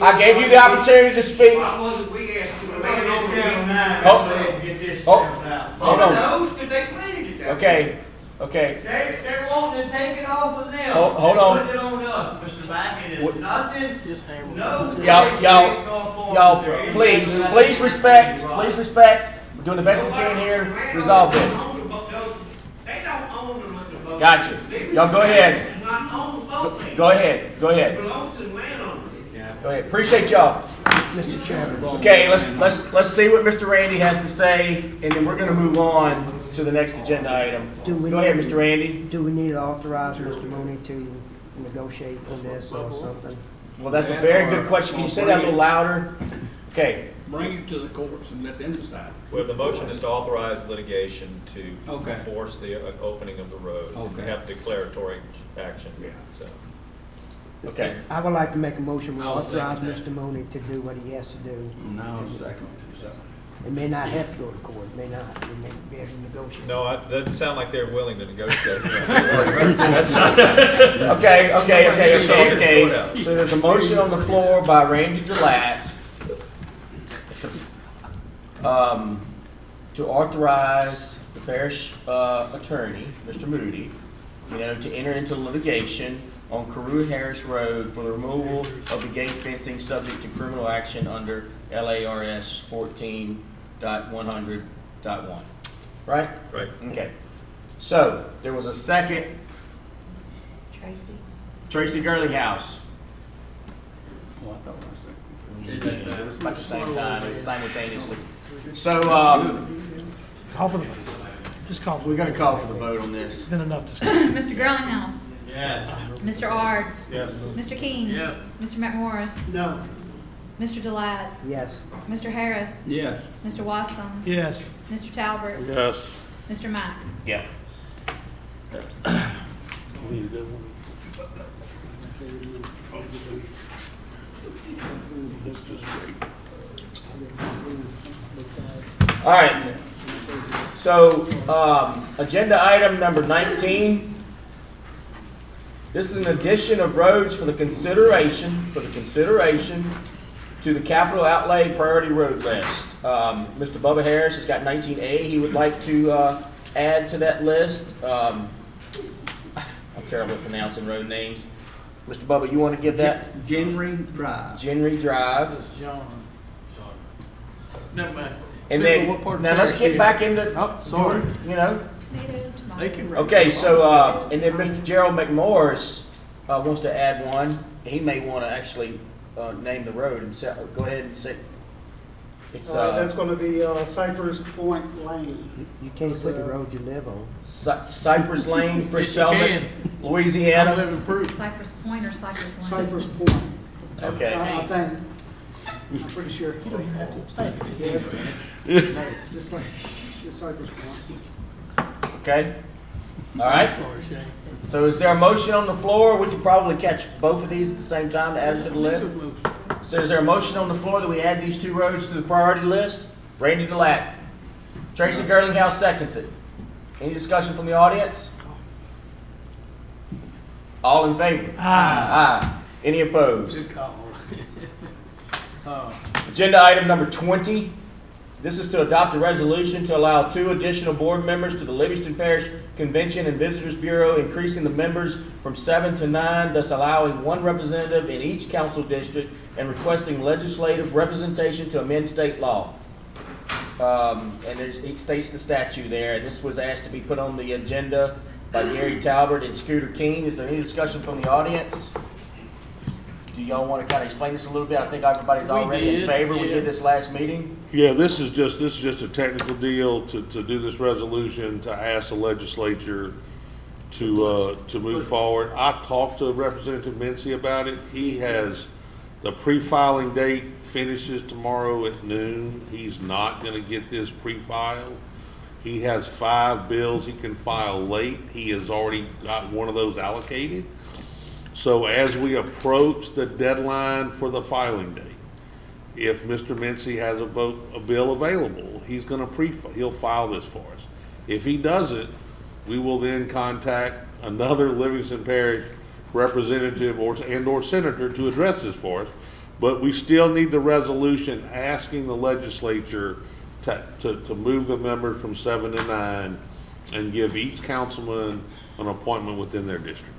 I gave you the opportunity to speak. Wasn't we asked to amend it Oh. get this Oh. settled out? Hold on. Knows, 'cause they planted it that way. Okay. They're wanting to take it off of them. Hold on. Put it on us, Mr. Back, and it's nothing, no. Y'all, please respect. We're doing the best we can here. Resolve this. They don't own them. Gotcha. Y'all go ahead. It's not owned something. Go ahead. It belongs to the landowner. Go ahead. Appreciate y'all. Mr. Chairman. Okay, let's see what Mr. Randy has to say, and then we're gonna move on to the next agenda item. Go ahead, Mr. Randy. Do we need to authorize Mr. Mooney to negotiate on this or something? Well, that's a very good question. Can you say that a little louder? Okay. Bring it to the courts and let them decide. Well, the motion is to authorize litigation to Okay. force the opening of the road. We Okay. have declaratory action. Yeah. So. Okay. I would like to make a motion, we I'll authorize second that. Mr. Mooney to do what he has to do. No, second. They may not have to go to court, may not, they may be able to negotiate. No, it doesn't sound like they're willing to negotiate. Okay. So there's a motion on the floor by Randy Delat to authorize the parish attorney, Mr. Moody, to enter into litigation on Carew Harris Road for the removal of the gate fencing subject to criminal action under LARS 14.100.1. Right? Right. Okay. So there was a second. Tracy Girlinghouse. Oh, I thought I said. It was about the same time, it was simultaneously. So, Call for the vote. Just call for we're the gonna call for the vote on this. It's been enough discussion. Mr. Girlinghouse. Yes. Mr. Ard. Yes. Mr. King. Yes. Mr. McMorris. No. Mr. Delat. Yes. Mr. Harris. Yes. Mr. Wascom. Yes. Mr. Talbert. Yes. Mr. Mack. Yeah. All right. So, agenda item number 19. This is an addition of roads for the consideration to the capital outlay priority road list. Mr. Bubba Harris has got 19A he would like to add to that list. I'm terrible at pronouncing road names. Mr. Bubba, you want to give that? Genry Drive. Genry Drive. John. Never mind. And Depends then, on what part of now let's Parish get back into, Oh, sorry. They can. Okay, so, and then Mr. Gerald McMorris, wants to add one. He may want to actually, name the road himself. Go ahead and say. It's, That's gonna be, Cypress Point Lane. You can't put the road you live on. Cypress Lane, Fritz Yes, you Selman, can. I Louisiana. live in Prue. Cypress Point or Cypress Lane? Cypress Point. Okay. I think. I'm pretty sure. You don't even have to abstain. Just like Cypress Point. Okay. All right. So is there a motion on the floor? We could probably catch both of these at the same time to add them to the list. So is there a motion on the floor that we add these two roads to the priority list? Randy Delat. Tracy Girlinghouse seconds it. Any discussion from the audience? All in favor? Aye. Any opposed? Good call. Agenda item number 20. This is to adopt a resolution to allow 2 additional board members to the Livingston Parish Convention and Visitors Bureau, increasing the members from 7 to 9, thus allowing 1 representative in each council district and requesting legislative representation to amend state law. And it states the statute there, and this was asked to be put on the agenda by Gary Talbert and Scooter King. Is there any discussion from the audience? Do y'all want to kind of explain this a little bit? I think everybody's already in favor. We did this last meeting. Yeah, this is just a technical deal to do this resolution, to ask the legislature to move forward. I talked to Representative Mincy about it. He has, the pre-filing date finishes tomorrow at noon. He's not gonna get this pre-filed. He has 5 bills he can file late. He has already got one of those allocated. So as we approach the deadline for the filing date, if Mr. Mincy has a bill available, he's gonna he'll file this for us. If he doesn't, we will then contact another Livingston Parish representative or senator to address this for us. But we still need the resolution asking the legislature to move the members from 7 to 9 and give each councilman an appointment within their district.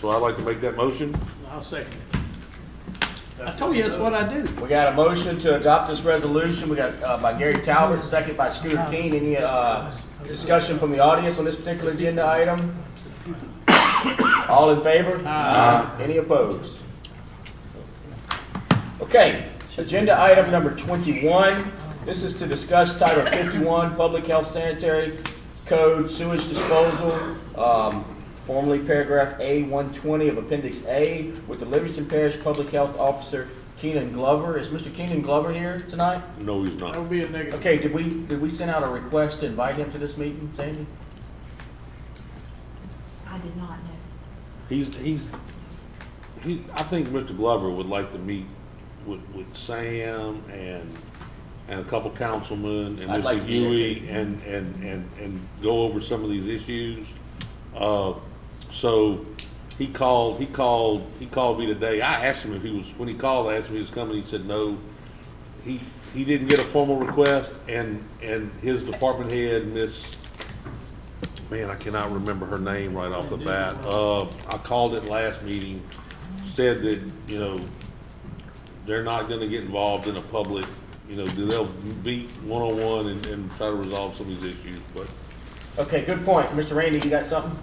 So I'd like to make that motion. I'll second it. I told you that's what I do. We got a motion to adopt this resolution. We got by Gary Talbert, second by Scooter King. Any discussion from the audience on this particular agenda item? All in favor? Aye. Any opposed? Okay, agenda item number 21. This is to discuss Title 51, Public Health Sanitary Code, Sewage Disposal, formerly paragraph A120 of Appendix A, with the Livingston Parish Public Health Officer Keenan Glover. Is Mr. Keenan Glover here tonight? No, he's not. That would be a negative. Okay, did we send out a request to invite him to this meeting, Sandy? I did not know. I think Mr. Glover would like to meet with Sam and and a couple councilmen and I'd Mr. like to be there Huey too. and go over some of these issues. So he called me today. I asked him if he was, when he called, I asked him if he was coming. He said no. He didn't get a formal request, and his department head, I cannot remember her name right off the bat. I called it last meeting, said that, they're not gonna get involved in a public, they'll meet one-on-one and try to resolve some of these issues, but. Okay, good point. Mr. Randy, you got something?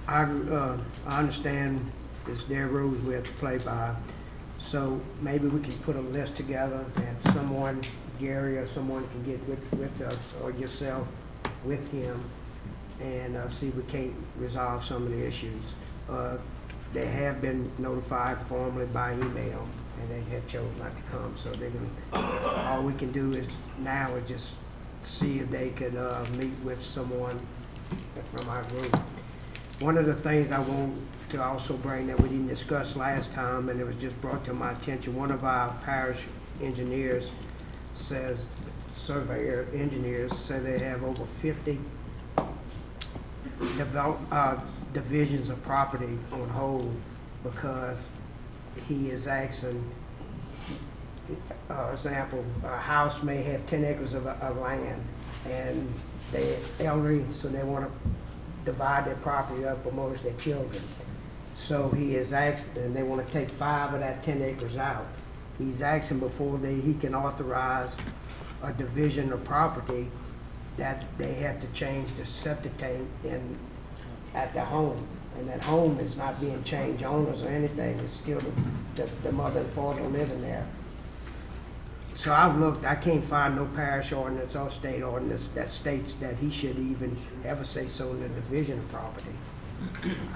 I understand it's their rules we have to play by. So maybe we can put a list together and someone, Gary or someone can get with us or yourself with him and see if we can't resolve some of the issues. They have been notified formally by email and they have chosen not to come. So they're gonna, all we can do is now is just see if they could meet with someone from our group. One of the things I want to also bring that we didn't discuss last time, and it was just brought to my attention, one of our parish engineers says, surveyor engineers say they have over 50 divisions of property on hold because he is asking, example, a house may have 10 acres of land and they're elderly, so they want to divide their property up amongst their children. So he is asking, and they want to take 5 of that 10 acres out. He's asking before he can authorize a division of property that they have to change the septic tank at the home. And that home is not being changed owners or anything, it's still the mother and father living there. So I've looked, I can't find no parish ordinance or state ordinance that states that he should even ever say so in the division of property.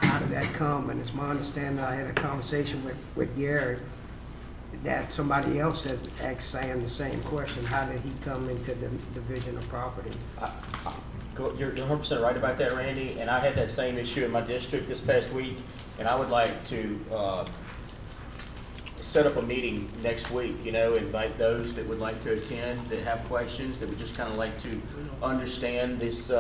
How did that come? And it's my understanding, I had a conversation with Gary, that somebody else has asked Sam the same question, how did he come into the division of property? You're 100% right about that, Randy, and I had that same issue in my district this past week, and I would like to set up a meeting next week, invite those that would like to attend, that have questions, that would just kind of like to understand this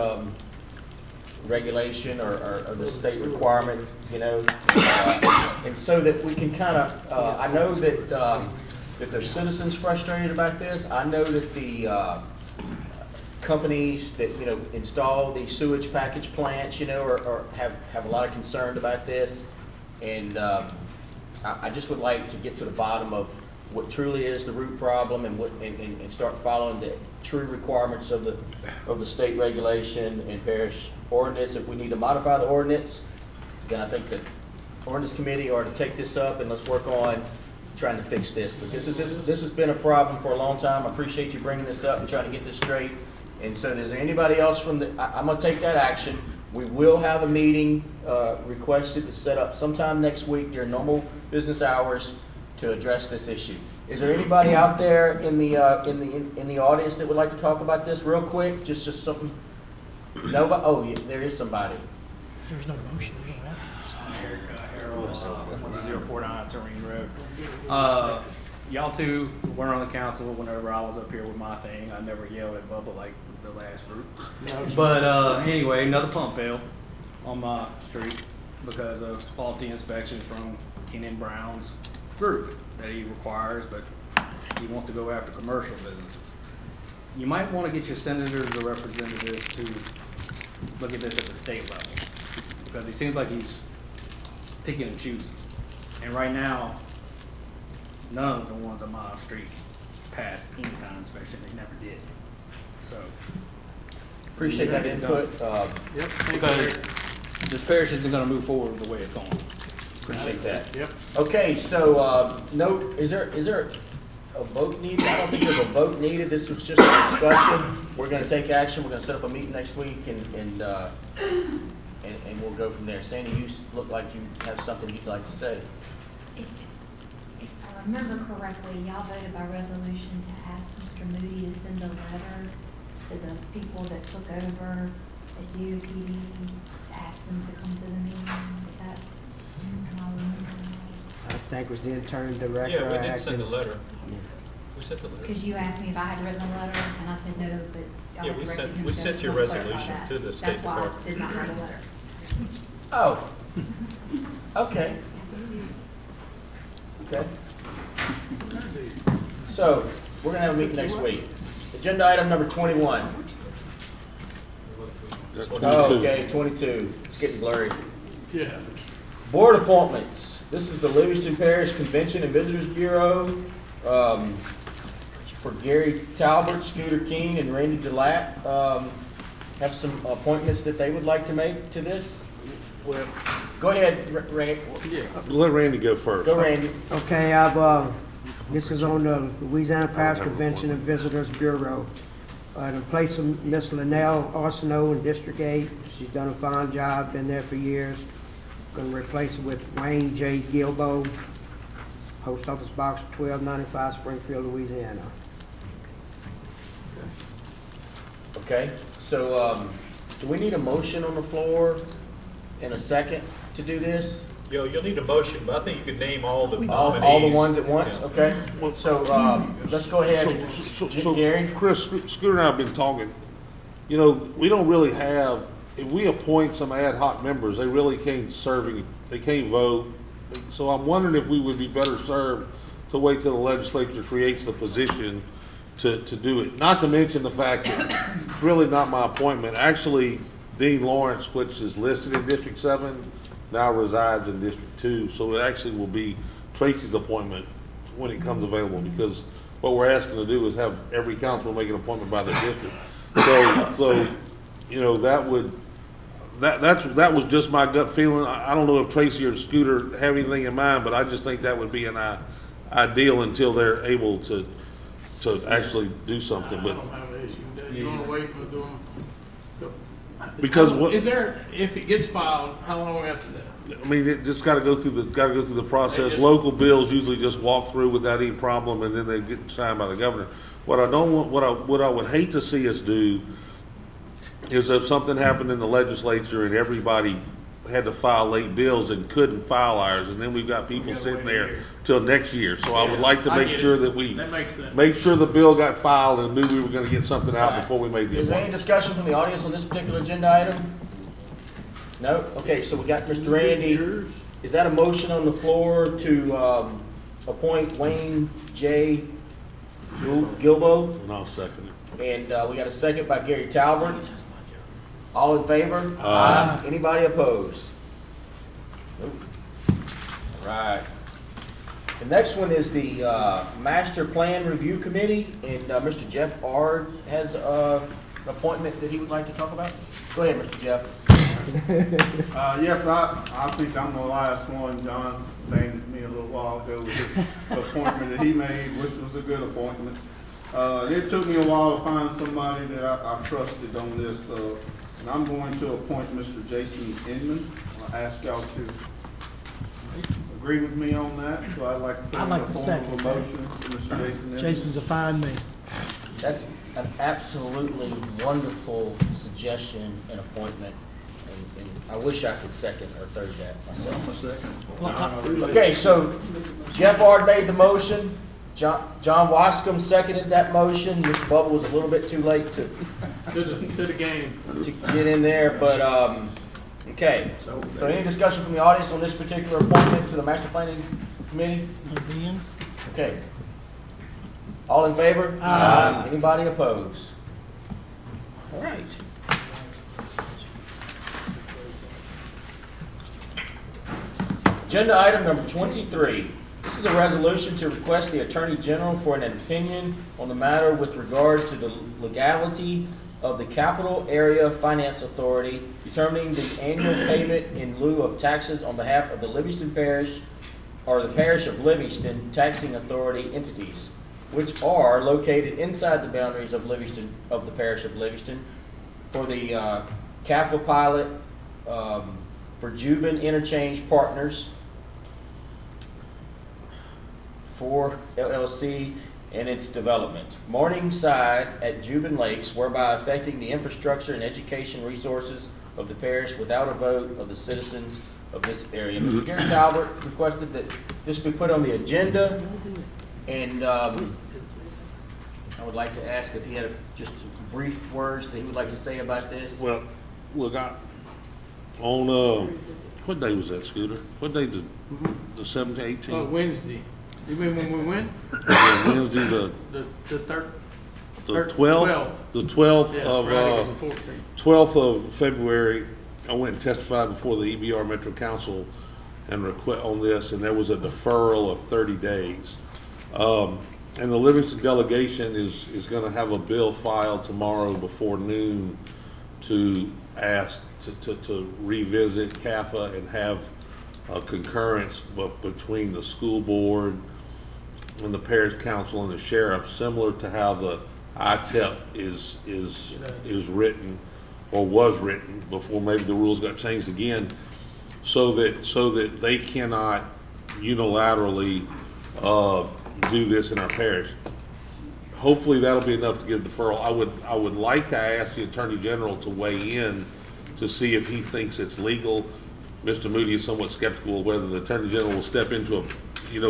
regulation or the state requirement, and so that we can kind of, I know that there's citizens frustrated about this. I know that the companies that, install the sewage package plants, or have a lot of concern about this. And I just would like to get to the bottom of what truly is the root problem and start following the true requirements of the state regulation and parish ordinance. If we need to modify the ordinance, then I think the ordinance committee ought to take this up and let's work on trying to fix this. But this has been a problem for a long time. I appreciate you bringing this up and trying to get this straight. And so is there anybody else I'm going to take that action. We will have a meeting requested to set up sometime next week during normal business hours to address this issue. Is there anybody out there in the audience that would like to talk about this real quick? Just something. Nobody. Oh, yeah, there is somebody. There's no motion. Harold, 12049 Serene Road. Y'all two weren't on the council whenever I was up here with my thing. I never yelled at Bubba like the last group. But anyway, another pump failed on my street because of faulty inspections from Kenan Brown's group that he requires, but he wants to go after commercial businesses. You might want to get your senators or representatives to look at this at the state level because he seems like he's picking and choosing. And right now, none of the ones on my street passed any kind of inspection. They never did. So Appreciate that input. Because this parish isn't going to move forward the way it's going. Appreciate that. Yep. Okay, so note, is there a vote needed? I don't think there's a vote needed. This was just a discussion. We're going to take action. We're going to set up a meeting next week and we'll go from there. Sandy, you look like you have something you'd like to say. If I remember correctly, y'all voted by resolution to ask Mr. Moody to send a letter to the people that took over at DOTD to ask them to come to the meeting. Is that, am I remembering right? I think it was the intern director. Yeah, we did send a letter. We sent the letter. Because you asked me if I had written a letter, and I said no, but y'all Yeah, had we directed sent- him we to sent go. your Just wanna clarify resolution that. to the State That's why Department. I did not write a letter. Oh. Okay. Okay. So, we're gonna have a meeting next week. Agenda item number 21. Oh, okay, 22. It's getting blurry. Yeah. Board appointments. This is the Livingston Parish Convention and Visitors Bureau, for Gary Talbert, Scooter King, and Randy Delat. Have some appointments that they would like to make to this. Well, Go ahead, Randy. yeah. Let Randy go first. Go, Randy. Okay, this is on the Louisiana Parish Convention and Visitors Bureau. In place of Miss Linnell Arsenault in District 8. She's done a fine job, been there for years. Going to replace her with Wayne J. Gilbo, Post Office Box 1295, Springfield, Louisiana. Okay, so, do we need a motion on the floor in a second to do this? You'll need a motion, but I think you could name all the All the nominees. ones at once, Yeah. okay? So, let's go ahead. So, Gary? Chris, Scooter and I have been talking, you know, we don't really have, if we appoint some ad hoc members, they really can't serve, they can't vote. So I'm wondering if we would be better served to wait till the legislature creates the position to do it. Not to mention the fact that it's really not my appointment. Actually, Dean Lawrence, which is listed in District 7, now resides in District 2. So it actually will be Tracy's appointment when it comes available, because what we're asking to do is have every council make an appointment by their district. So, you know, that was just my gut feeling. I don't know if Tracy or Scooter have anything in mind, but I just think that would be an ideal until they're able to actually do something. I But don't have an issue with that. You wanna wait for them? Because what- Is there, if it gets filed, how long after that? I mean, it just gotta go through the process. They just- Local bills usually just walk through without any problem, and then they get signed by the governor. What I don't want, what I would hate to see us do is if something happened in the legislature and everybody had to file late bills and couldn't file ours, and then we've got people gotta sitting wait a there year. till next year. So I would like to I make get sure it. that we That makes sense. make sure the bill got filed and knew we were gonna get something out Right. before we made the Is there any appointment. discussion from the audience on this particular agenda item? No? Okay, so we got Mr. Randy. Is that a motion on the floor to, appoint Wayne J. Gilbo? And I'll second it. And, we got a second by Gary Talbert. All in favor? Aye. Anybody opposed? Nope. All right. The next one is the, Master Plan Review Committee, and, Mr. Jeff Ard has, an appointment that he would like to talk about. Go ahead, Mr. Jeff. Yes, I think I'm the last one. John thanked me a little while ago with his appointment that he made, which was a good appointment. It took me a while to find somebody that I trusted on this, and I'm going to appoint Mr. Jason Inman. I ask y'all to agree with me on that, so I'd like to put I'd in like a to form second of a that. motion for Mr. Jason Inman. Jason's a fine man. That's an absolutely wonderful suggestion and appointment, and I wish I could second or third that myself. Okay, so Jeff Ard made the motion, John Wascom seconded that motion. Mr. Bubba was a little bit too late to To the game. get in there, but, okay. So any discussion from the audience on this particular appointment to the Master Planning Committee? Okay. All in favor? Aye. Anybody opposed? All right. Agenda item number 23. This is a resolution to request the Attorney General for an opinion on the matter with regard to the legality of the Capital Area Finance Authority determining the annual payment in lieu of taxes on behalf of the Livingston Parish or the Parish of Livingston taxing authority entities, which are located inside the boundaries of Livingston, of the Parish of Livingston, for the CAFA pilot, for Juban Interchange Partners, for LLC and its development. Morningside at Juban Lakes, whereby affecting the infrastructure and education resources of the parish without a vote of the citizens of this area. Mr. Gary Talbert requested that this be put on the agenda, and I would like to ask if he had just some brief words that he would like to say about this. Well, look, what day was that, Scooter? What day did, the 17th, 18th? Oh, Wednesday. You mean when we went? Wednesday, The third. the 12th, the 12th Yeah, of, Friday was the 14th. 12th of February, I went and testified before the EBR Metro Council and request on this, and there was a deferral of 30 days. And the Livingston delegation is gonna have a bill filed tomorrow before noon to ask to revisit CAFA and have a concurrence between the school board and the parish council and the sheriff, similar to how the ITEP is written or was written before maybe the rules got changed again, so that they cannot unilaterally do this in our parish. Hopefully that'll be enough to get a deferral. I would like to ask the Attorney General to weigh in to see if he thinks it's legal. Mr. Moody is somewhat skeptical of whether the Attorney General will step into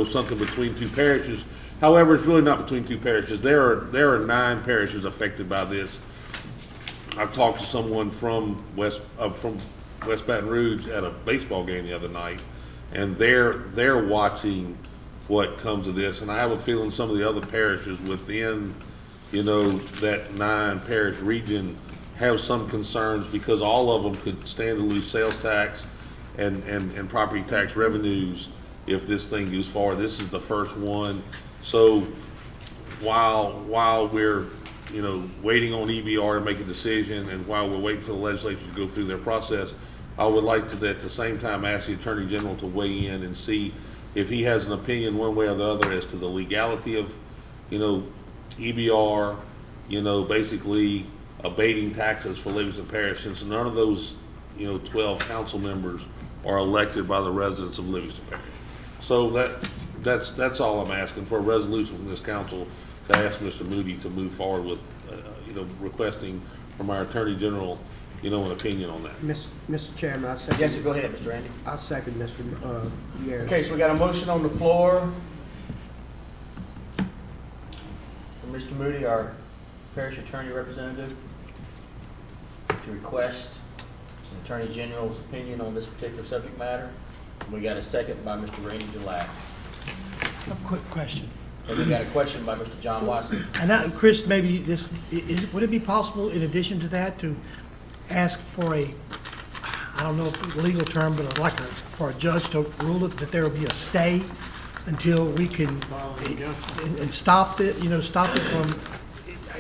something between two parishes. However, it's really not between two parishes. There are 9 parishes affected by this. I talked to someone from West Baton Rouge at a baseball game the other night, and they're watching what comes of this. And I have a feeling some of the other parishes within, that 9 parish region have some concerns, because all of them could stand to lose sales tax and property tax revenues if this thing goes forward. This is the first one. So while we're waiting on EBR to make a decision, and while we're waiting for the legislature to go through their process, I would like to at the same time ask the Attorney General to weigh in and see if he has an opinion one way or the other as to the legality of EBR, basically abating taxes for Livingston Parish, since none of those 12 council members are elected by the residents of Livingston Parish. So that's all I'm asking for, a resolution from this council to ask Mr. Moody to move forward with, requesting from our Attorney General, an opinion on that. Mr. Chairman, I second. Yes, sir, go ahead, Mr. Randy. I second Mr. Garrett. Okay, so we got a motion on the floor from Mr. Moody, our parish attorney representative, to request an Attorney General's opinion on this particular subject matter. And we got a second by Mr. Randy Gillette. A quick question. And we got a question by Mr. John Watson. And now, Chris, maybe would it be possible in addition to that to ask for I don't know if it's a legal term, but for a judge to rule it that there will be a stay until we can, and stop it from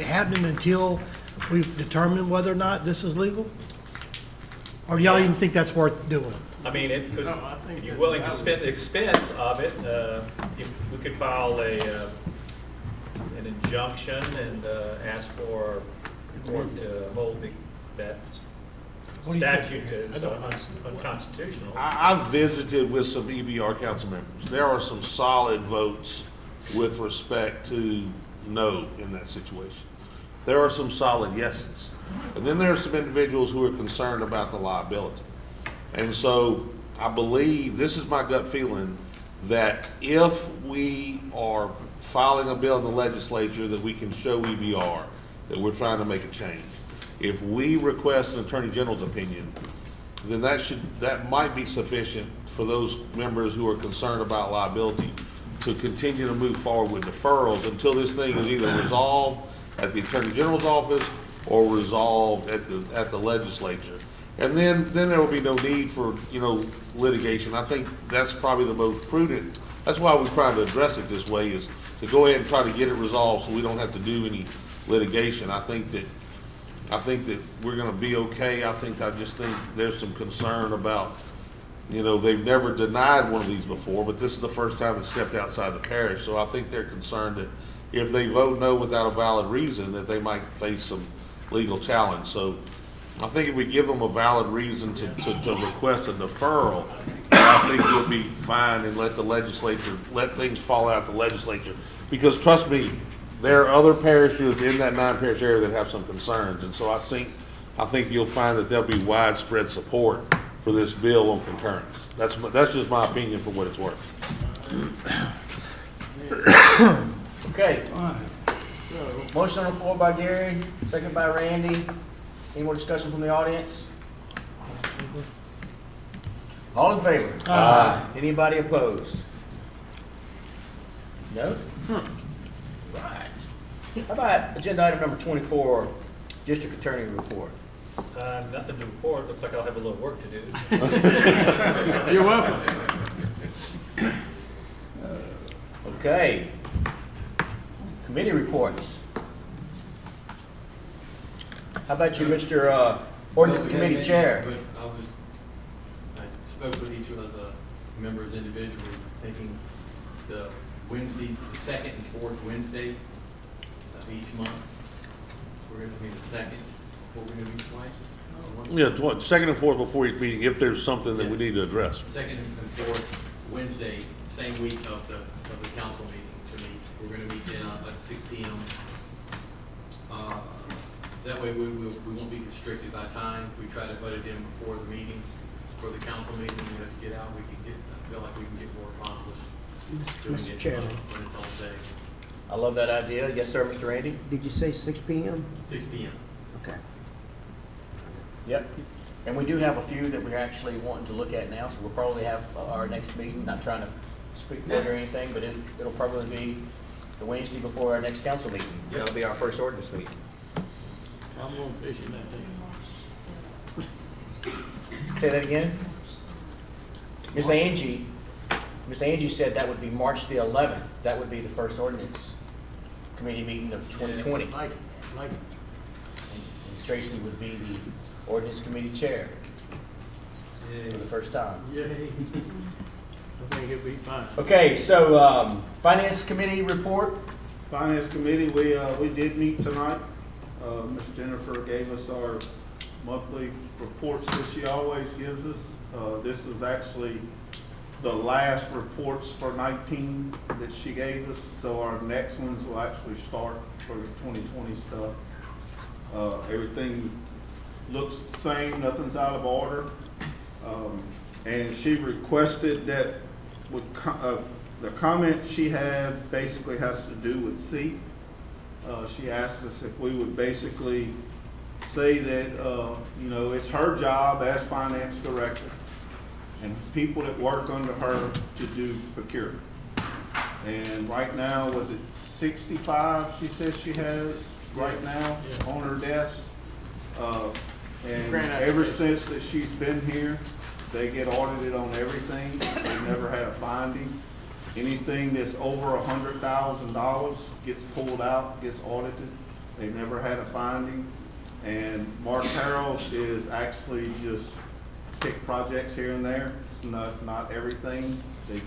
happening until we've determined whether or not this is legal? Or do y'all even think that's worth doing? I mean, it could, No, I think if you're that's willing to valid. spend the expense of it, if we could file an injunction and ask for the court to hold that What do you think? statute as unconstitutional. I've visited with some EBR council members. There are some solid votes with respect to no in that situation. There are some solid yeses. And then there are some individuals who are concerned about the liability. And so I believe, this is my gut feeling, that if we are filing a bill in the legislature that we can show EBR that we're trying to make a change, if we request an Attorney General's opinion, then that might be sufficient for those members who are concerned about liability to continue to move forward with deferrals until this thing is either resolved at the Attorney General's office or resolved at the legislature. And then there will be no need for, litigation. I think that's probably the most prudent. That's why we try to address it this way, is to go ahead and try to get it resolved so we don't have to do any litigation. I think that we're gonna be okay. I just think there's some concern about, they've never denied one of these before, but this is the first time it's stepped outside the parish. So I think they're concerned that if they vote no without a valid reason, that they might face some legal challenge. So I think if we give them a valid reason to request a deferral, I think we'll be fine and let things fall out the legislature. Because trust me, there are other parishes in that 9-parish area that have some concerns. And so I think you'll find that there'll be widespread support for this bill on concurrence. That's just my opinion for what it's worth. Okay. Motion on the floor by Gary, second by Randy. Any more discussion from the audience? All in favor? Aye. Anybody opposed? No? Right. How about agenda item number 24, district attorney report? Nothing to report. Looks like I'll have a little work to do. You're welcome. Okay. Committee reports. How about you, Mr. Ordinance Committee Chair? I spoke with each of the members individually, thinking the Wednesday, the second and fourth Wednesday of each month, we're going to be the second, before we're going to meet twice. Yeah, second and fourth before each meeting, if there's something that we need to address. Second and fourth Wednesday, same week of the council meeting to meet. We're going to meet at 6 p.m. That way we won't be constricted by time. We try to put it in before the meeting, for the council meeting. We have to get out. I feel like we can get more accomplished doing Mr. it Chairman. when it's on day. I love that idea. Yes, sir, Mr. Randy? Did you say 6 p.m.? 6 p.m. Okay. Yep. And we do have a few that we're actually wanting to look at now, so we'll probably have our next meeting, not trying to speak for it or anything, but it'll probably be the Wednesday before our next council meeting. That'll be our first ordinance meeting. I'm going fishing that thing. Say that again? Miss Angie said that would be March the 11th. That would be the first ordinance committee meeting of 2020. Like it. And Tracy would be the ordinance committee chair for the first time. Yay. I think it'll be fine. Okay, so finance committee report. Finance Committee, we did meet tonight. Ms. Jennifer gave us our monthly reports that she always gives us. This was actually the last reports for 19 that she gave us, so our next ones will actually start for the 2020 stuff. Everything looks the same, nothing's out of order. And she requested that the comment she had basically has to do with C. She asked us if we would basically say that, it's her job as finance director and people that work under her to do procurement. And right now, was it 65 she says she has right now on her desk? And ever since that she's been here, they get audited on everything. They never had a finding. Anything that's over $100,000 gets pulled out, gets audited. They've never had a finding. And Mark Harrell's is actually just pick projects here and there. It's not everything. The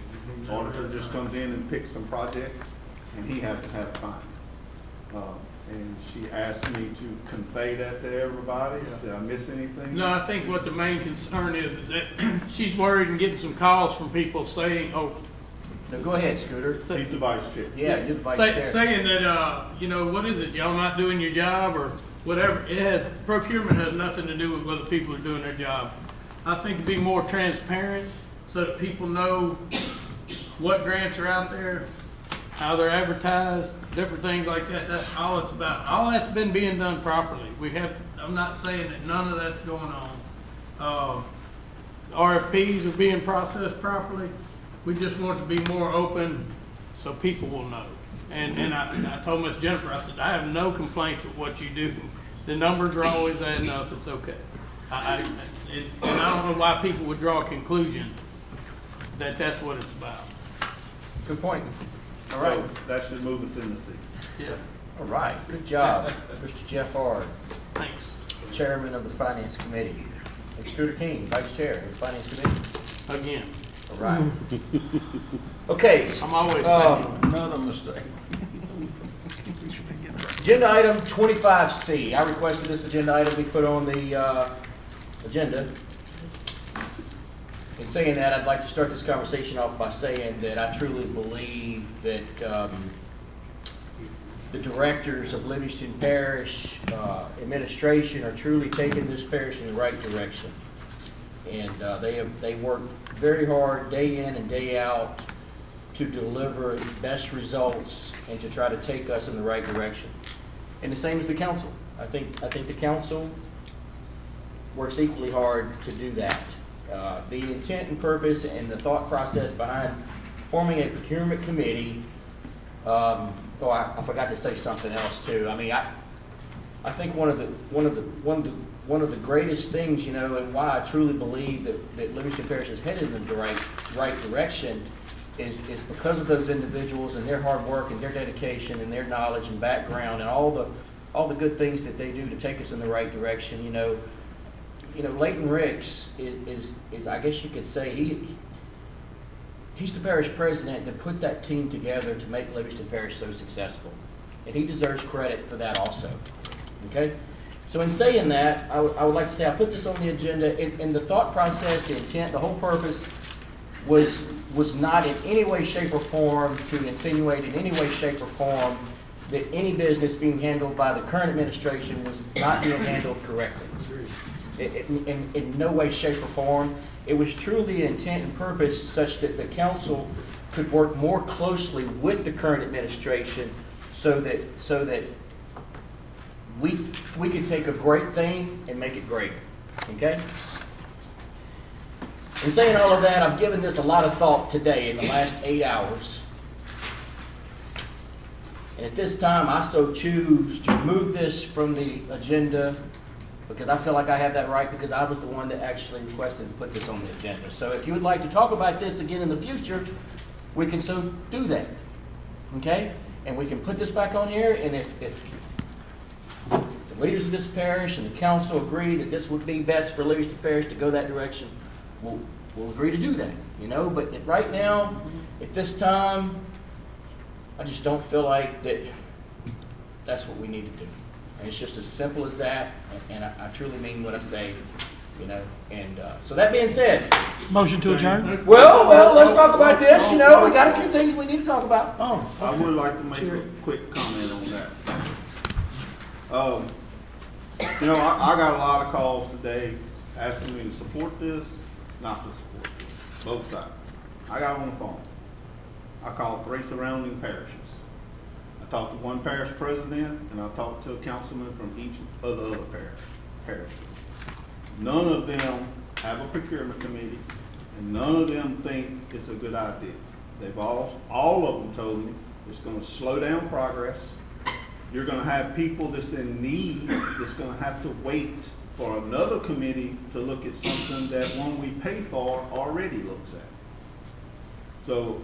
auditor just comes in and picks some projects, and he hasn't had a finding. And she asked me to convey that to everybody. Did I miss anything? No, I think what the main concern is that she's worried and getting some calls from people saying, oh. No, go ahead, Scooter. He's the vice chair. Yeah, you're the vice chair. Saying that, what is it, y'all not doing your job or whatever. Procurement has nothing to do with whether people are doing their job. I think to be more transparent so that people know what grants are out there, how they're advertised, different things like that. That's all it's about. All that's been being done properly. I'm not saying that none of that's going on. RFPs are being processed properly. We just want to be more open so people will know. And I told Miss Jennifer, I said, I have no complaints with what you do. The numbers are always adding up. It's okay. And I don't know why people would draw a conclusion that that's what it's about. Good point. All right. So that should move us in the seat. Yeah. All right. Good job, Mr. Jeff Ard, Thanks. Chairman of the Finance Committee. And Scooter King, Vice Chair of the Finance Committee. Again. All right. Okay. I'm always second. Another mistake. Agenda item 25C. I requested this agenda item be put on the agenda. In saying that, I'd like to start this conversation off by saying that I truly believe that the directors of Livingston Parish administration are truly taking this parish in the right direction. And they work very hard day in and day out to deliver best results and to try to take us in the right direction. And the same as the council. I think the council works equally hard to do that. The intent and purpose and the thought process behind forming a procurement committee, I forgot to say something else too. I mean, I think one of the greatest things, you know, and why I truly believe that Livingston Parish is headed in the right direction is because of those individuals and their hard work and their dedication and their knowledge and background and all the good things that they do to take us in the right direction. You know, Leighton Ricks is I guess you could say he's the parish president that put that team together to make Livingston Parish so successful, and he deserves credit for that also. Okay. So in saying that, I would like to say I put this on the agenda, and the thought process, the intent, the whole purpose was not in any way, shape, or form to insinuate in any way, shape, or form that any business being handled by the current administration was not being handled correctly. In no way, shape, or form. It was truly intent and purpose such that the council could work more closely with the current administration so that we could take a great thing and make it greater. Okay? In saying all of that, I've given this a lot of thought today in the last 8 hours. And at this time, I so choose to move this from the agenda because I feel like I have that right because I was the one that actually requested to put this on the agenda. So if you would like to talk about this again in the future, we can so do that. Okay? And we can put this back on here, and if the leaders of this parish and the council agree that this would be best for Livingston Parish to go that direction, we'll agree to do that, you know. But right now, at this time, I just don't feel like that's what we need to do. And it's just as simple as that, and I truly mean what I say, you know. And so that being said, motion to adjourn. Well, let's talk about this. You know, we got a few things we need to talk about. I would like to make a quick comment on that. You know, I got a lot of calls today asking me to support this, not to support this, both sides. I got on the phone. I called 3 surrounding parishes. I talked to one parish president, and I talked to a councilman from each of the other parishes. None of them have a procurement committee, and none of them think it's a good idea. They've all of them told me it's going to slow down progress. You're going to have people that's in need that's going to have to wait for another committee to look at something that one we pay for already looks at. So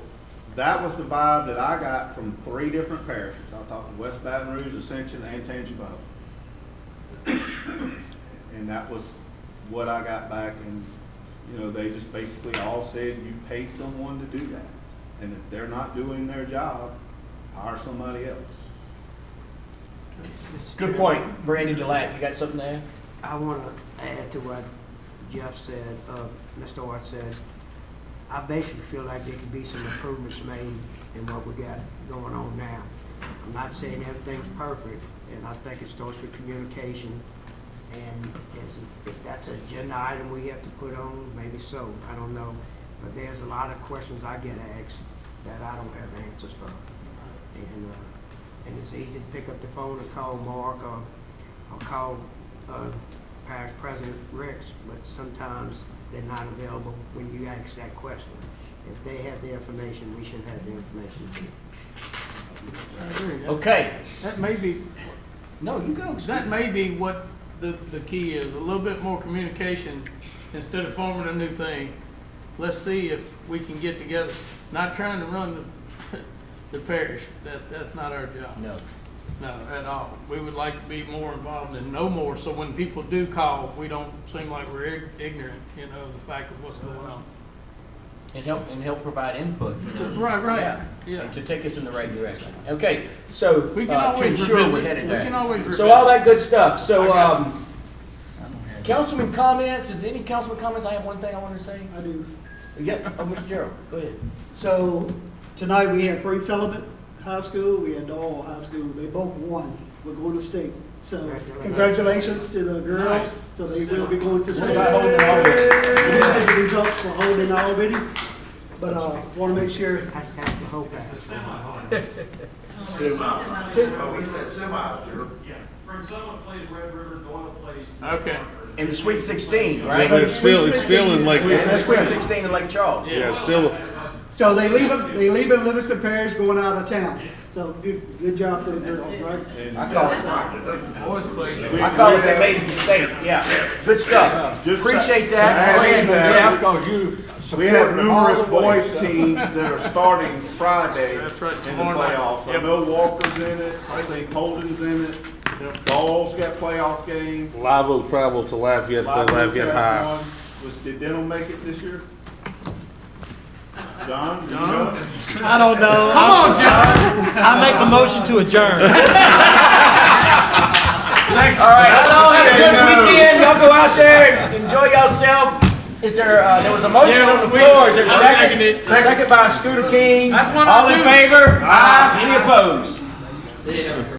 that was the vibe that I got from 3 different parishes. I talked to West Baton Rouge, Ascension, and Tangipahoa. And that was what I got back, and you know, they just basically all said you pay someone to do that. And if they're not doing their job, hire somebody else. Good point, Brandy Gillette. You got something to add? I want to add to what Jeff said, Mr. Ort said. I basically feel like there could be some improvements made in what we got going on now. I'm not saying everything's perfect, and I think it starts with communication. And if that's an agenda item we have to put on, maybe so. I don't know. But there's a lot of questions I get asked that I don't have answers for. And it's easy to pick up the phone and call Mark or call Parish President Ricks, but sometimes they're not available when you ask that question. If they have the information, we should have the information too. Okay. That may be. No, you go. That may be what the key is. A little bit more communication instead of forming a new thing. Let's see if we can get together. Not trying to run the parish. That's not our job. No, at all. We would like to be more involved and know more, so when people do call, we don't seem like we're ignorant, you know, of the fact of what's going on. And help provide input, you know. Right. Yeah. And to take us in the right direction. Okay, so we can always to ensure revisit. we're headed there. We can always revisit. So all that good stuff. So councilman comments. Is there any councilman comments? I have one thing I wanted to say. I do. Yeah. Oh, Mr. Gerald, go ahead. So tonight we had Frank Sullivan High School, we had Doyle High School. They both won. We're going to state. So congratulations to the girls. Nice. So they will be going to state. What about Holden Albany? The results for Holden Albany. but, wanna make sure. Has to have the whole package. We said semis, Yeah, from someone plays Red River, Doyle plays. Okay. In the Sweet 16, Yeah, right? but it's still in Lake. That's Sweet 16 in Lake Charles. Yeah, it's still, So they leave it Livingston Parish going out of town. So good job to the girls, right? I call it they made it to state, yeah. Good stuff. Appreciate that. Go ahead, Jeff. Because we have numerous boys teams that are starting Friday That's right, in the tomorrow night. playoffs. I Yep. know Walker's in it, I think Holden's in it, Doll's got playoff game. Live Oak travels to Lafayette, play Live Oak Lafayette has High. one. Did Denham make it this year? John, did you John? know? I don't know. Come on, John. I make a motion to adjourn. All right, y'all have a good weekend. Y'all go out there, enjoy yourself. Is there, there was a motion on the floor. Is there a I'll second second? it. Second by Scooter King. That's what All I in do. favor? Aye. Any opposed?